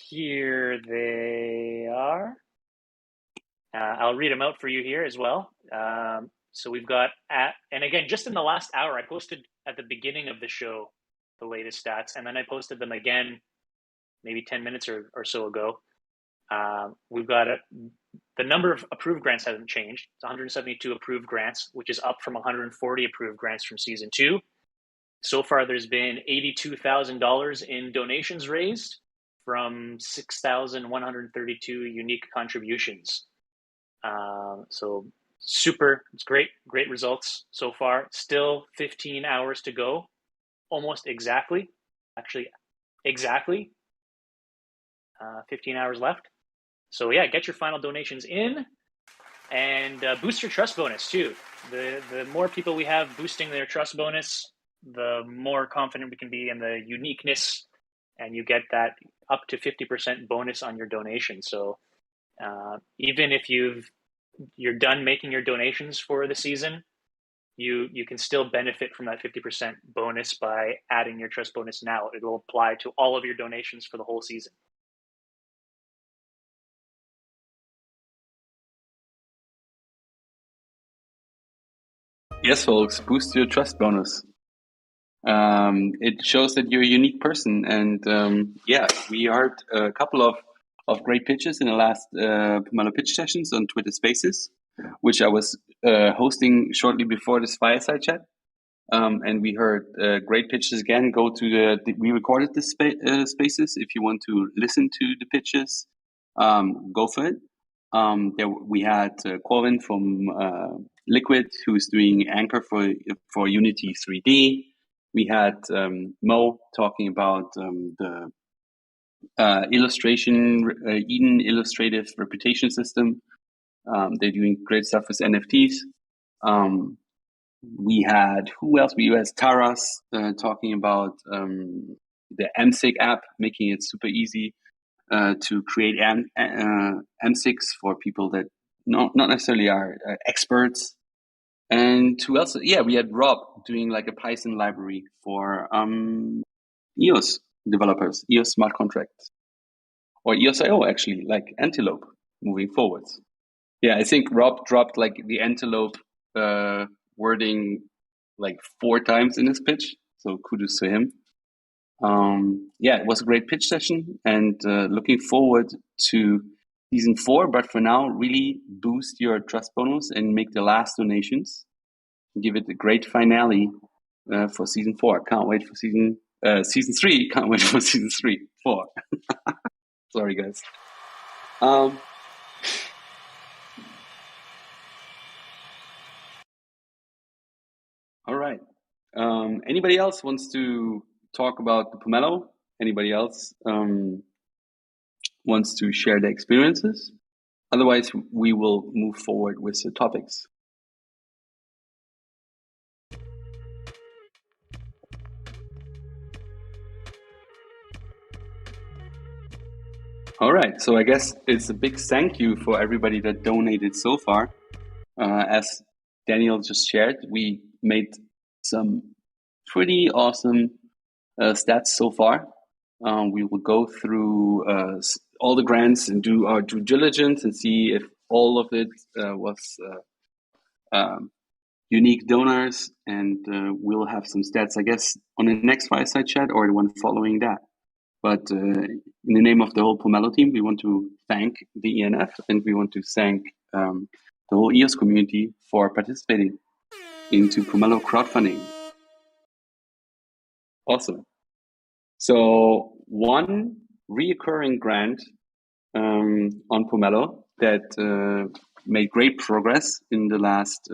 Here they are. I'll read them out for you here as well. So we've got and again, just in the last hour, I posted at the beginning of the show the latest stats, and then I posted them again maybe 10 minutes or so ago. We've got the number of approved grants hasn't changed. It's 172 approved grants, which is up from 140 approved grants from season 2. So far, there's been $82,000 in donations raised from 6,132 unique contributions. So it's great results so far. Still 15 hours to go, almost exactly, 15 hours left. So yeah, get your final donations in, and boost your trust bonus too. The more people we have boosting their trust bonus, the more confident we can be in the uniqueness, and you get that up to 50% bonus on your donation. So even if you're done making your donations for the season, you can still benefit from that 50% bonus by adding your trust bonus now. It will apply to all of your donations for the whole season. Yes, folks, boost your trust bonus. It shows that you're a unique person. And we heard a couple of great pitches in the last Pomelo pitch sessions on Twitter Spaces, which I was hosting shortly before this fireside chat. And we heard great pitches again. Go to we recorded the spaces. If you want to listen to the pitches, go for it. There we had Corvin from Liquid, who's doing Anchor for Unity 3D. We had Mo talking about the Eden illustrative reputation system. They're doing great stuff with NFTs. We had, who else? We had Taras talking about the MSIG app, making it super easy to create MSIGs for people that not necessarily are experts. And who else? Yeah, we had Rob doing like a Python library for EOS developers, EOS smart contracts, or EOSIO actually, like Antelope moving forwards. Yeah, I think Rob dropped like the Antelope wording like 4 times in his pitch, so kudos to him. It was a great pitch session, and looking forward to season 4. But for now, really boost your trust bonus and make the last donations. Give it a great finale for season 4. Can't wait for season 3. Can't wait for season 4. Sorry, guys. All right. Anybody else wants to talk about the Pomelo? Anybody else wants to share their experiences? Otherwise, we will move forward with the topics. All right. So I guess it's a big thank you for everybody that donated so far. As Daniel just shared, we made some pretty awesome stats so far. We will go through all the grants and do our due diligence and see if all of it was unique donors, and we'll have some stats, I guess, on the next fireside chat or the one following that. But in the name of the whole Pomelo team, we want to thank the ENF, and we want to thank the whole EOS community for participating into Pomelo crowdfunding. Awesome. So one reoccurring grant on Pomelo that made great progress in the last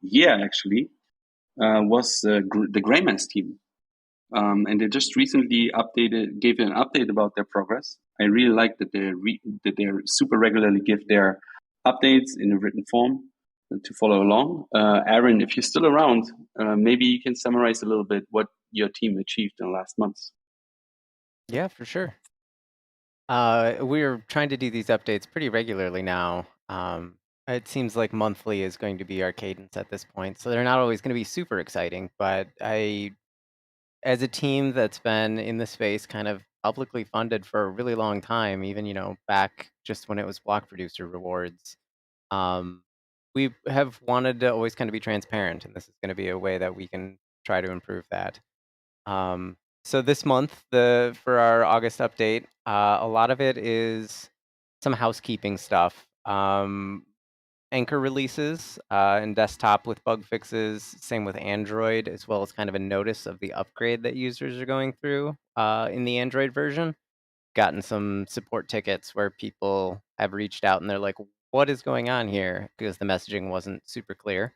year, actually, was the Greymass team. And they just recently gave an update about their progress. I really like that they super regularly give their updates in a written form to follow along. Aaron, if you're still around, maybe you can summarize a little bit what your team achieved in the last months. Yeah, for sure. We're trying to do these updates pretty regularly now. It seems like monthly is going to be our cadence at this point, so they're not always going to be super exciting. But as a team that's been in the space, kind of publicly funded for a really long time, even back just when it was block producer rewards, um, we have wanted to always kind of be transparent, and this is going to be a way that we can try to improve that. So this month, for our August update, a lot of it is some housekeeping stuff. Anchor releases and desktop with bug fixes, same with Android, as well as kind of a notice of the upgrade that users are going through in the Android version. Gotten some support tickets where people have reached out and they're like, what is going on here? Because the messaging wasn't super clear.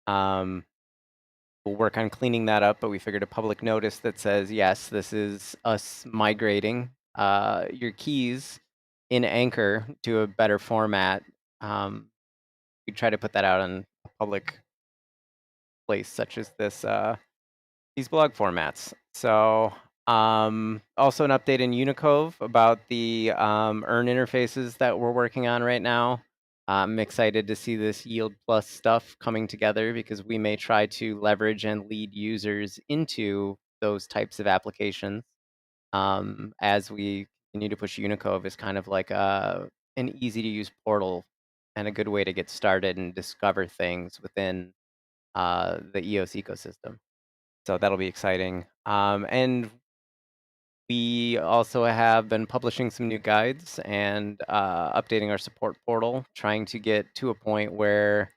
We'll work on cleaning that up, but we figured a public notice that says, yes, this is us migrating your keys in Anchor to a better format. We try to put that out in a public place such as these blog formats. So also an update in Unicove about the earn interfaces that we're working on right now. I'm excited to see this Yield Plus stuff coming together because we may try to leverage and lead users into those types of applications as we continue to push Unicove as kind of like an easy to use portal and a good way to get started and discover things within the EOS ecosystem. So that'll be exciting. And we also have been publishing some new guides and updating our support portal, trying to get to a point where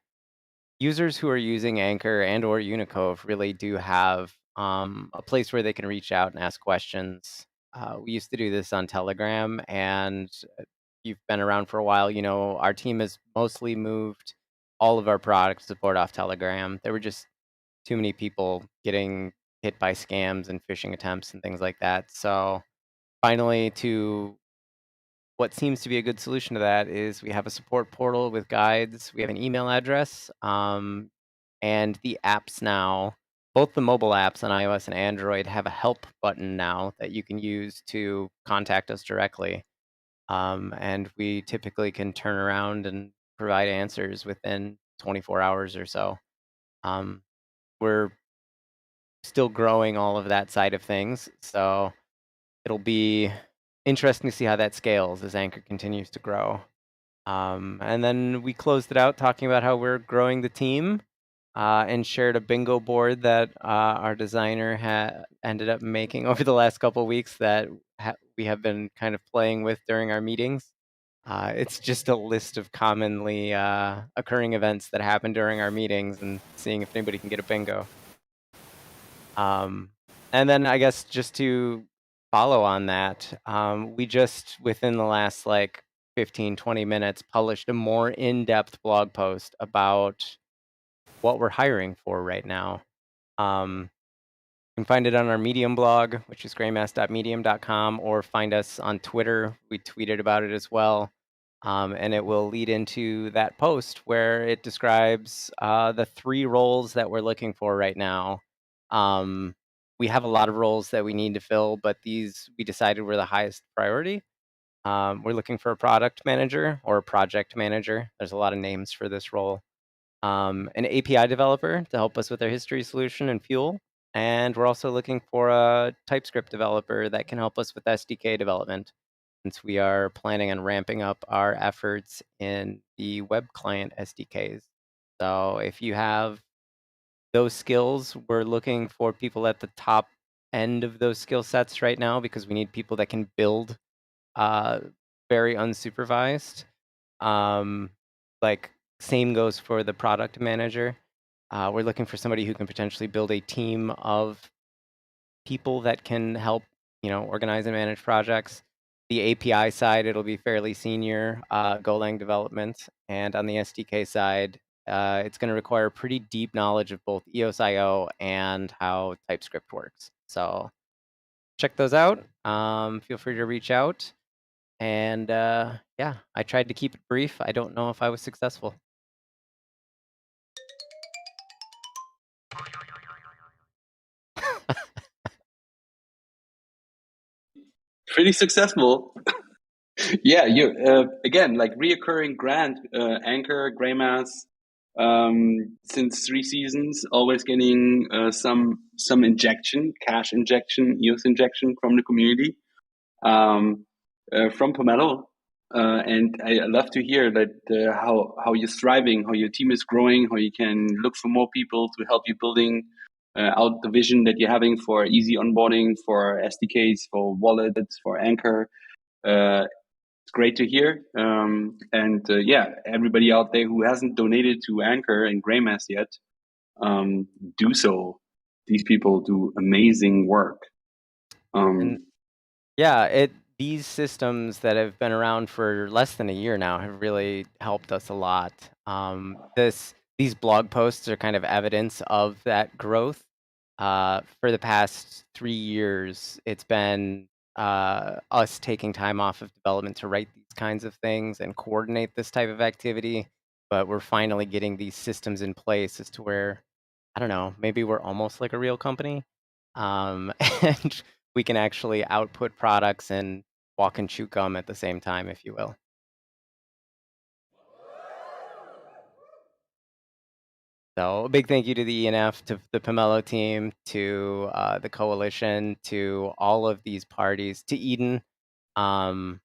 users who are using Anchor and or Unicove really do have a place where they can reach out and ask questions. We used to do this on Telegram, and you've been around for a while, our team has mostly moved all of our product support off Telegram. There were just too many people getting hit by scams and phishing attempts and things like that. So finally, to what seems to be a good solution to that is we have a support portal with guides. We have an email address, and the apps now, both the mobile apps on iOS and Android, have a help button now that you can use to contact us directly. And we typically can turn around and provide answers within 24 hours or so. We're still growing all of that side of things, so it'll be interesting to see how that scales as Anchor continues to grow. And then we closed it out talking about how we're growing the team and shared a bingo board that our designer ended up making over the last couple of weeks that we have been kind of playing with during our meetings. It's just a list of commonly occurring events that happen during our meetings and seeing if anybody can get a bingo. And then I guess just to follow on that, we just within the last 15, 20 minutes published a more in-depth blog post about what we're hiring for right now. You can find it on our Medium blog, which is greymass.medium.com, or find us on Twitter. We tweeted about it as well. And it will lead into that post where it describes the 3 roles that we're looking for right now. We have a lot of roles that we need to fill, but these we decided were the highest priority. We're looking for a product manager or a project manager. There's a lot of names for this role. An API developer to help us with our history solution and Fuel. And we're also looking for a TypeScript developer that can help us with SDK development, since we are planning on ramping up our efforts in the web client SDKs. So if you have those skills, we're looking for people at the top end of those skill sets right now because we need people that can build very unsupervised. Same goes for the product manager. We're looking for somebody who can potentially build a team of people that can help, organize and manage projects. The API side, it'll be fairly senior Golang development. And on the SDK side, it's going to require pretty deep knowledge of both EOSIO and how TypeScript works. So check those out. Feel free to reach out. And yeah, I tried to keep it brief. I don't know if I was successful. pretty successful. Yeah, you again, like reoccurring grant, Anchor, Greymass, since 3 seasons, always getting some injection, cash injection, EOS injection from the community, from Pomelo. And I love to hear that how you're thriving, how your team is growing, how you can look for more people to help you building out the vision that you're having for easy onboarding, for SDKs, for wallets, for Anchor. It's great to hear. Yeah, everybody out there who hasn't donated to Anchor and Greymass yet, do so. These people do amazing work. These systems that have been around for less than a year now have really helped us a lot. These blog posts are kind of evidence of that growth. For the past 3 years, it's been us taking time off of development to write these kinds of things and coordinate this type of activity. But we're finally getting these systems in place as to where, I don't know, maybe we're almost like a real company. And we can actually output products and walk and chew gum at the same time, if you will. So a big thank you to the ENF, to the Pomelo team, to the coalition, to all of these parties, to Eden, all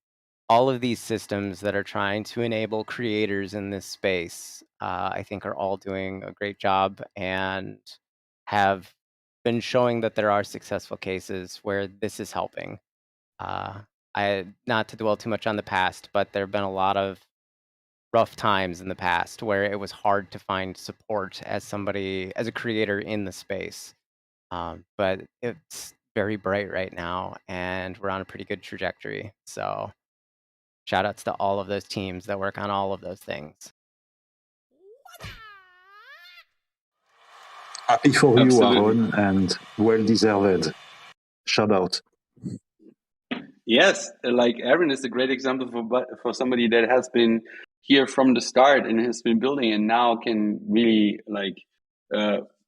of these systems that are trying to enable creators in this space. I think are all doing a great job and have been showing that there are successful cases where this is helping. Not to dwell too much on the past, but there have been a lot of rough times in the past where it was hard to find support as a creator in the space. But it's very bright right now, and we're on a pretty good trajectory. So shout outs to all of those teams that work on all of those things. Happy for Absolutely. you, Aaron, and well deserved. Shout out. Yes, like Aaron is a great example for somebody that has been here from the start and has been building, and now can really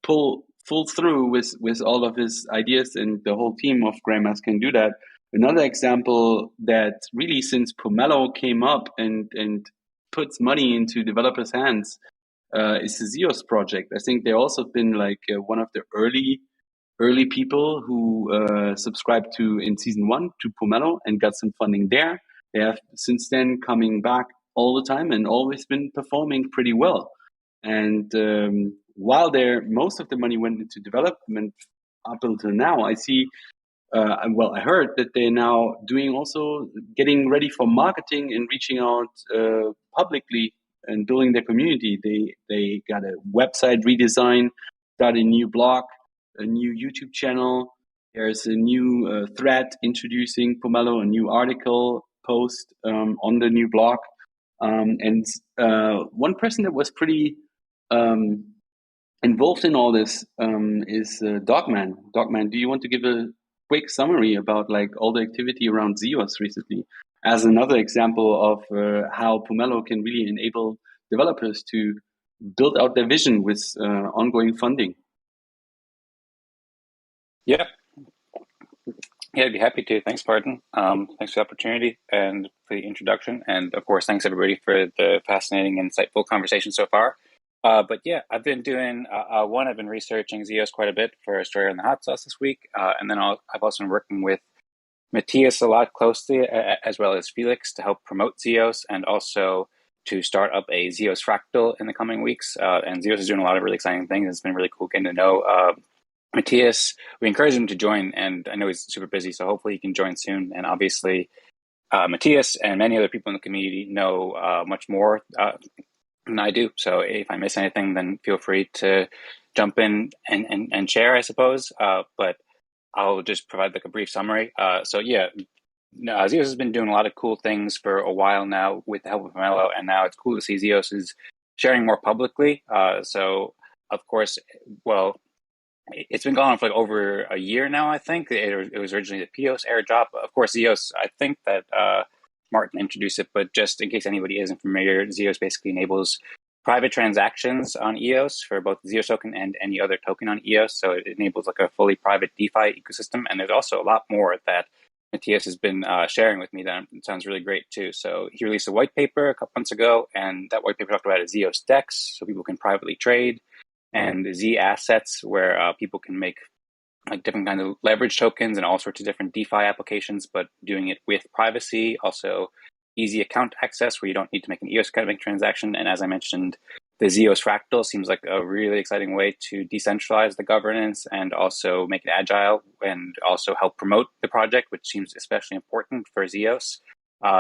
pull through with all of his ideas, and the whole team of Greymass can do that. Another example that really, since Pomelo came up and puts money into developers' hands, is the ZEOS project. I think they also been like one of the early people who subscribed to in season 1 to Pomelo and got some funding there. They have since then coming back all the time and always been performing pretty well. And while most of the money went into development up until now, I see. I heard that they're now getting ready for marketing and reaching out publicly and building their community. They got a website redesign, got a new blog, a new YouTube channel. There's a new thread introducing Pomelo, a new article post on the new blog. And one person that was pretty involved in all this is Dogman. Dogman, do you want to give a quick summary about like all the activity around ZEOS recently, as another example of how Pomelo can really enable developers to build out their vision with ongoing funding? Yeah, I'd be happy to. Thanks, Pardon. Thanks for the opportunity and for the introduction. And of course, thanks everybody for the fascinating, insightful conversation so far. But yeah, I've been doing, I've been researching ZEOS quite a bit for a story on the hot sauce this week. And then I've also been working with Matthias a lot closely, as well as Felix, to help promote ZEOS and also to start up a ZEOS Fractal in the coming weeks. And ZEOS is doing a lot of really exciting things. It's been really cool getting to know Matthias. We encourage him to join, and I know he's super busy, so hopefully he can join soon. And obviously, Matthias and many other people in the community know much more than I do. So if I miss anything, then feel free to jump in and share, I suppose. But I'll just provide like a brief summary. ZEOS has been doing a lot of cool things for a while now with the help of Pomelo, and now it's cool to see ZEOS is sharing more publicly. So of course, it's been going on for like over a year now, I think. It was originally the POS airdrop. Of course, ZEOS, I think that Martin introduced it, but just in case anybody isn't familiar, ZEOS basically enables private transactions on EOS for both the ZEOS token and any other token on EOS. So it enables like a fully private DeFi ecosystem. And there's also a lot more that Matthias has been sharing with me that it sounds really great too. So he released a white paper a couple months ago, and that white paper talked about a ZEOS DEX, so people can privately trade, and Z assets, where people can make like different kinds of leverage tokens and all sorts of different DeFi applications, but doing it with privacy. Also, easy account access where you don't need to make an EOS academic transaction. And as I mentioned, the ZEOS Fractal seems like a really exciting way to decentralize the governance and also make it agile and also help promote the project, which seems especially important for ZEOS.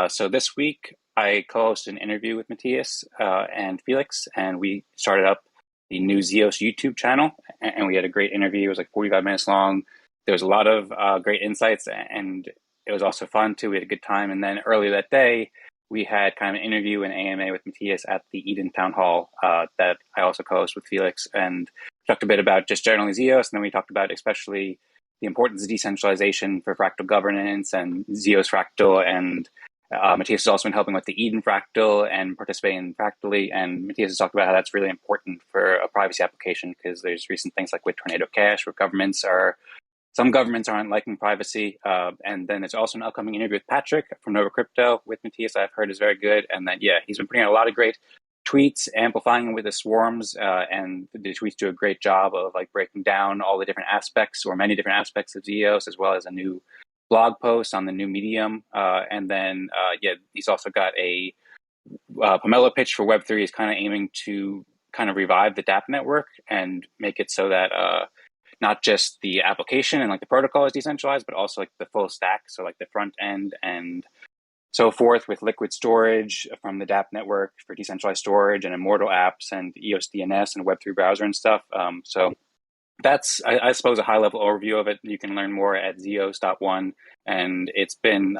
So this week, I co-hosted an interview with Matthias and Felix, and we started up the new ZEOS YouTube channel, and we had a great interview. It was like 45 minutes long. There was a lot of great insights, and it was also fun too. We had a good time. And then earlier that day, we had kind of an interview and AMA with Matthias at the Eden Town Hall that I also co-hosted with Felix, and talked a bit about just generally ZEOS, and then we talked about especially the importance of decentralization for fractal governance and ZEOS Fractal, and Matthias has also been helping with the Eden Fractal and participating fractally, and Matthias has talked about how that's really important for a privacy application because there's recent things like with Tornado Cash where some governments aren't liking privacy. And then there's also an upcoming interview with Patrick from Nova Crypto with Matthias I've heard is very good. And then, yeah, he's been putting out a lot of great tweets, amplifying them with the swarms, and the tweets do a great job of like breaking down all the different aspects or many different aspects of ZEOS, as well as a new blog post on the new Medium. And then, he's also got a Pomelo pitch for Web3 is kind of aiming to kind of revive the DApp network and make it so that not just the application and like the protocol is decentralized, but also like the full stack. So like the front end and so forth with liquid storage from the DApp network for decentralized storage and Immortal apps and EOS DNS and Web3 browser and stuff. So that's, I suppose, a high-level overview of it. You can learn more at ZEOS.one, and it's been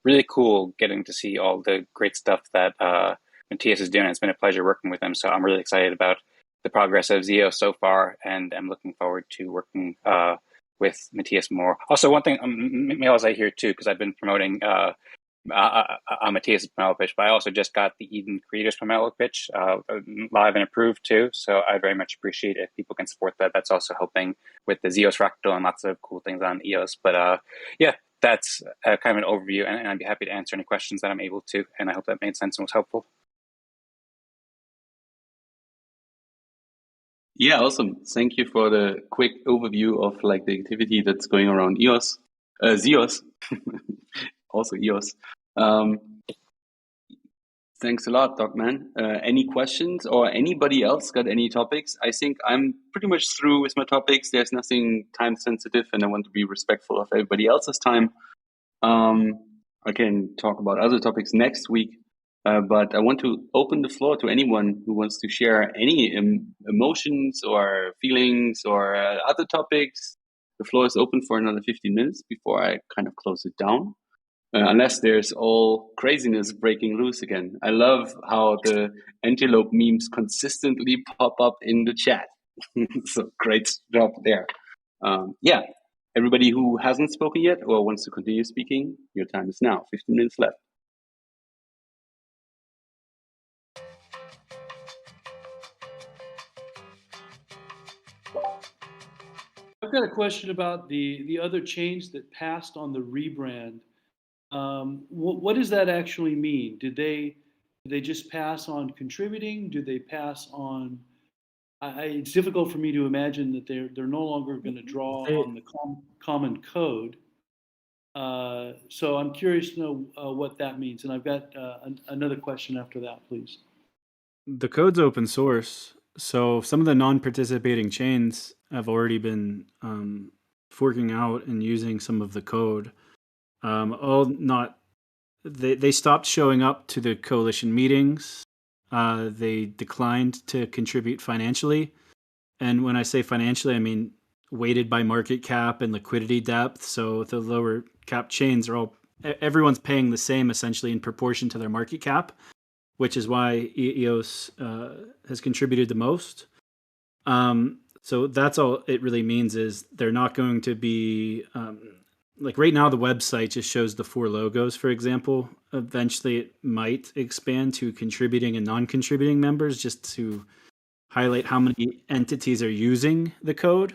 really cool getting to see all the great stuff that Matthias is doing. It's been a pleasure working with him, so I'm really excited about the progress of ZEOS so far, and I'm looking forward to working with Matthias more. Also, one thing, Mails I hear too, because I've been promoting Matthias' Pomelo pitch, but I also just got the Eden Creators Pomelo pitch live and approved too. So I very much appreciate if people can support that. That's also helping with the ZEOS Fractal and lots of cool things on EOS. But that's kind of an overview, and I'd be happy to answer any questions that I'm able to. And I hope that made sense and was helpful. Yeah, awesome. Thank you for the quick overview of like the activity that's going around EOS, ZEOS, also EOS. Thanks a lot, Dogman. Any questions or anybody else got any topics? I think I'm pretty much through with my topics. There's nothing time sensitive, and I want to be respectful of everybody else's time. I can talk about other topics next week. But I want to open the floor to anyone who wants to share any emotions or feelings or other topics. The floor is open for another 15 minutes before I kind of close it down. Unless there's all craziness breaking loose again. I love how the Antelope memes consistently pop up in the chat. So great job there. Everybody who hasn't spoken yet or wants to continue speaking, your time is now. 15 minutes left. I've got a question about the other chains that passed on the rebrand. What does that actually mean? Did they just pass on contributing? Do they pass on? It's difficult for me to imagine that they're no longer going to draw on the common code. So I'm curious to know what that means. And I've got another question after that, please. The code's open source, so some of the non-participating chains have already been forking out and using some of the code. They stopped showing up to the coalition meetings. They declined to contribute financially. And when I say financially, I mean weighted by market cap and liquidity depth. So the lower cap chains everyone's paying the same essentially in proportion to their market cap, which is why EOS has contributed the most. So that's all it really means is they're not going to be, like right now the website just shows the 4 logos, for example. Eventually it might expand to contributing and non-contributing members just to highlight how many entities are using the code.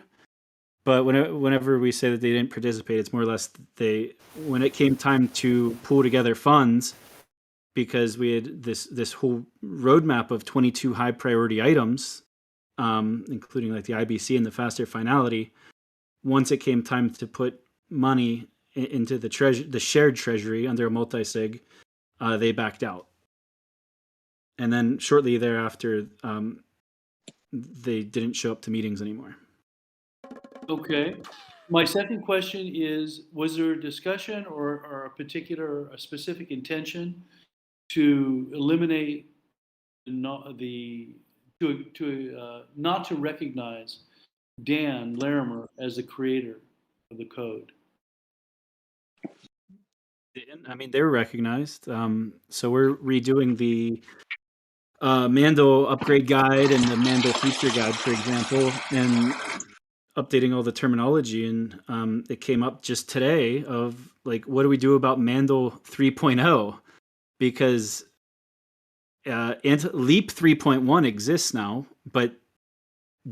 But whenever we say that they didn't participate, it's more or less when it came time to pull together funds, because we had this whole roadmap of 22 high priority items, including like the IBC and the faster finality. Once it came time to put money into the shared treasury under a multi-sig, they backed out. And then shortly thereafter, they didn't show up to meetings anymore. Okay. My second question is, was there a discussion or a specific intention to eliminate not to recognize Dan Larimer as the creator of the code? I mean, they were recognized. So we're redoing the Mandel upgrade guide and the Mandel feature guide, for example, and updating all the terminology. And it came up just today of like, what do we do about Mandel 3.0? Because Leap 3.1 exists now, but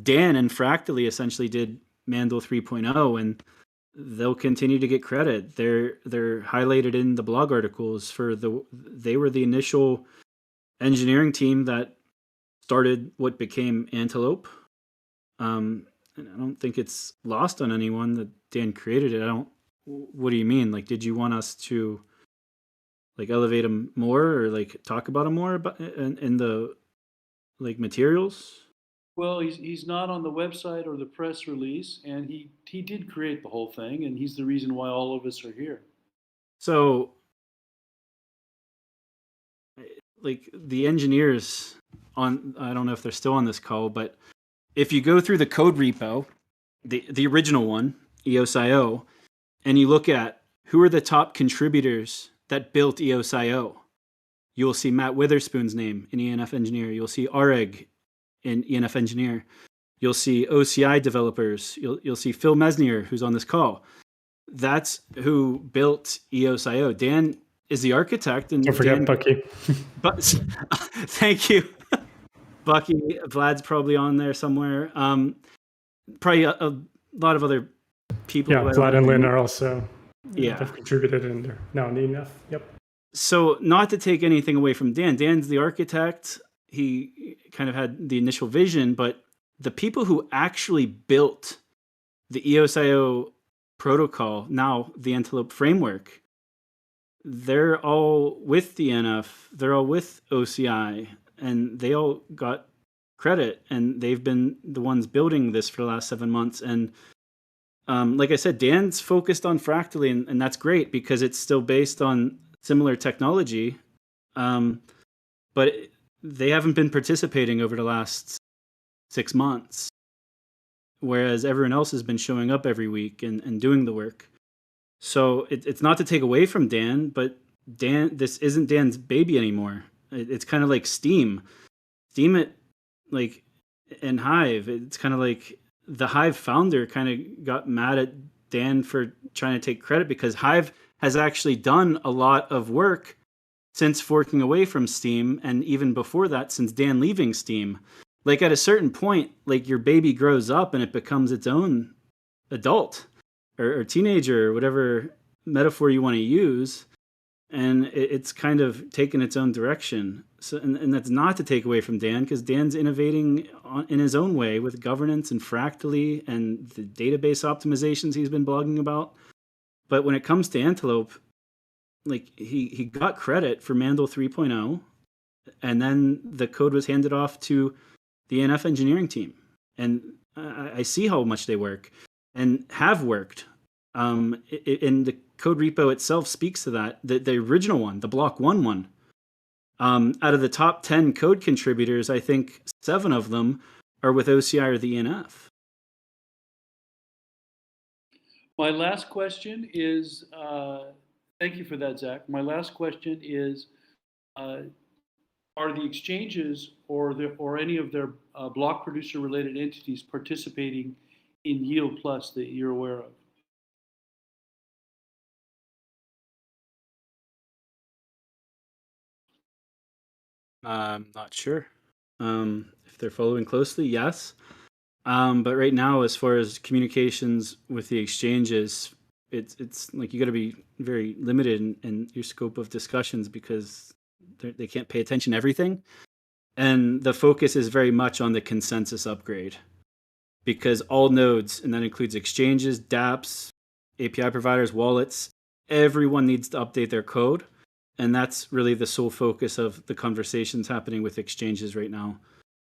Dan and Fractally essentially did Mandel 3.0, and they'll continue to get credit. They're highlighted in the blog articles they were the initial engineering team that started what became Antelope. And I don't think it's lost on anyone that Dan created it. What do you mean? Like, did you want us to like elevate him more or like talk about him more in the like materials? Well, he's not on the website or the press release, and he did create the whole thing, and he's the reason why all of us are here. So, like the engineers I don't know if they're still on this call, but if you go through the code repo, the original one, EOSIO, and you look at who are the top contributors that built EOSIO, you'll see Matt Witherspoon's name in ENF Engineer. You'll see Areg in ENF Engineer. You'll see OCI developers. You'll see Phil Mesnier, who's on this call. That's who built EOSIO. Dan is the architect. And don't forget Bucky. But thank you. Bucky, Vlad's probably on there somewhere. Probably a lot of other people. Yeah, Vlad and Lynn are also have contributed in there now in ENF. Yep. So not to take anything away from Dan. Dan's the architect. He kind of had the initial vision, but the people who actually built the EOSIO protocol, now the Antelope framework, they're all with DNF, they're all with OCI, and they all got credit, and they've been the ones building this for the last 7 months. And like I said, Dan's focused on Fractally, and that's great because it's still based on similar technology, but they haven't been participating over the last 6 months, whereas everyone else has been showing up every week and doing the work. So it's not to take away from Dan, but this isn't Dan's baby anymore. It's kind of like Steam, like, and Hive. It's kind of like the Hive founder kind of got mad at Dan for trying to take credit because Hive has actually done a lot of work since forking away from Steam, and even before that, since Dan leaving Steam. Like at a certain point, like your baby grows up and it becomes its own adult or teenager or whatever metaphor you want to use, and it's kind of taken its own direction. So, and that's not to take away from Dan, because Dan's innovating in his own way with governance and Fractally and the database optimizations he's been blogging about. But when it comes to Antelope, like he got credit for Mandel 3.0, and then the code was handed off to the NF engineering team. And I see how much they work and have worked. And the code repo itself speaks to that. The original one, the block one, out of the top 10 code contributors, I think 7 of them are with OCI or the ENF. My last question is, thank you for that, Zach. My last question is, are the exchanges or any of their block producer related entities participating in Yield Plus that you're aware of? I'm not sure. If they're following closely, yes. But right now, as far as communications with the exchanges, it's like you got to be very limited in your scope of discussions because they can't pay attention to everything. And the focus is very much on the consensus upgrade because all nodes, and that includes exchanges, dApps, API providers, wallets, everyone needs to update their code. And that's really the sole focus of the conversations happening with exchanges right now.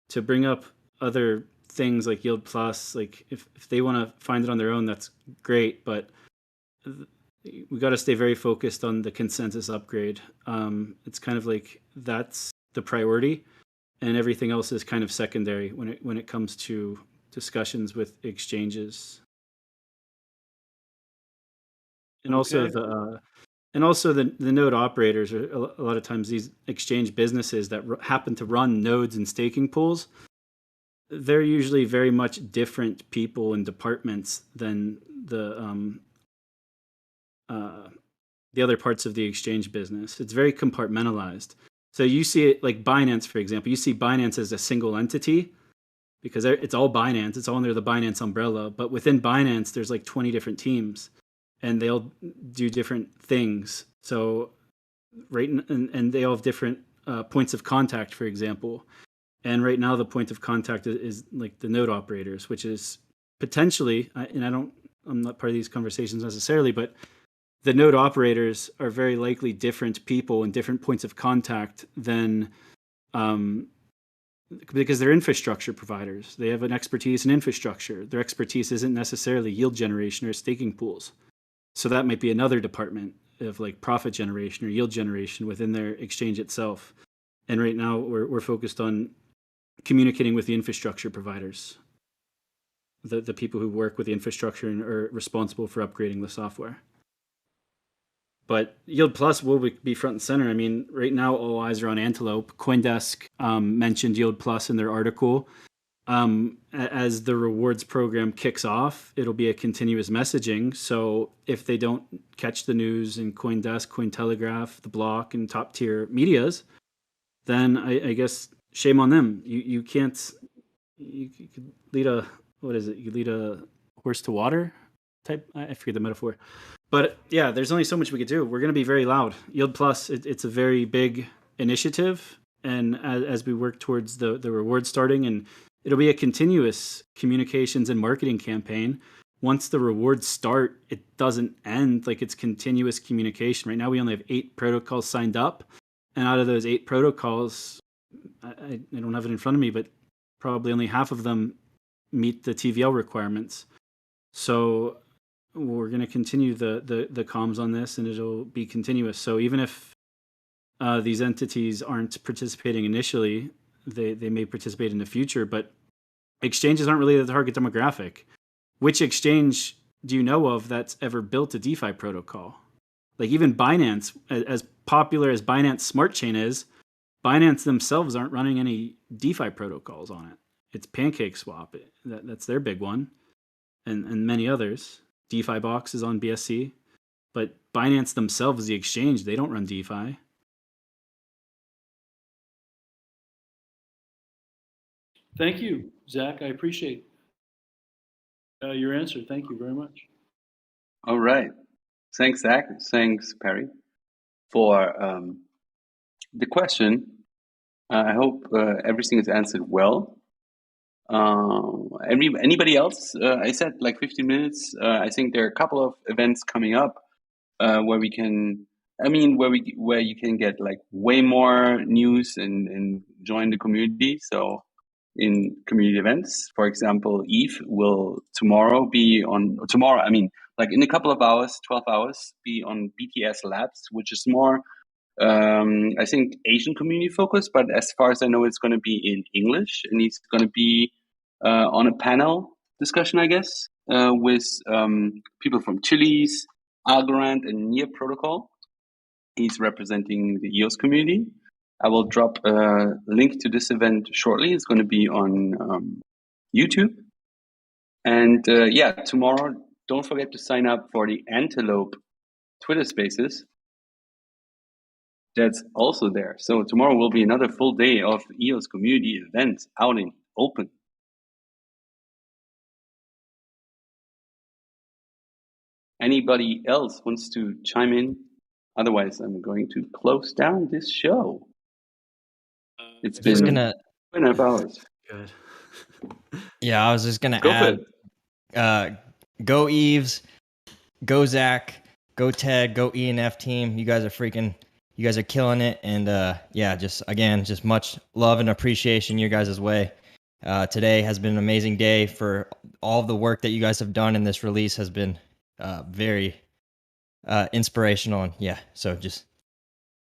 To bring up other things like Yield Plus, like if they want to find it on their own, that's great. But we got to stay very focused on the consensus upgrade. It's kind of like that's the priority, and everything else is kind of secondary when it comes to discussions with exchanges. And also the node operators are a lot of times these exchange businesses that happen to run nodes and staking pools. They're usually very much different people and departments than the other parts of the exchange business. It's very compartmentalized. So you see it like Binance, for example. You see Binance as a single entity because it's all Binance. It's all under the Binance umbrella. But within Binance, there's like 20 different teams, and they all do different things. So and they all have different points of contact, for example. And right now, the point of contact is like the node operators, which is potentially, and I'm not part of these conversations necessarily, but the node operators are very likely different people and different points of contact than, because they're infrastructure providers. They have an expertise in infrastructure. Their expertise isn't necessarily yield generation or staking pools. So that might be another department of like profit generation or yield generation within their exchange itself. And right now, we're focused on communicating with the infrastructure providers, the people who work with the infrastructure and are responsible for upgrading the software. But Yield Plus will be front and center. I mean, right now all eyes are on Antelope. CoinDesk mentioned Yield Plus in their article. As the rewards program kicks off, it'll be a continuous messaging. So if they don't catch the news in CoinDesk, Cointelegraph, The Block, and top tier medias, then I guess shame on them. You can't. You could lead a You lead a horse to water type. I forget the metaphor, but yeah, there's only so much we could do. We're going to be very loud. Yield Plus, it's a very big initiative, and as we work towards the reward starting, and it'll be a continuous communications and marketing campaign. Once the rewards start, it doesn't end. Like it's continuous communication. Right now, we only have 8 protocols signed up, and out of those 8 protocols, I don't have it in front of me, but probably only half of them meet the TVL requirements. So we're going to continue the comms on this, and it'll be continuous. So even if these entities aren't participating initially, they may participate in the future, but exchanges aren't really the target demographic. Which exchange do you know of that's ever built a DeFi protocol? Like even Binance, as popular as Binance Smart Chain is, Binance themselves aren't running any DeFi protocols on it. It's PancakeSwap. That's their big one, and many others. DeFi Box is on BSC, but Binance themselves, the exchange, they don't run DeFi. Thank you, Zach. I appreciate your answer. Thank you very much. All right. Thanks, Zach. Thanks, Perry, for the question. I hope everything is answered well. Anybody else? I said like 15 minutes. I think there are a couple of events coming up where we can. Where you can get like way more news and join the community. So in community events, for example, Yves will tomorrow, like in a couple of hours, 12 hours, be on BTS Labs, which is more, I think, Asian community focused, but as far as I know, it's going to be in English, and he's going to be on a panel discussion, I guess, with people from Chilis, Algorand, and Near Protocol. He's representing the EOS community. I will drop a link to this event shortly. It's going to be on YouTube. And tomorrow, don't forget to sign up for the Antelope Twitter Spaces. That's also there. So tomorrow will be another full day of EOS community events out in open. anybody else wants to chime in? Otherwise, I'm going to close down this show. It's been 2.5 hours. Good. Yeah, I was just gonna Go for add. Go Yves, go Zack, go Ted, go E&F team. You guys are killing it, and just much love and appreciation your guys' way. Today has been an amazing day for all of the work that you guys have done, and this release has been very inspirational. And so just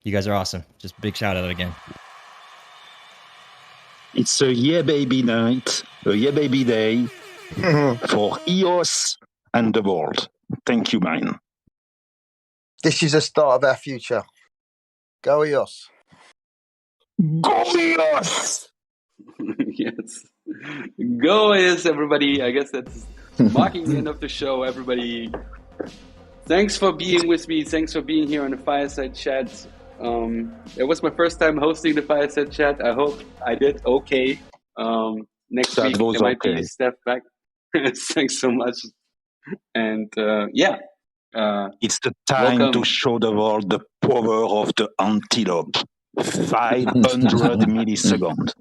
you guys are awesome. Just big shout out again. It's a yeah baby night, a yeah baby day for EOS and the world. Thank you, man. This is the start of our future. Go EOS. Go EOS! Yes. Go EOS, everybody. I guess that's marking the end of the show, everybody. Thanks for being with me. Thanks for being here on the Fireside Chat. It was my first time hosting the Fireside Chat. I hope I did okay. Next week, there might be Steph back. Thanks so much. And it's the time to show the world the power of the Antelope. 500 milliseconds.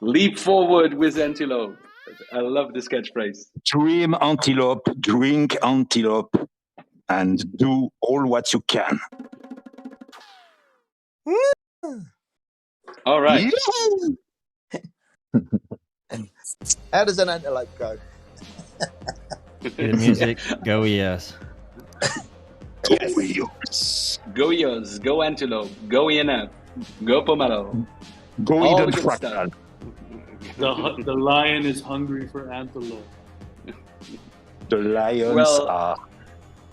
Leap forward with Antelope. I love this catchphrase. Dream Antelope, drink Antelope, and do all what you can. All right. How does an antelope go? Good music. Go EOS. Go EOS. Go EOS. Go Antelope. Go ENF. Go Pomelo. Go Eden Fractal. The lion is hungry for antelope. The lions are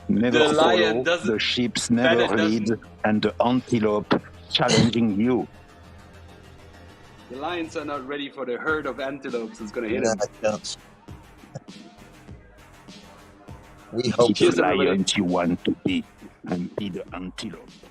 never follow, the sheep never lead, and the antelope challenging you. The lions are not ready for the herd of antelopes that's going to hit them. We hope the lions you want to be and be the antelope.